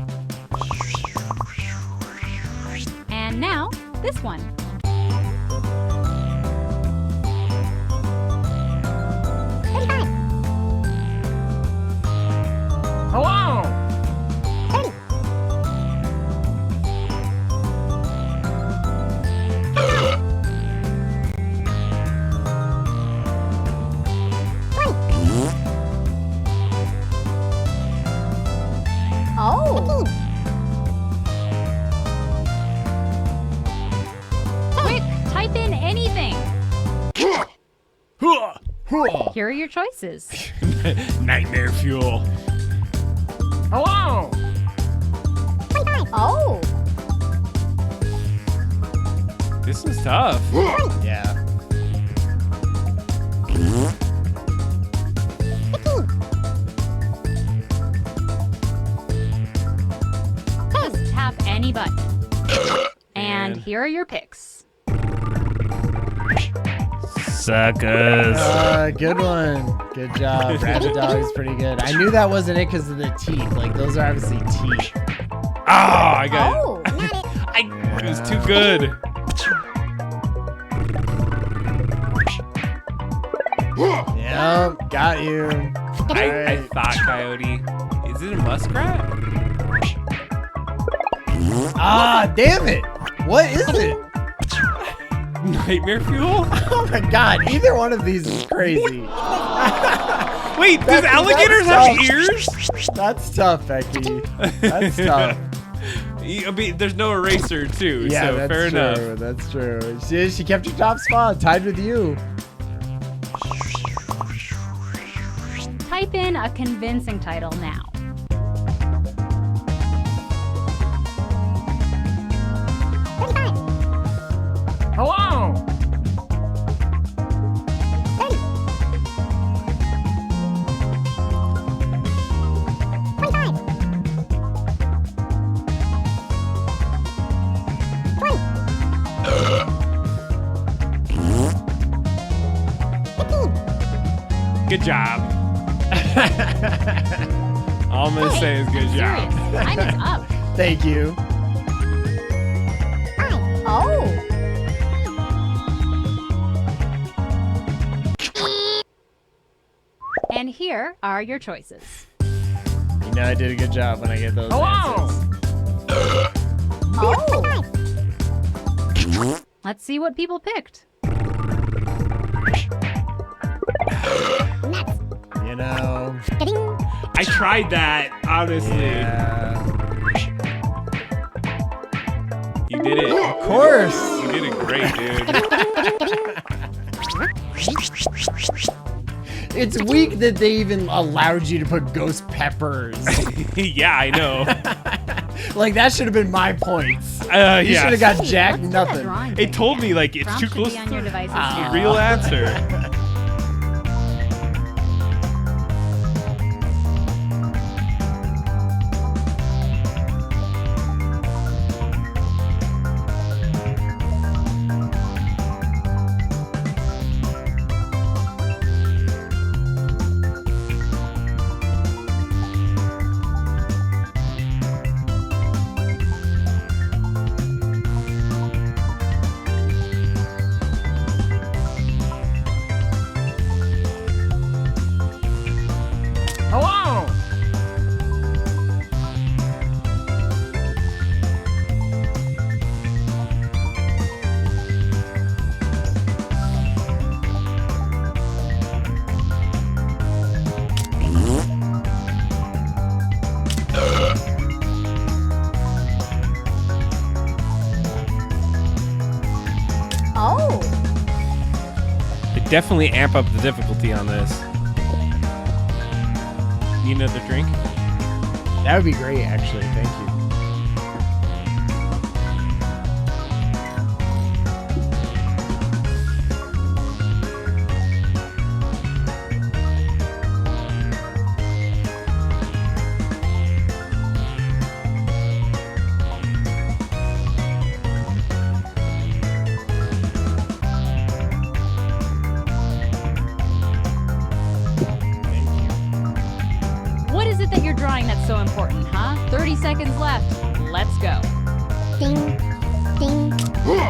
And now, this one. Hello. Oh. Quick, type in anything. Here are your choices. Nightmare fuel. Hello. Oh. This is tough. Yeah. Just tap any button. And here are your picks. Suckers. Good one. Good job. Rabbit dog is pretty good. I knew that wasn't it because of the teeth. Like, those are obviously teeth. Oh, I got it. Oh. Not it. It was too good. Yep. Got you. I Alright. thought coyote. Is it a muskrat? Ah, damn it. What is it? Nightmare fuel? Oh my god. Either one of these is crazy. Wait, does Becky, alligators that's have tough. ears? That's tough, Becky. That's tough. I mean, there's no eraser too, Yeah, so that's fair true. enough. That's true. She kept your top spot, tied with you. Type in a convincing title now. Hello. Good job. All I'm gonna say is good Serious. job. Time is up. Thank you. Oh. And here are your choices. You know I did a good job when I get those answers. Oh. Let's see what people picked. Nuts. You know. Ga-ding. I tried that, honestly. Yeah. You did it. Of course. You did it great, dude. It's weak that they even allowed you to put ghost peppers. Yeah, I know. Like, that should have been my points. You Yeah. should have got Hey, jack what's that nothing. drawing It thing told me again? like it's Prompts too should close be on to your devices the now. real answer. Oh. They definitely amp up the difficulty on this. Need another drink? That would be great, actually. Thank you. What is it that you're drawing that's so important, huh? 30 seconds left. Let's go. Ding. Ding.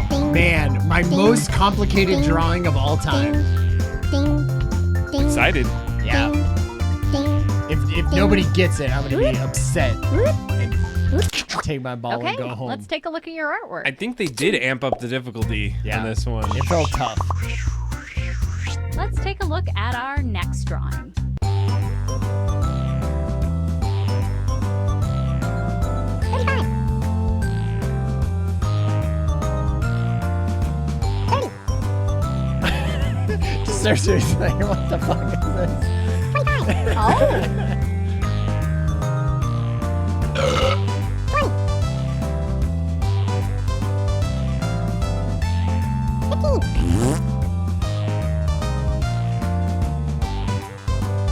Ding. Man, my most complicated drawing of all time. Ding. Ding. Excited. Yeah. Ding. If nobody gets it, I'm gonna be upset and take my ball Okay, and go home. let's take a look at your artwork. I think they did amp up the difficulty Yeah. on this one. It felt tough. Let's take a look at our next drawing. Seriously, like, what the fuck is this? Oh.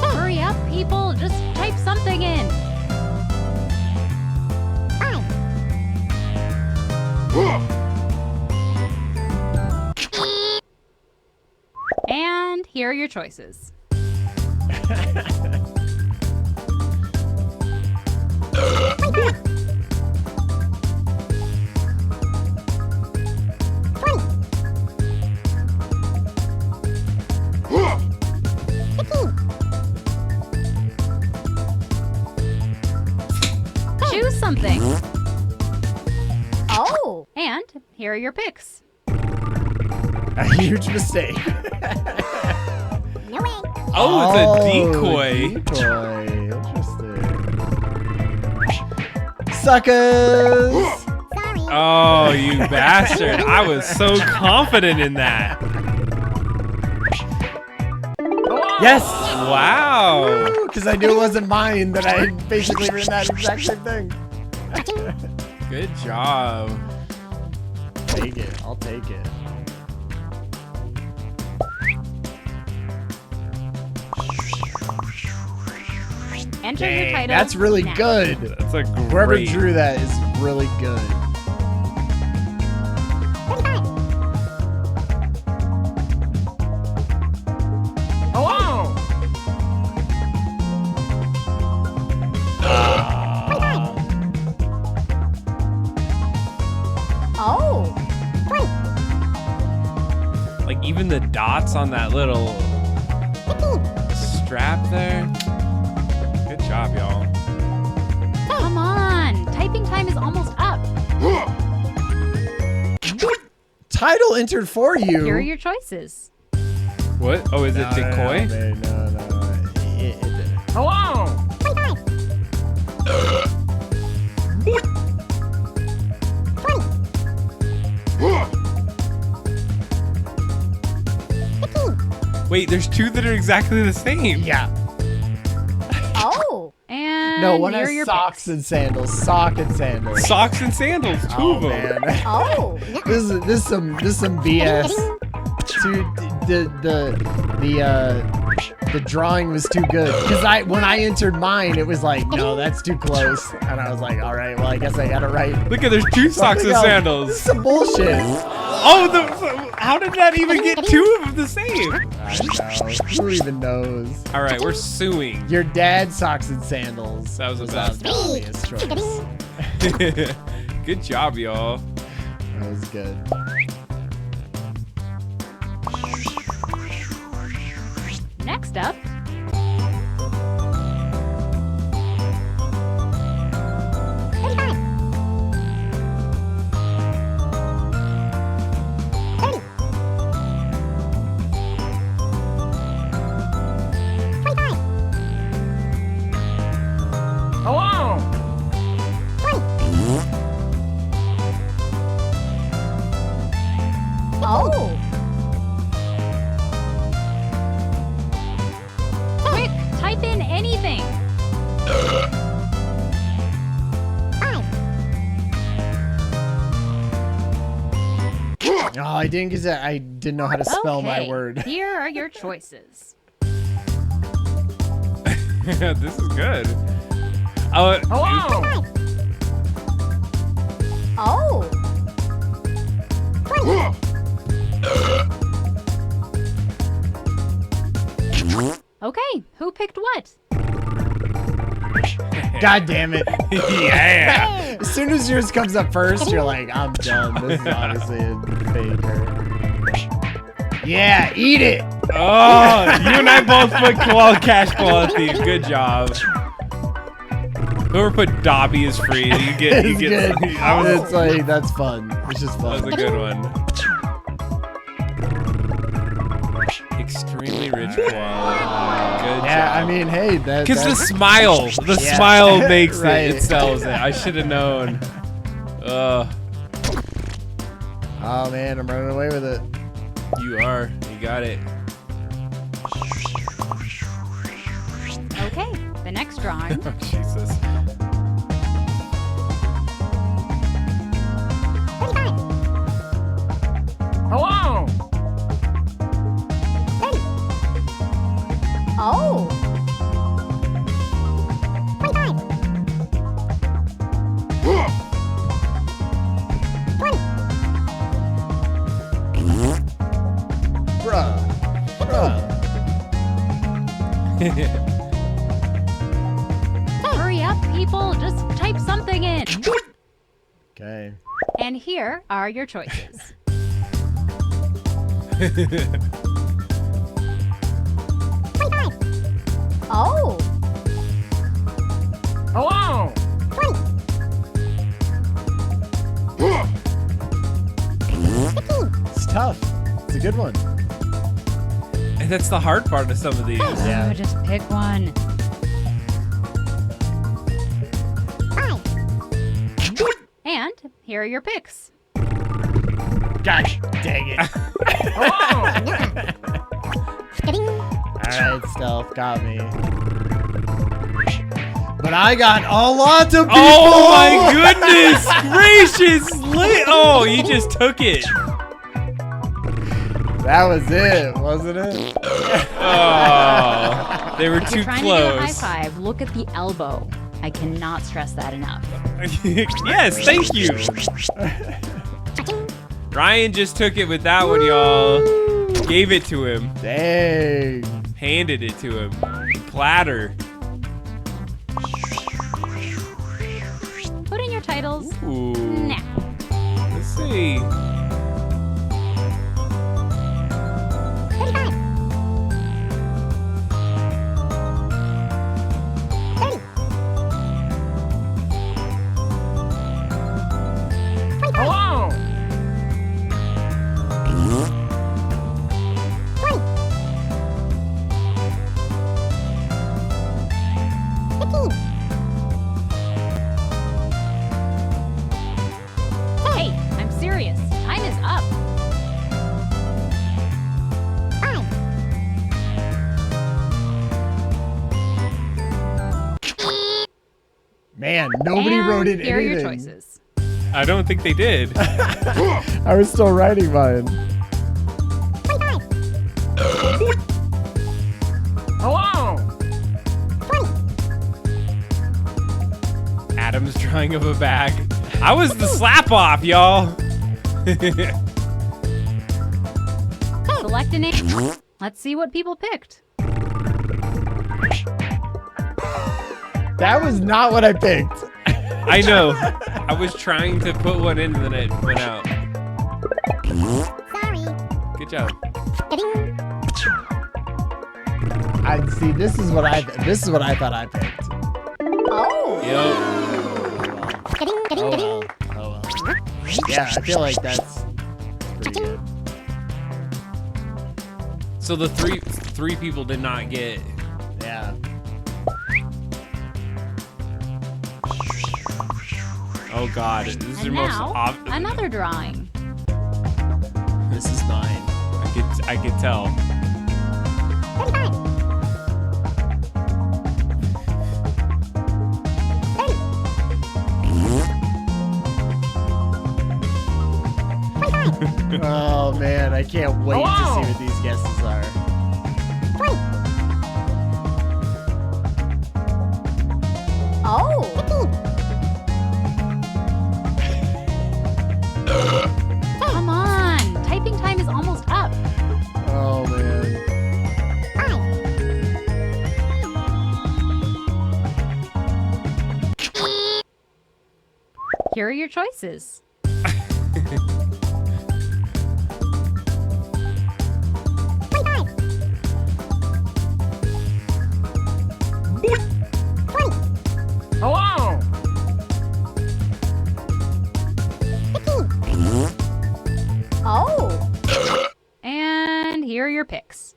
Hurry up, people. Just type something in. And here are your choices. Choose something. Oh. And here are your picks. A huge mistake. No way. Oh, it's a decoy. Decoy. Interesting. Suckers. Sorry. Oh, you bastard. I was so confident in that. Yes. Wow. Because I knew it wasn't mine. That I had basically written that exact same thing. Good job. Take it. I'll take it. Enter your Dang, title. that's really now. good. That's a great. Whoever drew that is really good. 35. Oh! 25. Oh. 20. Like even the dots on that little 15. strap there. Good job, y'all. Come on. Typing time is almost up. Title entered for you. Here are your choices. What? Oh, is it decoy? No. It didn't. Hello. 25. 15. Wait, there's two that are exactly the same. Yeah. Oh. And No, one here are has your socks picks. and sandals. Sock and sandals. Socks and sandals, two Oh of them. man. Oh. This is some BS. Dude, the drawing was too good because when I entered mine, it was like, no, that's too close, and I was like, all right, well, I guess I got it right. Look at there's two socks Something and else. sandals. This is some bullshit. Oh, how did that even get two of them the same? I know. Who even knows? All right, we're suing. Your dad socks and sandals. That was the an best. obvious choice. Good job, y'all. That was good. Next up, 35. 30. 25. Hello. 20. Oh. Quick, type in anything. 5. Oh, I didn't get that. I didn't know how to spell my Okay, word. Here are your choices. This is good. Oh, Oh. 20. Okay, who picked what? God damn it. yeah. As soon as yours comes up first, you're like, I'm done. This is honestly a faker. Yeah, eat it. Oh, you and I both put cash claw thieves. Good job. Whoever put Dobby is free. You get. It's good. That It's like, that's fun. It's just was fun. a good one. Extremely rich claw. Good Yeah, job. I mean, hey, Because the that's smile, Yeah. smile makes Right. it sells it. I should have known. oh man, I'm running away with it. You are. You got it. Okay, the next drawing. Oh, Jesus. 35. Hello. 30. Oh. 25. 20. Bruh. Hurry up, people. Just type something in. Okay. And here are your choices. 25. Oh. Hello. 20. 15. It's tough. It's a good one. And that's the hard part of some of these. Yeah. Oh, just pick one. 5. And here are your picks. Gosh, dang it. Ding. Alright, Stealth got me. But I got a lot of people. Oh my goodness gracious! Oh, you just took it. That was it, wasn't it? Oh, they were If too you're trying to do a high close. five, look at the elbow. I cannot stress that enough. Yes, thank you. Ryan just took it with that one, y'all. Gave it to him. Dang. Handed it to him. Platter. Put in your titles Ooh. now. Let's see. 35. 30. 25. Hello. 20. 15. Hey, I'm serious. Time is up. 5. Man, nobody And wrote in here are your anything. choices. I don't think they did. I was still writing mine. 25. Hello. 20. Adam's drawing of a bag. I was the slap off, y'all. Select a name. Let's see what people picked. That was not what I picked. I know. I was trying to put one in and then it went out. Sorry. Good job. Ding. I see. This is what I thought I picked. Oh. Yep. Ding, ding, Oh ding. well. Oh well. Yeah, I feel like that's pretty good. So the three people did not get. Yeah. Oh God, this is And your most now, obvious. another drawing. This is mine. I could tell. 35. 30. 25. Oh man, I can't wait to see what these guesses are. 20. Oh. 15. Come on. Typing time is almost up. Oh man. 5. Here are your choices. 25. 20. Hello. 15. Oh. And here are your picks.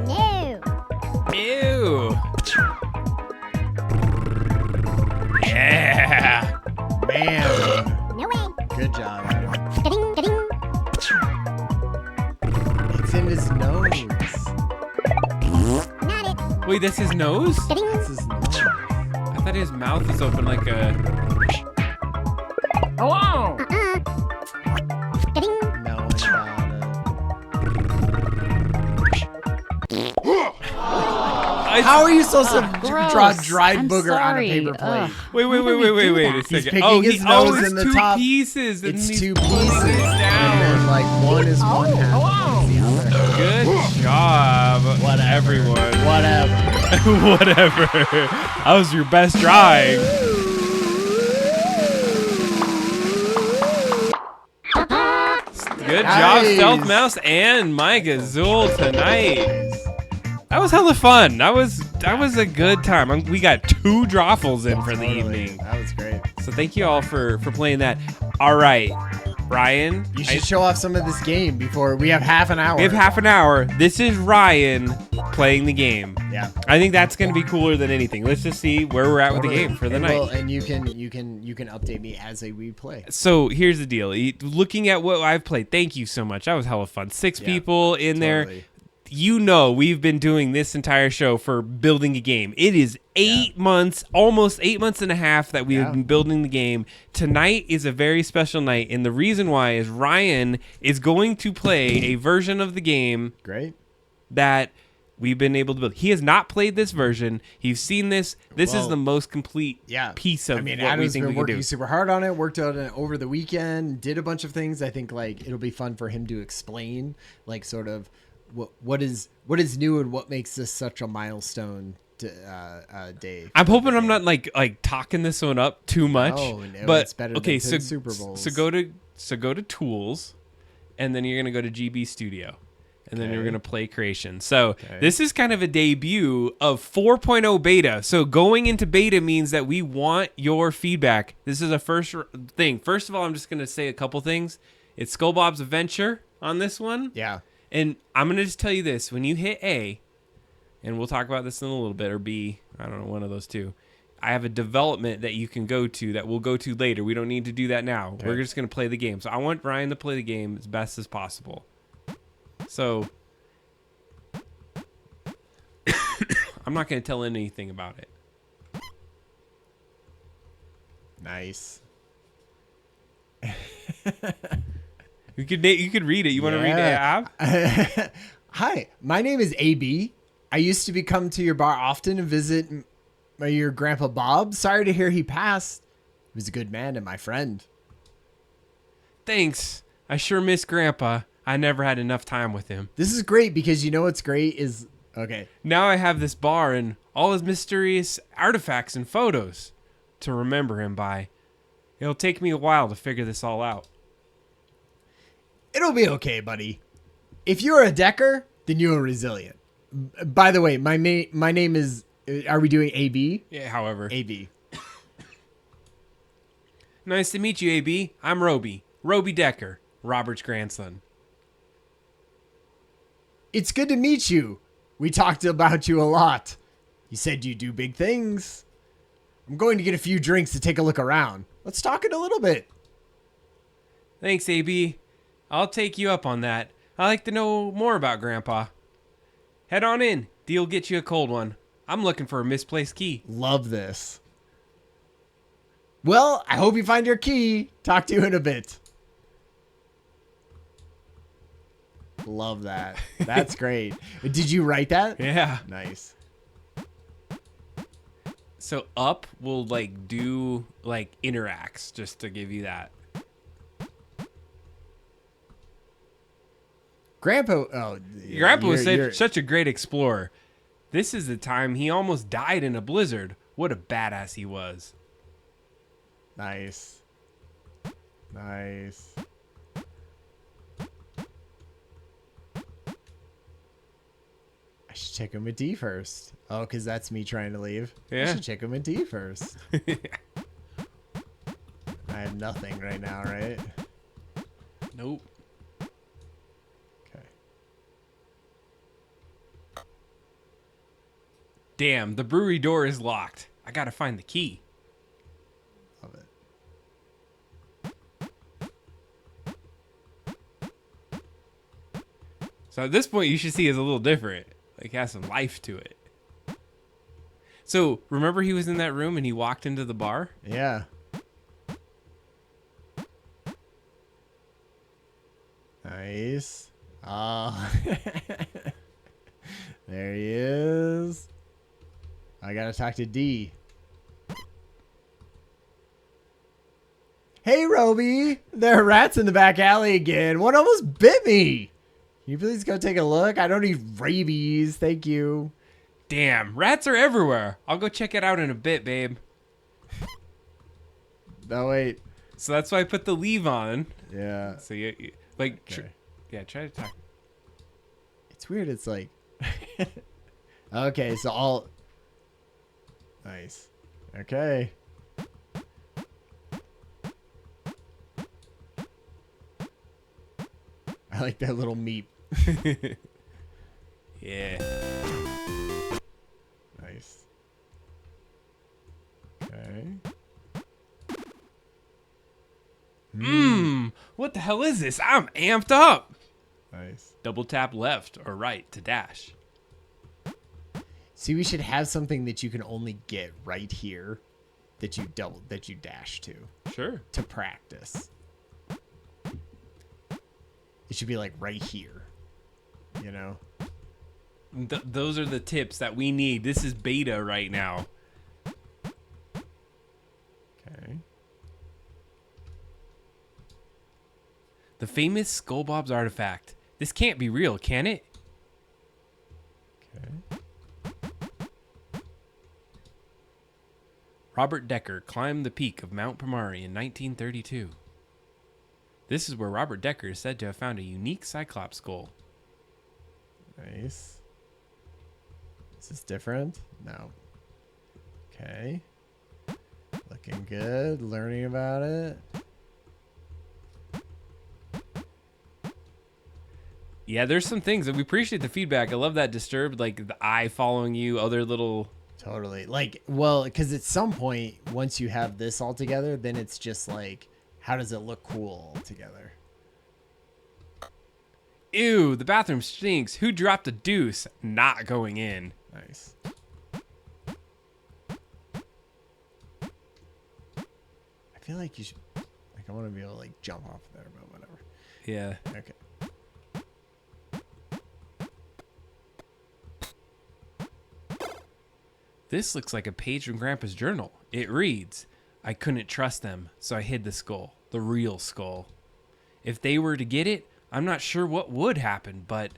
No. Ew. Yeah. Man. No way. Good job, Adam. Ding, ding. It's in his nose. Not it. Wait, that's his nose? Ding. It's his nose. I thought his mouth was open like a. Hello. Ding. No one got it. How are you supposed to draw gross. dried I'm booger on a sorry. paper plate? Ugh. Wait a He's second. picking Oh, his nose it's in the two top. pieces. And It's he's 2 putting pieces. it And down. then, like, one is one half. Hello. The other. Good job, Whatever. everyone. Whatever. Whatever. That was your best drawing. Good job, Nice. Stealth Mouse and Mike Azul tonight. That was hella fun. That was a good time. We got 2 drawfuls in for the Totally. evening. That was great. So thank you all for playing that. All right, Ryan. You should show off some of this game before we have half an hour. We have half an hour. This is Ryan playing the game. Yeah. I think that's going to be cooler than anything. Let's just see where we're at with the game for the night. Well, and you can update me as we play. So here's the deal. Looking at what I've played, thank you so much. That was hella fun. 6 Yeah, people in there. Totally. You know, we've been doing this entire show for building a game. It is 8 months, almost 8 months and a half that we have been building the game. Tonight is a very special night, and the reason why is Ryan is going to play a version of the game Great. that we've been able to build. He has not played this version. He's seen this. This is Well, the most complete Yeah. piece of I mean, what Adam's we think been we can working do. super hard on it. Worked on it over the weekend. Did a bunch of things. I think like it'll be fun for him to explain, like sort of what is new and what makes this such a milestone day. I'm hoping I'm not like talking this one up too much. No, but it's better okay, than 10 Super Bowls. So go to tools, and then you're gonna go to GB Studio, and then you're gonna play creation. So this is kind of a debut of 4.0 beta. So going into beta means that we want your feedback. This is a first thing. First of all, I'm just gonna say a couple things. It's Skull Bob's Adventure on this one. Yeah. And I'm going to just tell you this. When you hit A, and we'll talk about this in a little bit, or B, I don't know, one of those two. I have a development that you can go to that we'll go to later. We don't need to do that now. Okay. We're just going to play the game. So I want Ryan to play the game as best as possible. So I'm not going to tell anything about it. Nice. You could read it. You want to read it, Ab? Hi, my name is AB. I used to come to your bar often and visit your grandpa Bob. Sorry to hear he passed. He was a good man and my friend. Thanks. I sure miss Grandpa. I never had enough time with him. This is great because you know what's great is okay. Now I have this bar and all his mysterious artifacts and photos to remember him by. It'll take me a while to figure this all out. It'll be okay, buddy. If you're a Decker, then you're resilient. By the way, my name is. Are we doing AB? Yeah, however. AB. Nice to meet you, AB. I'm Roby. Roby Decker, Robert's grandson. It's good to meet you. We talked about you a lot. You said you do big things. I'm going to get a few drinks to take a look around. Let's talk in a little bit. Thanks, AB. I'll take you up on that. I'd like to know more about Grandpa. Head on in. Dee'll get you a cold one. I'm looking for a misplaced key. Love this. Well, I hope you find your key. Talk to you in a bit. Love that. That's great. Did you write that? Yeah. Nice. So up will like do like interacts just to give you that. Grandpa. Oh, Your grandpa was such a great explorer. This is the time he almost died in a blizzard. What a badass he was. Nice. Nice. I should check him with D first. Oh, because that's me trying to leave. Yeah. I should check him with D first. I have nothing right now, right? Nope. Okay. Damn, the brewery door is locked. I gotta find the key. Love it. So at this point, you should see it's a little different. Like, it has some life to it. So, remember he was in that room and he walked into the bar? Yeah. Nice. Oh. There he is. I gotta talk to D. Hey, Roby. There are rats in the back alley again. One almost bit me. Can you please go take a look? I don't need rabies. Thank you. Damn, rats are everywhere. I'll go check it out in a bit, babe. No, wait. So that's why I put the leave on. Yeah. So you like, Okay. try to talk. It's weird. It's like, okay, so all nice. Okay. I like that little meep. Yeah. Nice. Okay. What the hell is this? I'm amped up. Nice. Double tap left or right to dash. See, we should have something that you can only get right here that you dash to Sure. practice. It should be like right here. You know? Those are the tips that we need. This is beta right now. Okay. The famous Skull Bob's artifact. This can't be real, can it? Okay. Robert Decker climbed the peak of Mount Pomari in 1932. This is where Robert Decker is said to have found a unique Cyclops skull. Nice. Is this different? No. Okay. Looking good. Learning about it. Yeah, there's some things that we appreciate the feedback. I love that Disturbed, like the eye following you, other little... Totally. Like, well, because at some point, once you have this all together, then it's just like, how does it look cool all together? Ew, the bathroom stinks. Who dropped a deuce? Not going in. Nice. I feel like you should, like, I want to be able to, like, jump off there, but whatever. Yeah. Okay. This looks like a page from Grandpa's journal. It reads, I couldn't trust them, so I hid the skull. The real skull. If they were to get it, I'm not sure what would happen, but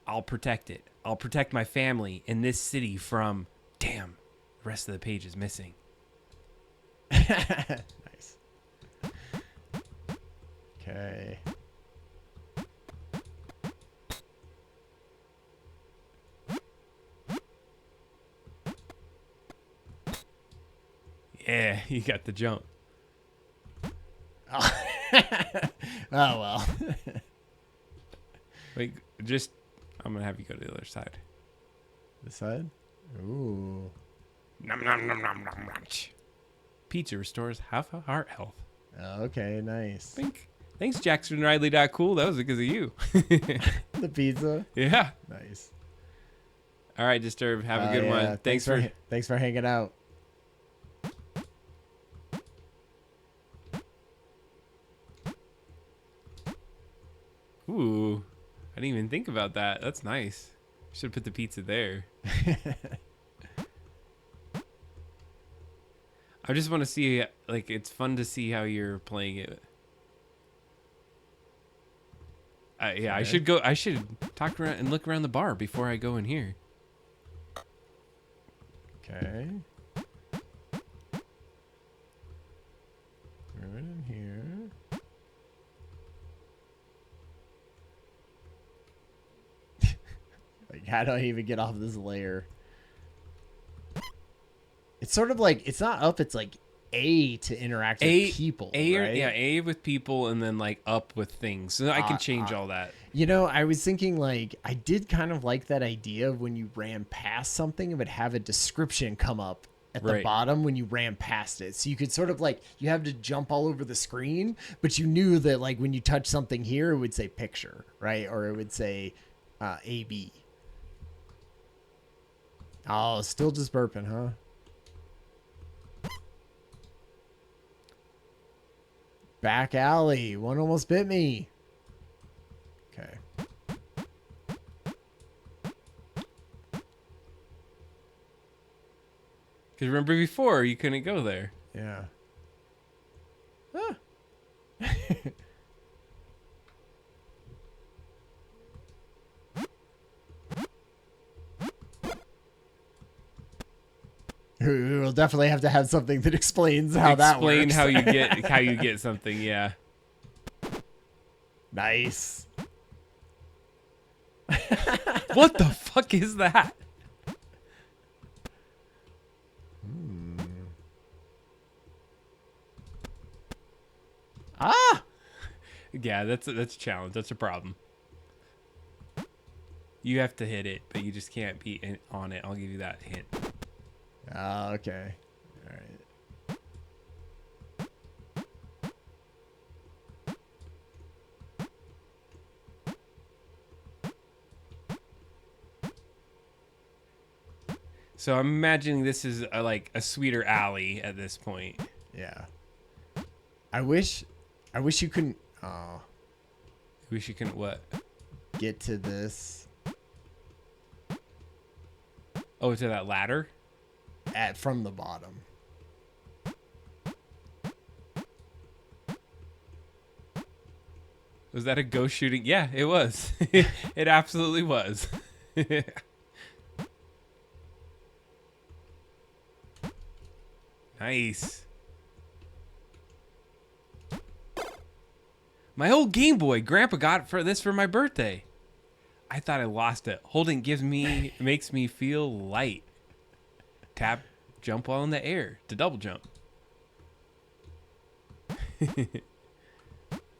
I'll protect it. I'll protect my family and this city from... Damn, the rest of the page is missing. Nice. Okay. Yeah, you got the jump. Oh, well. Wait, just... I'm going to have you go to the other side. This side? Ooh. Nom, nom, nom, nom, nom, nom. Pizza restores half a heart health. Okay, nice. Think. Thanks, JacksonRiley.cool. That was because of you. The pizza. Yeah. Nice. All right, Disturb. Have a good one. Thanks for hanging out. Ooh, I didn't even think about that. That's nice. Should put the pizza there. I just want to see, like, it's fun to see how you're playing it. Yeah, okay. I should talk around and look around the bar before I go in here. Okay. Right in here. Like, how do I even get off this layer? It's sort of like, it's not up, it's like A to interact with people, right? Yeah, A with people and then like up with things. So I can change all that. You know, I was thinking like, I did kind of like that idea of when you ran past something, it would have a description come up at the bottom when you ran past it. So you could sort of like, you have to jump all over the screen, but you knew that like when you touch something here, it would say picture, right? Or it would say AB. Oh, still just burping, huh? Back alley. One almost bit me. Okay. Because remember before, you couldn't go there. Yeah. Ah. We'll definitely have to have something that explains how that works. Explain how you get something, yeah. Nice. What the fuck is that? Ah! Yeah, that's a challenge. That's a problem. You have to hit it, but you just can't be on it. I'll give you that hint. Okay. All right. So I'm imagining this is like a sweeter alley at this point. Yeah. I wish you couldn't. I wish you couldn't what? Get to this. Oh, to that ladder? From the bottom. Was that a ghost shooting? Yeah, it was. It absolutely was. Nice. My old Game Boy. Grandpa got this for my birthday. I thought I lost it. Holding makes me feel light. Tap, jump while in the air to double jump.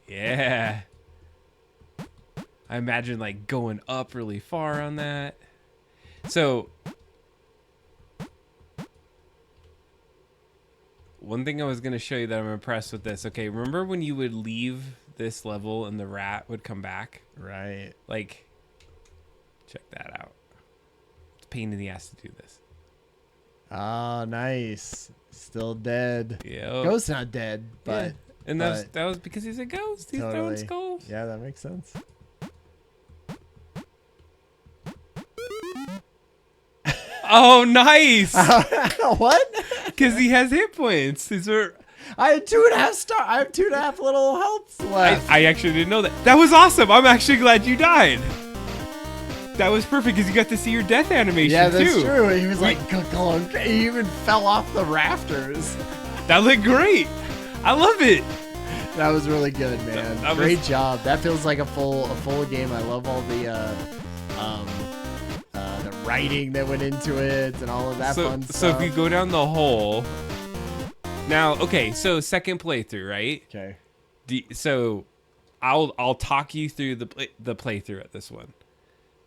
Yeah. I imagine like going up really far on that. So one thing I was going to show you that I'm impressed with this. Okay, remember when you would leave this level and the rat would come back? Right. Like, check that out. It's a pain in the ass to do this. Oh, nice. Still dead. Yeah. Ghost's not dead, but... Yeah. And that was because he's a ghost. He's throwing skulls. Yeah, that makes sense. Oh, nice. What? Because he has hit points. I have 2.5 stars. I have 2.5 little healths left. I actually didn't know that. That was awesome. I'm actually glad you died. That was perfect because you got to see your death animation too. Yeah, that's true. He was like, clunk. He even fell off the rafters. That looked great. I love it. That was really good, man. Great job. That feels like a full game. I love all the writing that went into it and all of that fun stuff. So if you go down the hole, now, okay, so second playthrough, right? Okay. So I'll talk you through the playthrough at this one.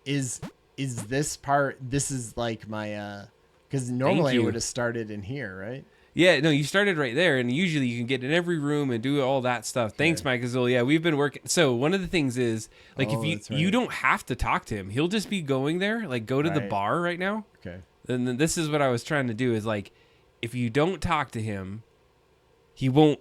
Is this part? This is like my because normally I would have started in here, right? Yeah, no, you started right there, and usually you can get in every room and do all that stuff. Thanks, Mike Azul. Yeah, we've been working. So one of the things is, like, if that's you right. don't have to talk to him. He'll just be going there. Like, go to the Right. bar right now. Okay. And then this is what I was trying to do is, like, if you don't talk to him, he won't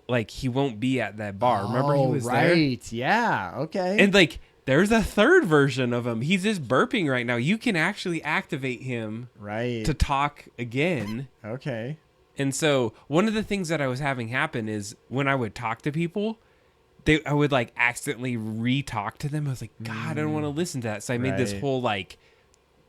be at that bar. Remember he was there? Right. Yeah. Okay. And, like, there's a third version of him. He's just burping right now. You can actually activate him right. to talk again. Okay. And so one of the things that I was having happen is when I would talk to people, I would like accidentally re-talk to them. I was like, God, I don't want to listen to that. So I made this Right. whole like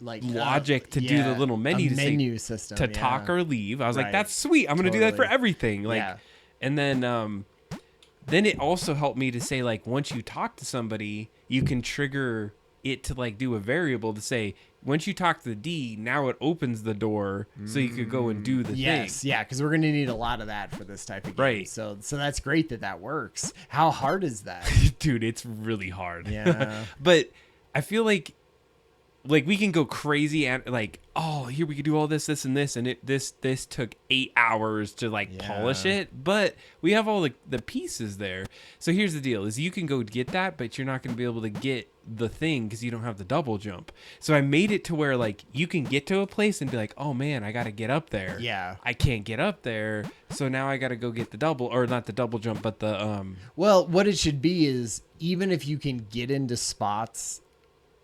logic to do the little menu, system to talk or leave. I was like, Right. that's sweet. I'm going to do that for Totally. everything. Like, Yeah. and then it also helped me to say, like, once you talk to somebody, you can trigger it to like do a variable to say, once you talk to the D, now it opens the door so you could go and do the Yes, thing. yeah, because we're gonna need a lot of that for this type of game. Right. So that's great that works. How hard is that? Dude, it's really hard. Yeah. But I feel like we can go crazy and like, oh, here we could do all this and this, and this took 8 hours to like polish it, but we have all the pieces there. So here's the deal: is you can go get that, but you're not going to be able to get the thing because you don't have the double jump. So I made it to where like you can get to a place and be like, oh man, I got to get up there. Yeah. I can't get up there, so now I got to go get the double, or not the double jump, but the Well, what it should be is even if you can get into spots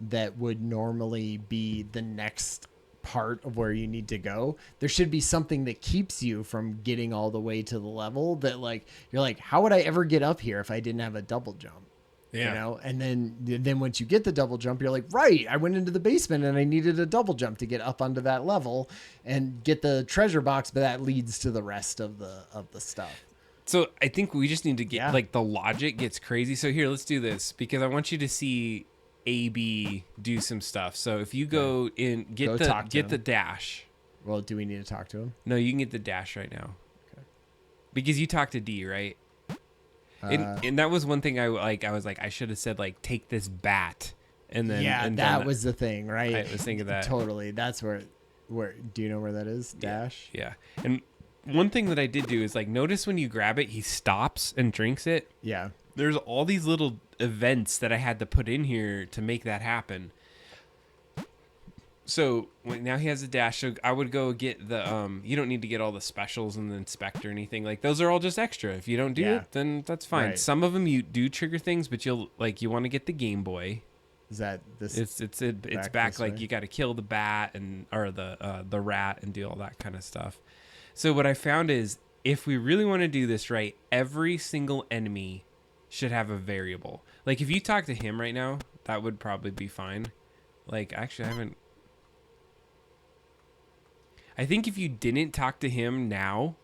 that would normally be the next part of where you need to go, there should be something that keeps you from getting all the way to the level that like you're like, how would I ever get up here if I didn't have a double jump? Yeah. You know, and then once you get the double jump, you're like, right, I went into the basement and I needed a double jump to get up onto that level and get the treasure box, but that leads to the rest of the stuff. So I think we just need to get Yeah. like the logic gets crazy. So here, let's do this because I want you to see AB do some stuff. So if you go in, Go talk to him. the dash. Well, do we need to talk to him? No, you can get the dash right now. Okay. Because you talked to D, right? And that was one thing I was like, I should have said like, take this bat, and then and that then was the thing, right? I was thinking that. Totally. That's where do you know where that is? Dash. Yeah. And one thing that I did do is like, notice when you grab it, he stops and drinks it. Yeah. There's all these little events that I had to put in here to make that happen. So now he has a dash. So I would go get the you don't need to get all the specials and the inspector or anything. Like those are all just extra. If you don't do it, then that's fine. Right. Some of them you do trigger things, but you want to get the Game Boy. Is that this? It's back this like way? you got to kill the bat or the rat and do all that kind of stuff. So what I found is if we really want to do this right, every single enemy should have a variable. Like if you talk to him right now, that would probably be fine. Like actually I think if you didn't talk to him now,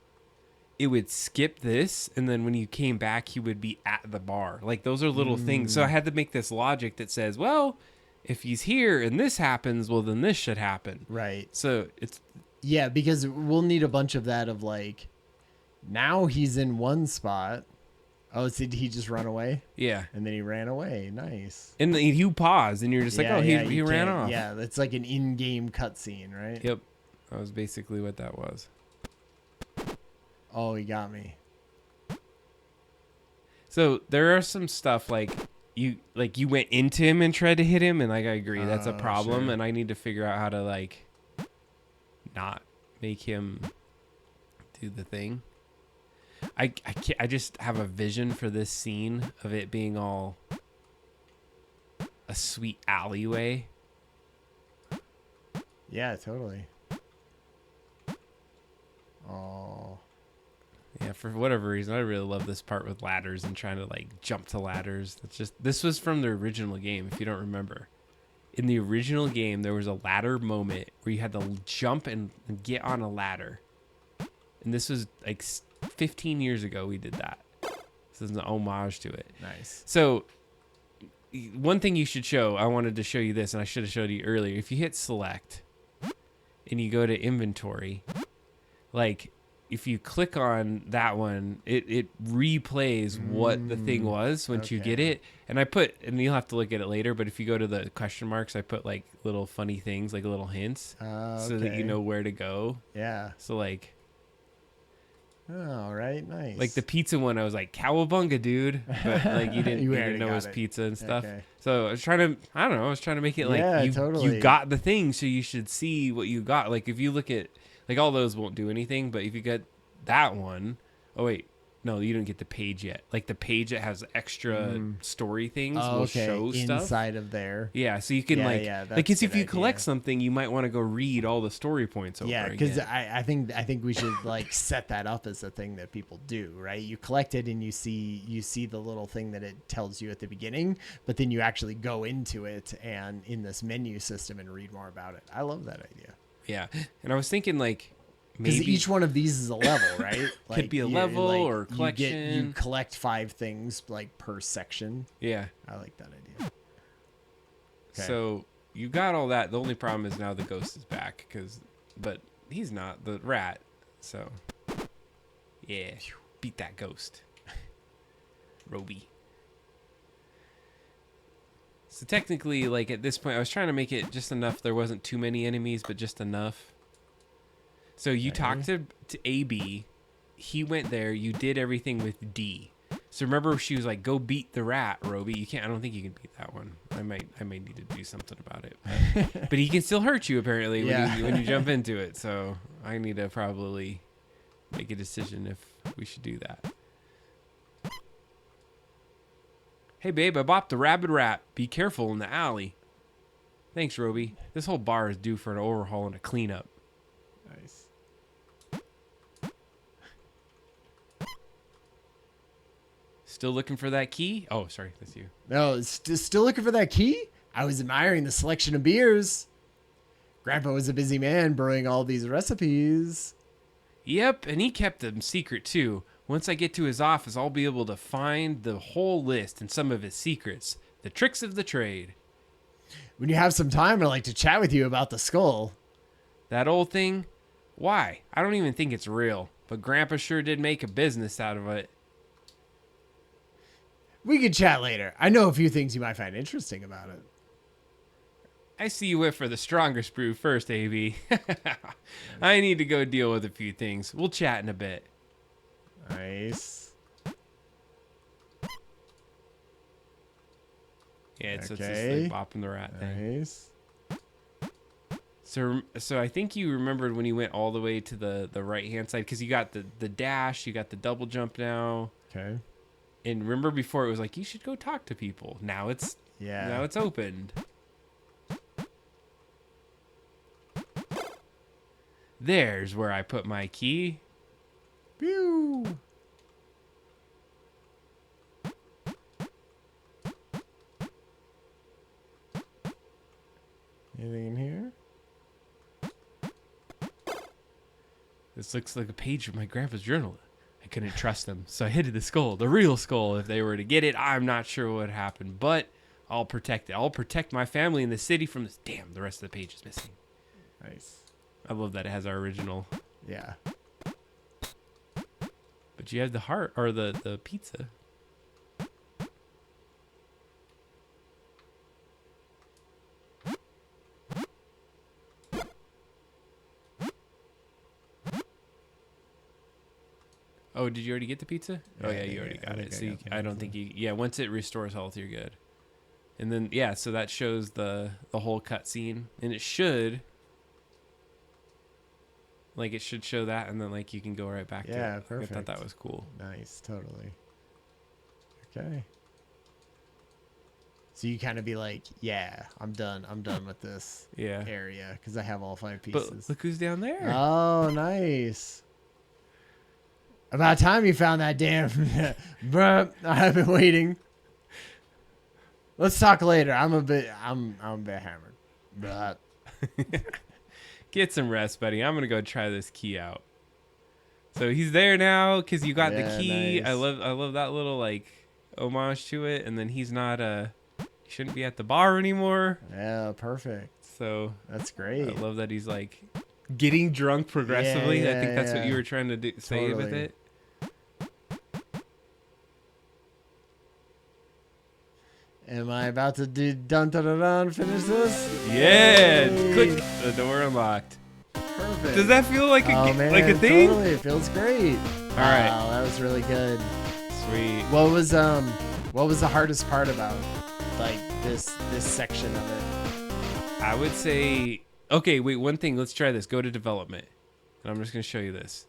it would skip this, and then when you came back, he would be at the bar. Like those are little things. So I had to make this logic that says, well, if he's here and this happens, well then this should happen. Right. So it's Yeah, because we'll need a bunch of that of like, now he's in one spot. Oh, so did he just run away? yeah. And then he ran away. Nice. And you pause, and you're just like, oh, he you ran can't- off. Yeah, it's like an in-game cutscene, right? Yep. That was basically what that was. Oh, he got me. So there are some stuff like you went into him and tried to hit him, and like I agree that's a Oh, problem, sure. and I need to figure out how to like not make him do the thing. I can't, I just have a vision for this scene of it being all a sweet alleyway. Yeah, totally. Oh. Yeah, for whatever reason, I really love this part with ladders and trying to like jump to ladders. This was from the original game, if you don't remember. In the original game, there was a ladder moment where you had to jump and get on a ladder. And this was like 15 years ago we did that. This is an homage to it. Nice. So one thing you should show, I wanted to show you this, and I should have showed you earlier. If you hit select and you go to inventory, like if you click on that one, it replays what the thing was once you get okay. it. And you'll have to look at it later, but if you go to the question marks, I put like little funny things, like little hints, so that you Okay. know where to go. Yeah. So like, All right, nice. Like the pizza one, I was like, cowabunga, dude. But like you didn't know it was pizza and stuff. Okay. So I was trying to, I don't know, I was trying to make it like you got the thing, so you should see what you got. Like if you look at, like all those won't do anything, but if you get that one, oh wait. No, you didn't get the page yet. Like the page that has extra story things will show stuff inside of there. Yeah, so you can like because if you collect something, you might want to go read all the story points over. Yeah, because I think we should like set that up as a thing that people do, right? You collect it and you see the little thing that it tells you at the beginning, but then you actually go into it and in this menu system and read more about it. I love that idea. Yeah, and I was thinking like. Because each one of these is a level, right? Like, could be a level or collection. You collect 5 things like per section. Yeah. I like that idea. Okay. So you got all that. The only problem is now the ghost is back but he's not the rat. So yeah, beat that ghost. Roby. So technically, like at this point, I was trying to make it just enough. There wasn't too many enemies, but just enough. So you talked to AB, he went there, you did everything with D. So remember she was like, go beat the rat, Roby. You can't, I don't think you can beat that one. I might need to do something about it. But he can still hurt you apparently when you jump into it. So I need to probably make a decision if we should do that. Hey babe, I bopped the rabid rat. Be careful in the alley. Thanks, Roby. This whole bar is due for an overhaul and a cleanup. Nice. Still looking for that key? Oh, sorry, that's you. No, still looking for that key? I was admiring the selection of beers. Grandpa was a busy man brewing all these recipes. Yep, and he kept them secret too. Once I get to his office, I'll be able to find the whole list and some of his secrets. The tricks of the trade. When you have some time, I'd like to chat with you about the skull. That old thing? Why? I don't even think it's real. But Grandpa sure did make a business out of it. We could chat later. I know a few things you might find interesting about it. I see you went for the strongest brew first, AB. I need to go deal with a few things. We'll chat in a bit. Nice. Yeah, it's just like bopping the rat thing. Nice. So I think you remembered when you went all the way to the right-hand side, because you got the dash, you got the double jump now. Okay. And remember before it was like, you should go talk to people. Now it's opened. There's where I put my key. Pew. Anything in here? This looks like a page from my grandpa's journal. I couldn't trust them, so I hid the skull, the real skull. If they were to get it, I'm not sure what would happen, but I'll protect it. I'll protect my family in the city from this. Damn, the rest of the page is missing. Nice. I love that it has our original. Yeah. But you have the heart, or the pizza. Oh, did you already get the pizza? Oh yeah, you already got it. So I don't think you. Yeah, once it restores health, you're good. And then so that shows the whole cutscene, and it should. Like it should show that, and then like you can go right back to it. Yeah, perfect. I thought that was cool. Nice, totally. Okay. So you kind of be like, yeah, I'm done with this area because I have all 5 pieces. But look who's down there. Oh, nice. About time you found that damn. Bruh, I've been waiting. Let's talk later. I'm a bit hammered. Bruh. Get some rest, buddy. I'm gonna go try this key out. So he's there now because you got the key. Nice. I love that little like homage to it. And then he's not he shouldn't be at the bar anymore. Yeah, perfect. So that's great. I love that he's like getting drunk progressively. I think that's what you were trying to say with it. Am I about to do finish this? Yeah, click. The door unlocked. Perfect. Perfect. Does that feel like oh, man, like a thing? Totally. It feels great. All right. Wow, that was really good. Sweet. What was the hardest part about like this section of it? I would say, okay, wait, one thing. Let's try this. Go to development. And I'm just going to show you this.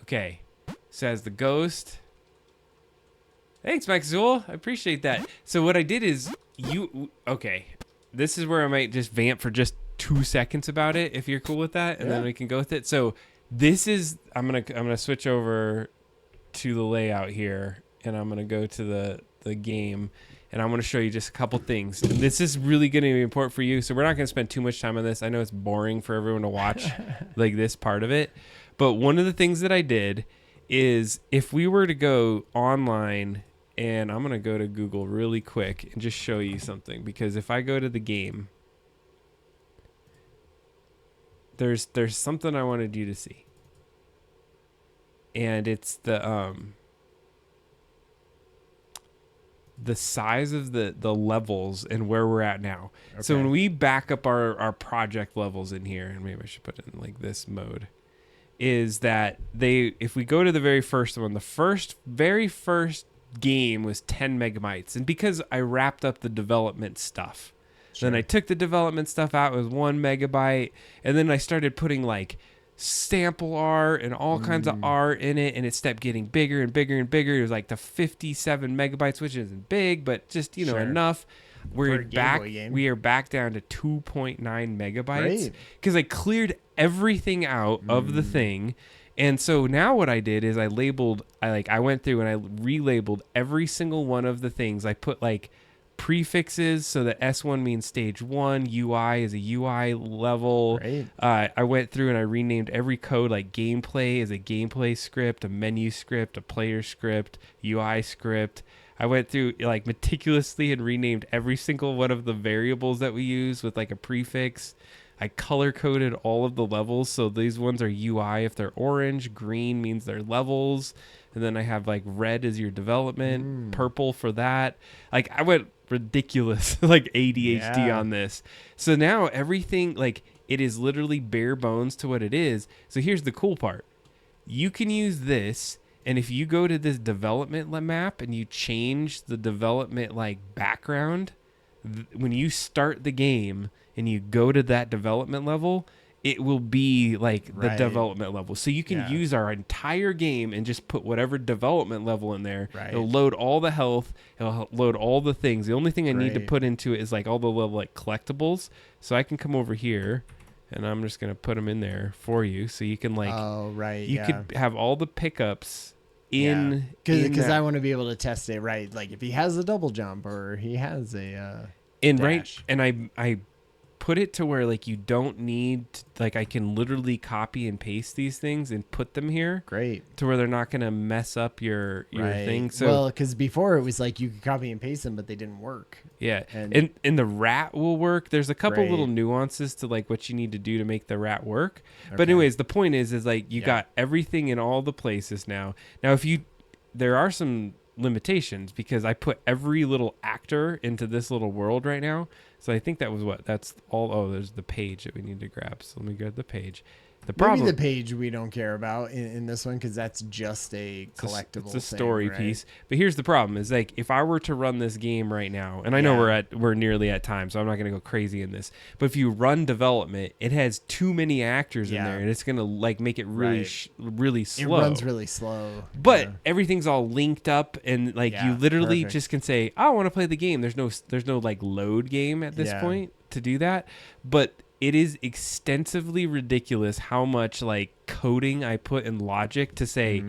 Okay. Says the ghost. Thanks, Maxwell. I appreciate that. So what I did is okay. This is where I might just vamp for just 2 seconds about it, if you're cool with that, and then we can go with it. So this is, I'm gonna switch over to the layout here, and I'm gonna go to the game, and I'm gonna show you just a couple things. And this is really gonna be important for you, so we're not gonna spend too much time on this. I know it's boring for everyone to watch, like this part of it, but one of the things that I did is if we were to go online. And I'm going to go to Google really quick and just show you something. Because if I go to the game, there's something I wanted you to see. And it's the size of the levels and where we're at now. Okay. So when we back up our project levels in here, and maybe I should put it in like this mode, is that if we go to the very first one, the very first game was 10 megabytes, and because I wrapped up the development stuff, then I took the development stuff out. It was 1 megabyte, and then I started putting like sample art and all kinds of art in it, and it kept getting bigger and bigger and bigger. It was like the 57 megabytes, which isn't big, but just enough. We are back down to 2.9 megabytes because I cleared everything out of the thing. And so now what I did is I went through and I relabeled every single one of the things. I put like prefixes so that S1 means stage 1, UI is a UI level. Right. I went through and I renamed every code, like gameplay is a gameplay script, a menu script, a player script, UI script. I went through like meticulously and renamed every single one of the variables that we use with like a prefix. I color coded all of the levels. So these ones are UI if they're orange, green means they're levels. And then I have like red is your development, purple for that. Like I went ridiculous, like ADHD on this. So now everything, like it is literally bare bones to what it is. So here's the cool part. You can use this. And if you go to this development map and you change the development like background, when you start the game and you go to that development level, it will be like the development level. So you can use our entire game and just put whatever development level in there. Right. It'll load all the health. It'll load all the things. The only thing I need to put into it is like all the little like collectibles. So I can come over here and I'm just going to put them in there for you. So you can like, you could have all the pickups in. Because I want to be able to test it, right? Like if he has a double jump or he has a dash. And I put it to where like you don't need like I can literally copy and paste these things and put them here. Great. To where they're not going to mess up your thing. So well, because before it was like you could copy and paste them, but they didn't work. Yeah, and the rat will work. There's a couple little nuances to like what you need to do to make the rat work. Okay. But anyways, the point is like you got everything in all the places now. Now there are some limitations because I put every little actor into this little world right now. So I think that's all. Oh, there's the page that we need to grab. So let me grab the page. Maybe the page we don't care about in this one because that's just a collectible. It's a story piece. But here's the problem: is like if I were to run this game right now, and I know we're nearly at time, so I'm not going to go crazy in this. But if you run development, it has too many actors in there, and it's going to like make it really really slow. It runs really slow. But everything's all linked up, and like you literally just can say, "I want to play the game." There's no like load game at this point to do that, but it is extensively ridiculous how much like coding I put in logic to say,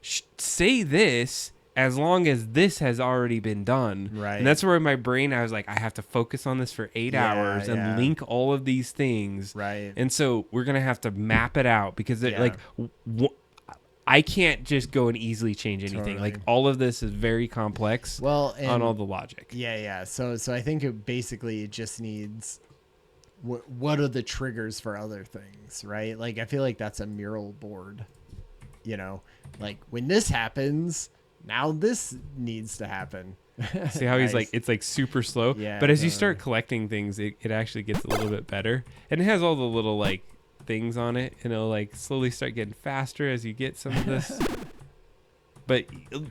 say this as long as this has already been done. Right. And that's where in my brain I was like, I have to focus on this for 8 hours and link all of these things. Right. And so we're going to have to map it out because I can't just go and easily change anything. Totally. Like all of this is very complex on all the logic. Yeah. So I think it just needs... What are the triggers for other things, right? Like I feel like that's a mural board, like when this happens, now this needs to happen. See how he's like, it's like super slow. Yeah, but as you start collecting things, it actually gets a little bit better. And it has all the little like things on it, and it'll like slowly start getting faster as you get some of this. But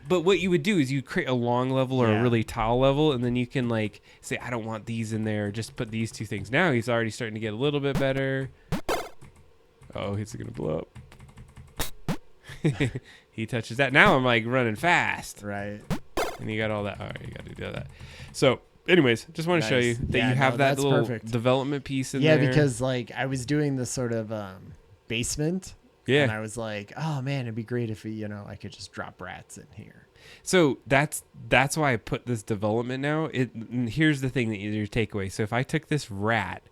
what you would do is you create a long level or a really tall level, and then you can like say, I don't want these in there. Just put these two things. Now he's already starting to get a little bit better. Oh, he's going to blow up. He touches that. Now I'm like running fast. Right. And you got all that. All right, you got to do that. So anyways, just want to show you that you have that little development piece in there. Yeah, because like I was doing this sort of basement. Yeah. And I was like, oh man, it'd be great if I could just drop rats in here. So that's why I put this development now. Here's the thing that your takeaway. So if I took this rat,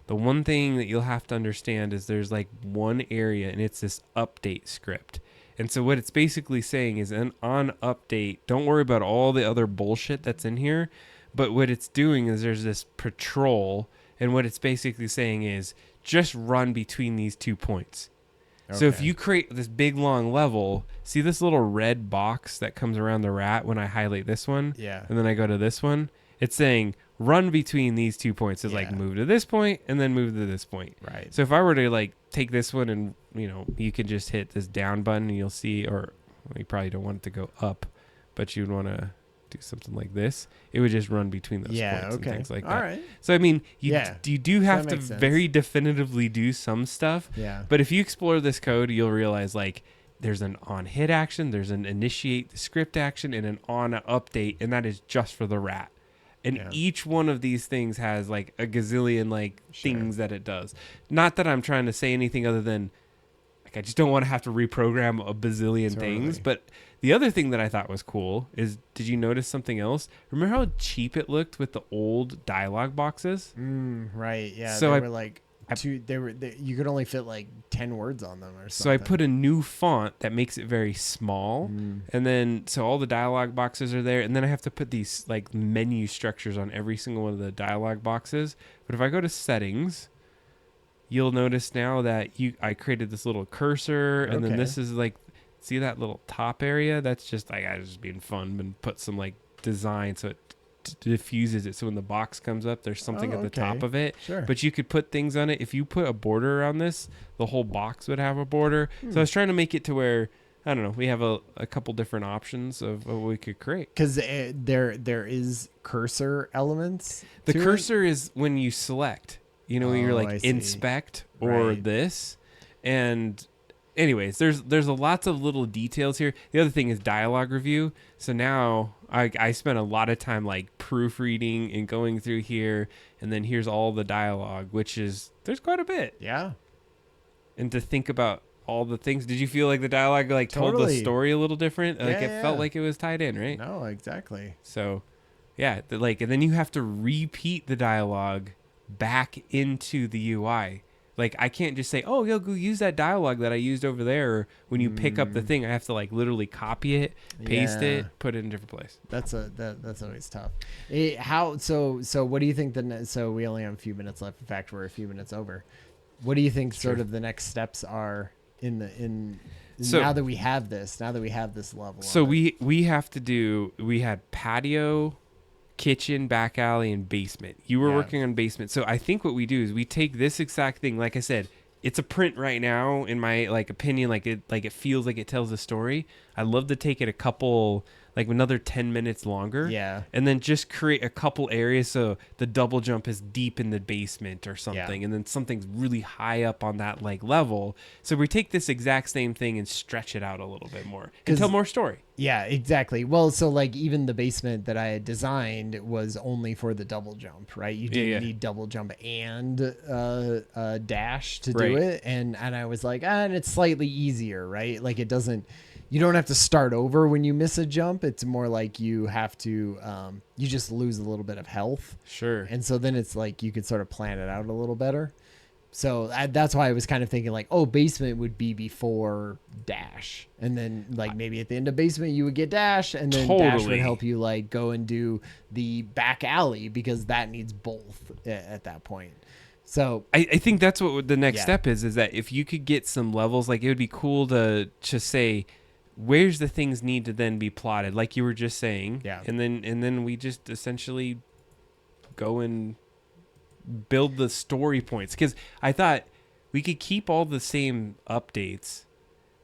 the one thing that you'll have to understand is there's like one area, and it's this update script. And so what it's basically saying is on update, don't worry about all the other bullshit that's in here. But what it's doing is there's this patrol, and what it's basically saying is just run between these 2 points. Okay. So if you create this big long level, see this little red box that comes around the rat when I highlight this one? Yeah. And then I go to this one? It's saying run between these 2 points. It's like move to this point and then move to this point. Right. So if I were to like take this one and, you can just hit this down button and you'll see, or you probably don't want it to go up, but you'd want to do something like this. It would just run between those points and things like that. All right. So I mean, you do have to sense. very definitively do some stuff. Yeah. But if you explore this code, you'll realize like there's an on hit action, there's an initiate the script action, and an on update, and that is just for the rat. And each one of these things has like a gazillion like things that it does. Not that I'm trying to say anything other than like I just don't want to have to reprogram a bazillion things. But the other thing that I thought was cool is, did you notice something else? Remember how cheap it looked with the old dialogue boxes? Right. Yeah. So they were like you could only fit like 10 words on them or something. So I put a new font that makes it very small. And then, so all the dialogue boxes are there. And then I have to put these like menu structures on every single one of the dialogue boxes. But if I go to settings, you'll notice now that I created this little cursor. And then this is like, see that little top area? That's just like, I was just being fun and put some like design so it diffuses it, so when the box comes up there's something at the top of it. But you could put things on it. If you put a border around this, the whole box would have a border. So I was trying to make it to where, I don't know, we have a couple different options of what we could create, because there is cursor elements. The cursor is when you select, when you're like inspect or this. And anyways, there's a lots of little details here. The other thing is dialogue review. So now I spent a lot of time like proofreading and going through here, and then here's all the dialogue, which is, there's quite a bit. Yeah. And to think about all the things, did you feel like the dialogue like told the story a little different? Like it felt like it was tied in, right? No, exactly. So yeah, and then you have to repeat the dialogue back into the UI. Like, I can't just say, oh, go use that dialogue that I used over there. Or when you pick up the thing, I have to like literally copy it, paste it, put it in a different place. That's always tough. So what do you think so we only have a few minutes left. In fact, we're a few minutes over. What do you think sort of the next steps are now that we have this level? So we had patio, kitchen, back alley, and basement. You were working on basement. So I think what we do is we take this exact thing. Like I said, it's a print right now in my like opinion. Like it feels like it tells a story. I'd love to take it a couple, like another 10 minutes longer. Yeah. And then just create a couple areas so the double jump is deep in the basement or something. Yeah. And then something's really high up on that like level. So we take this exact same thing and stretch it out a little bit more and tell more story. Yeah, exactly. Well, so like even the basement that I had designed was only for the double jump, right? You didn't need double jump and dash to do it. And I was like, and it's slightly easier, right? Like you don't have to start over when you miss a jump. It's more like you have to, you just lose a little bit of health. Sure. And so then it's like you could sort of plan it out a little better. So that's why I was kind of thinking like, basement would be before dash. And then like maybe at the end of basement you would get dash, and then dash would help you like go and do the back alley, because that needs both at that point. So I think that's what the next step is that if you could get some levels, like it would be cool to say, where's the things need to then be plotted, like you were just saying. Yeah. And then we just essentially go and build the story points, because I thought we could keep all the same updates.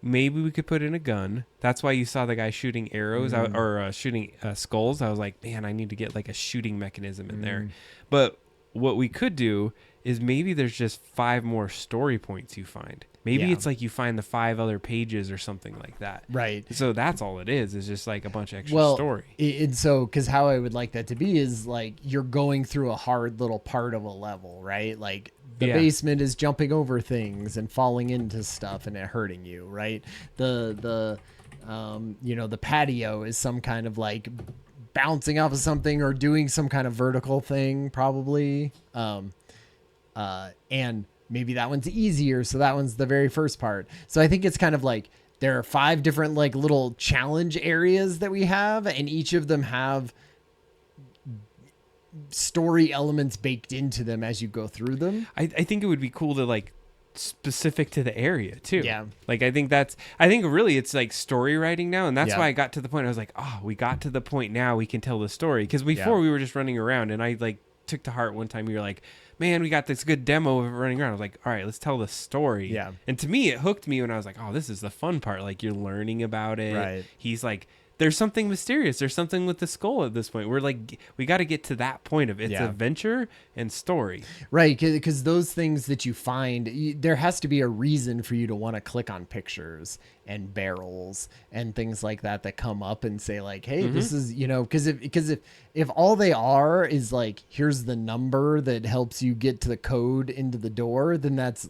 Maybe we could put in a gun. That's why you saw the guy shooting arrows or shooting skulls. I was like, man, I need to get like a shooting mechanism in there. But what we could do is maybe there's just 5 more story points you find. Maybe it's like you find the 5 other pages or something like that. Right. So that's all it is just like a bunch of extra story. And so, because how I would like that to be is like you're going through a hard little part of a level, right? Like the basement is jumping over things and falling into stuff and it hurting you, right? The patio is some kind of like bouncing off of something or doing some kind of vertical thing, probably. And maybe that one's easier. So that one's the very first part. So I think it's kind of like there are 5 different like little challenge areas that we have, and each of them have story elements baked into them as you go through them. I think it would be cool to like specific to the area too. Yeah. Like I think really it's like story writing now, and that's why I got to the point I was like, oh, we got to the point now we can tell the story, because before we were just running around, and I like took to heart one time you were like, man, we got this good demo of running around. I was like, all right, let's tell the story. Yeah. And to me, it hooked me when I was like, oh, this is the fun part. Like you're learning about it. Right. He's like, there's something mysterious. There's something with the skull at this point. We're like, we got to get to that point of it's adventure and story. Right. Because those things that you find, there has to be a reason for you to want to click on pictures and barrels and things like that come up and say like, hey, this is, because if all they are is like, here's the number that helps you get to the code into the door, then that's,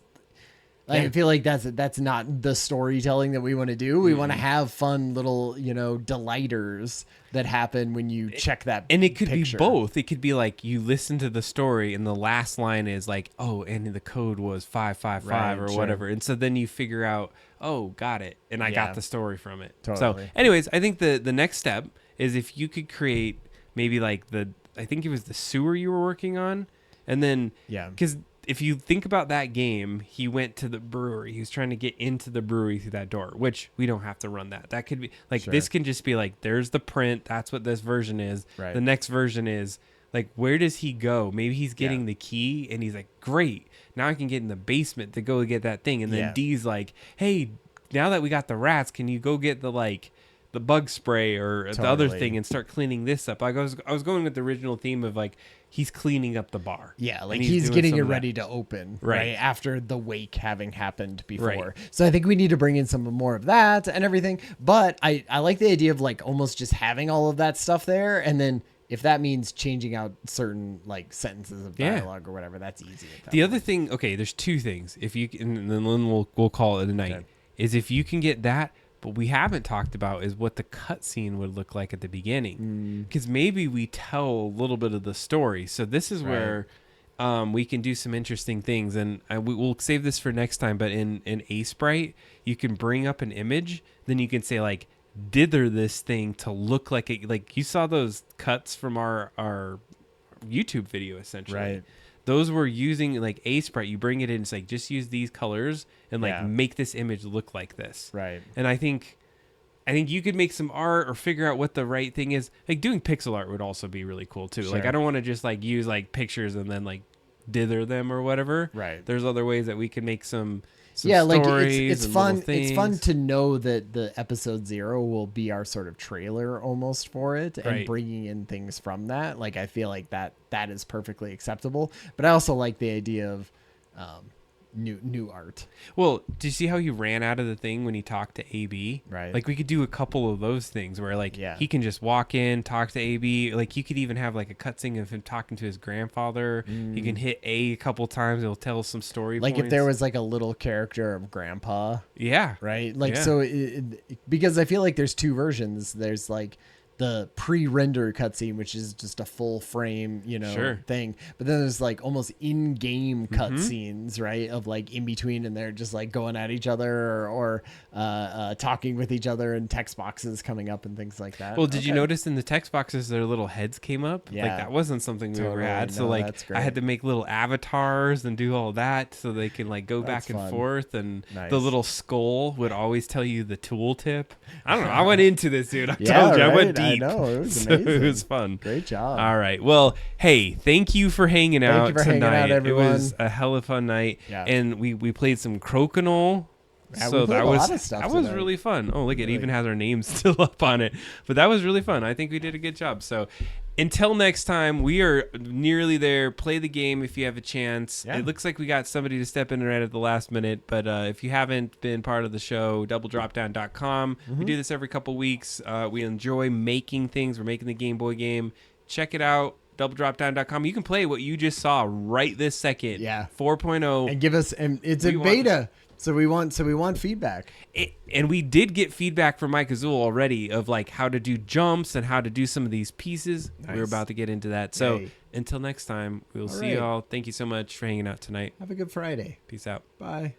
I feel like that's not the storytelling that we want to do. We want to have fun little, delighters that happen when you check that. And it could picture. be both. It could be like you listen to the story and the last line is like, oh, and the code was 555 or whatever. And so then you figure out, oh, got it. And I got the story from it. Totally. So anyways, I think the next step is if you could create maybe like I think it was the sewer you were working on. And then, because if you think about that game, he went to the brewery. He was trying to get into the brewery through that door, which we don't have to run that. That could be like, this can just be like, there's the print. That's what this version is. Right. The next version is like, where does he go? Maybe he's getting the key and he's like, great. Now I can get in the basement to go get that thing. And then D's like, hey, now that we got the rats, can you go get the bug spray or the other thing and start cleaning this up? I was going with the original theme of like, he's cleaning up the bar. Yeah, like he's getting it ready to open, right? After the wake having happened before. Right. So I think we need to bring in some more of that and everything. But I like the idea of like almost just having all of that stuff there. And then if that means changing out certain like sentences of dialogue or whatever, that's easy. The other thing, okay, there's 2 things. If you can, and then we'll call it a night, is if you can get that. But we haven't talked about is what the cutscene would look like at the beginning, because maybe we tell a little bit of the story. So this is where we can do some interesting things, and we'll save this for next time. But in Sprite, you can bring up an image, then you can say like, dither this thing to look like it. Like you saw those cuts from our YouTube video, essentially. Right. Those were using like Sprite. You bring it in, it's like, just use these colors and like make this image look like this. Right. And I think you could make some art or figure out what the right thing is. Like doing pixel art would also be really cool too. Sure. Like I don't want to just like use like pictures and then like dither them or whatever. Right. There's other ways that we can make some like stories it's fun. It's fun to know that the episode 0 will be our sort of trailer almost for it, and bringing in things from that. Like I feel like that is perfectly acceptable. But I also like the idea of new art. Well, do you see how he ran out of the thing when he talked to AB? Right. Like we could do a couple of those things where like he can just walk in, talk to AB. Like you could even have like a cutscene of him talking to his grandfather. He can hit A couple times. It'll tell some story like points. If there was like a little character of Grandpa. Yeah. Right. Like so because I feel like there's 2 versions. There's like the pre-render cutscene, which is just a full frame, thing. But then there's like almost in-game cutscenes, right? Of like in between, and they're just like going at each other or talking with each other, and text boxes coming up and things like that. Well, did you notice in the text boxes their little heads came up? Yeah. Like that wasn't something we ever had. So like I had to make little avatars and do all that so they can like go back and forth. And the little skull would always tell you the tooltip. I don't know. I went into this, dude. I told you I went deep deep. I know. It was So amazing. it was fun. Great job. All right. Well, hey, thank you for hanging out for hanging tonight. out, everyone. It was a hell of a fun night. Yeah. And we played some crokinole. Yeah, So we played that a was lot of stuff that was tonight. really fun. Oh, look, it Really. even has our names still up on it. But that was really fun. I think we did a good job. So until next time, we are nearly there. Play the game if you have a chance. Yeah. It looks like we got somebody to step in right at the last minute. But if you haven't been part of the show, doubledropdown.com. We do this every couple weeks. We enjoy making things. We're making the Game Boy game. Check it out. doubledropdown.com. You can play what you just saw right this second. Yeah. 4.0. And give us, and it's a We want beta. So we want feedback. And we did get feedback from Mike Azul already of like how to do jumps and how to do some of these pieces. Nice. We're about to get into that. So Yay. until next time, we'll see right. y'all. Thank you so much for hanging out tonight. Have a good Friday. Peace out. Bye.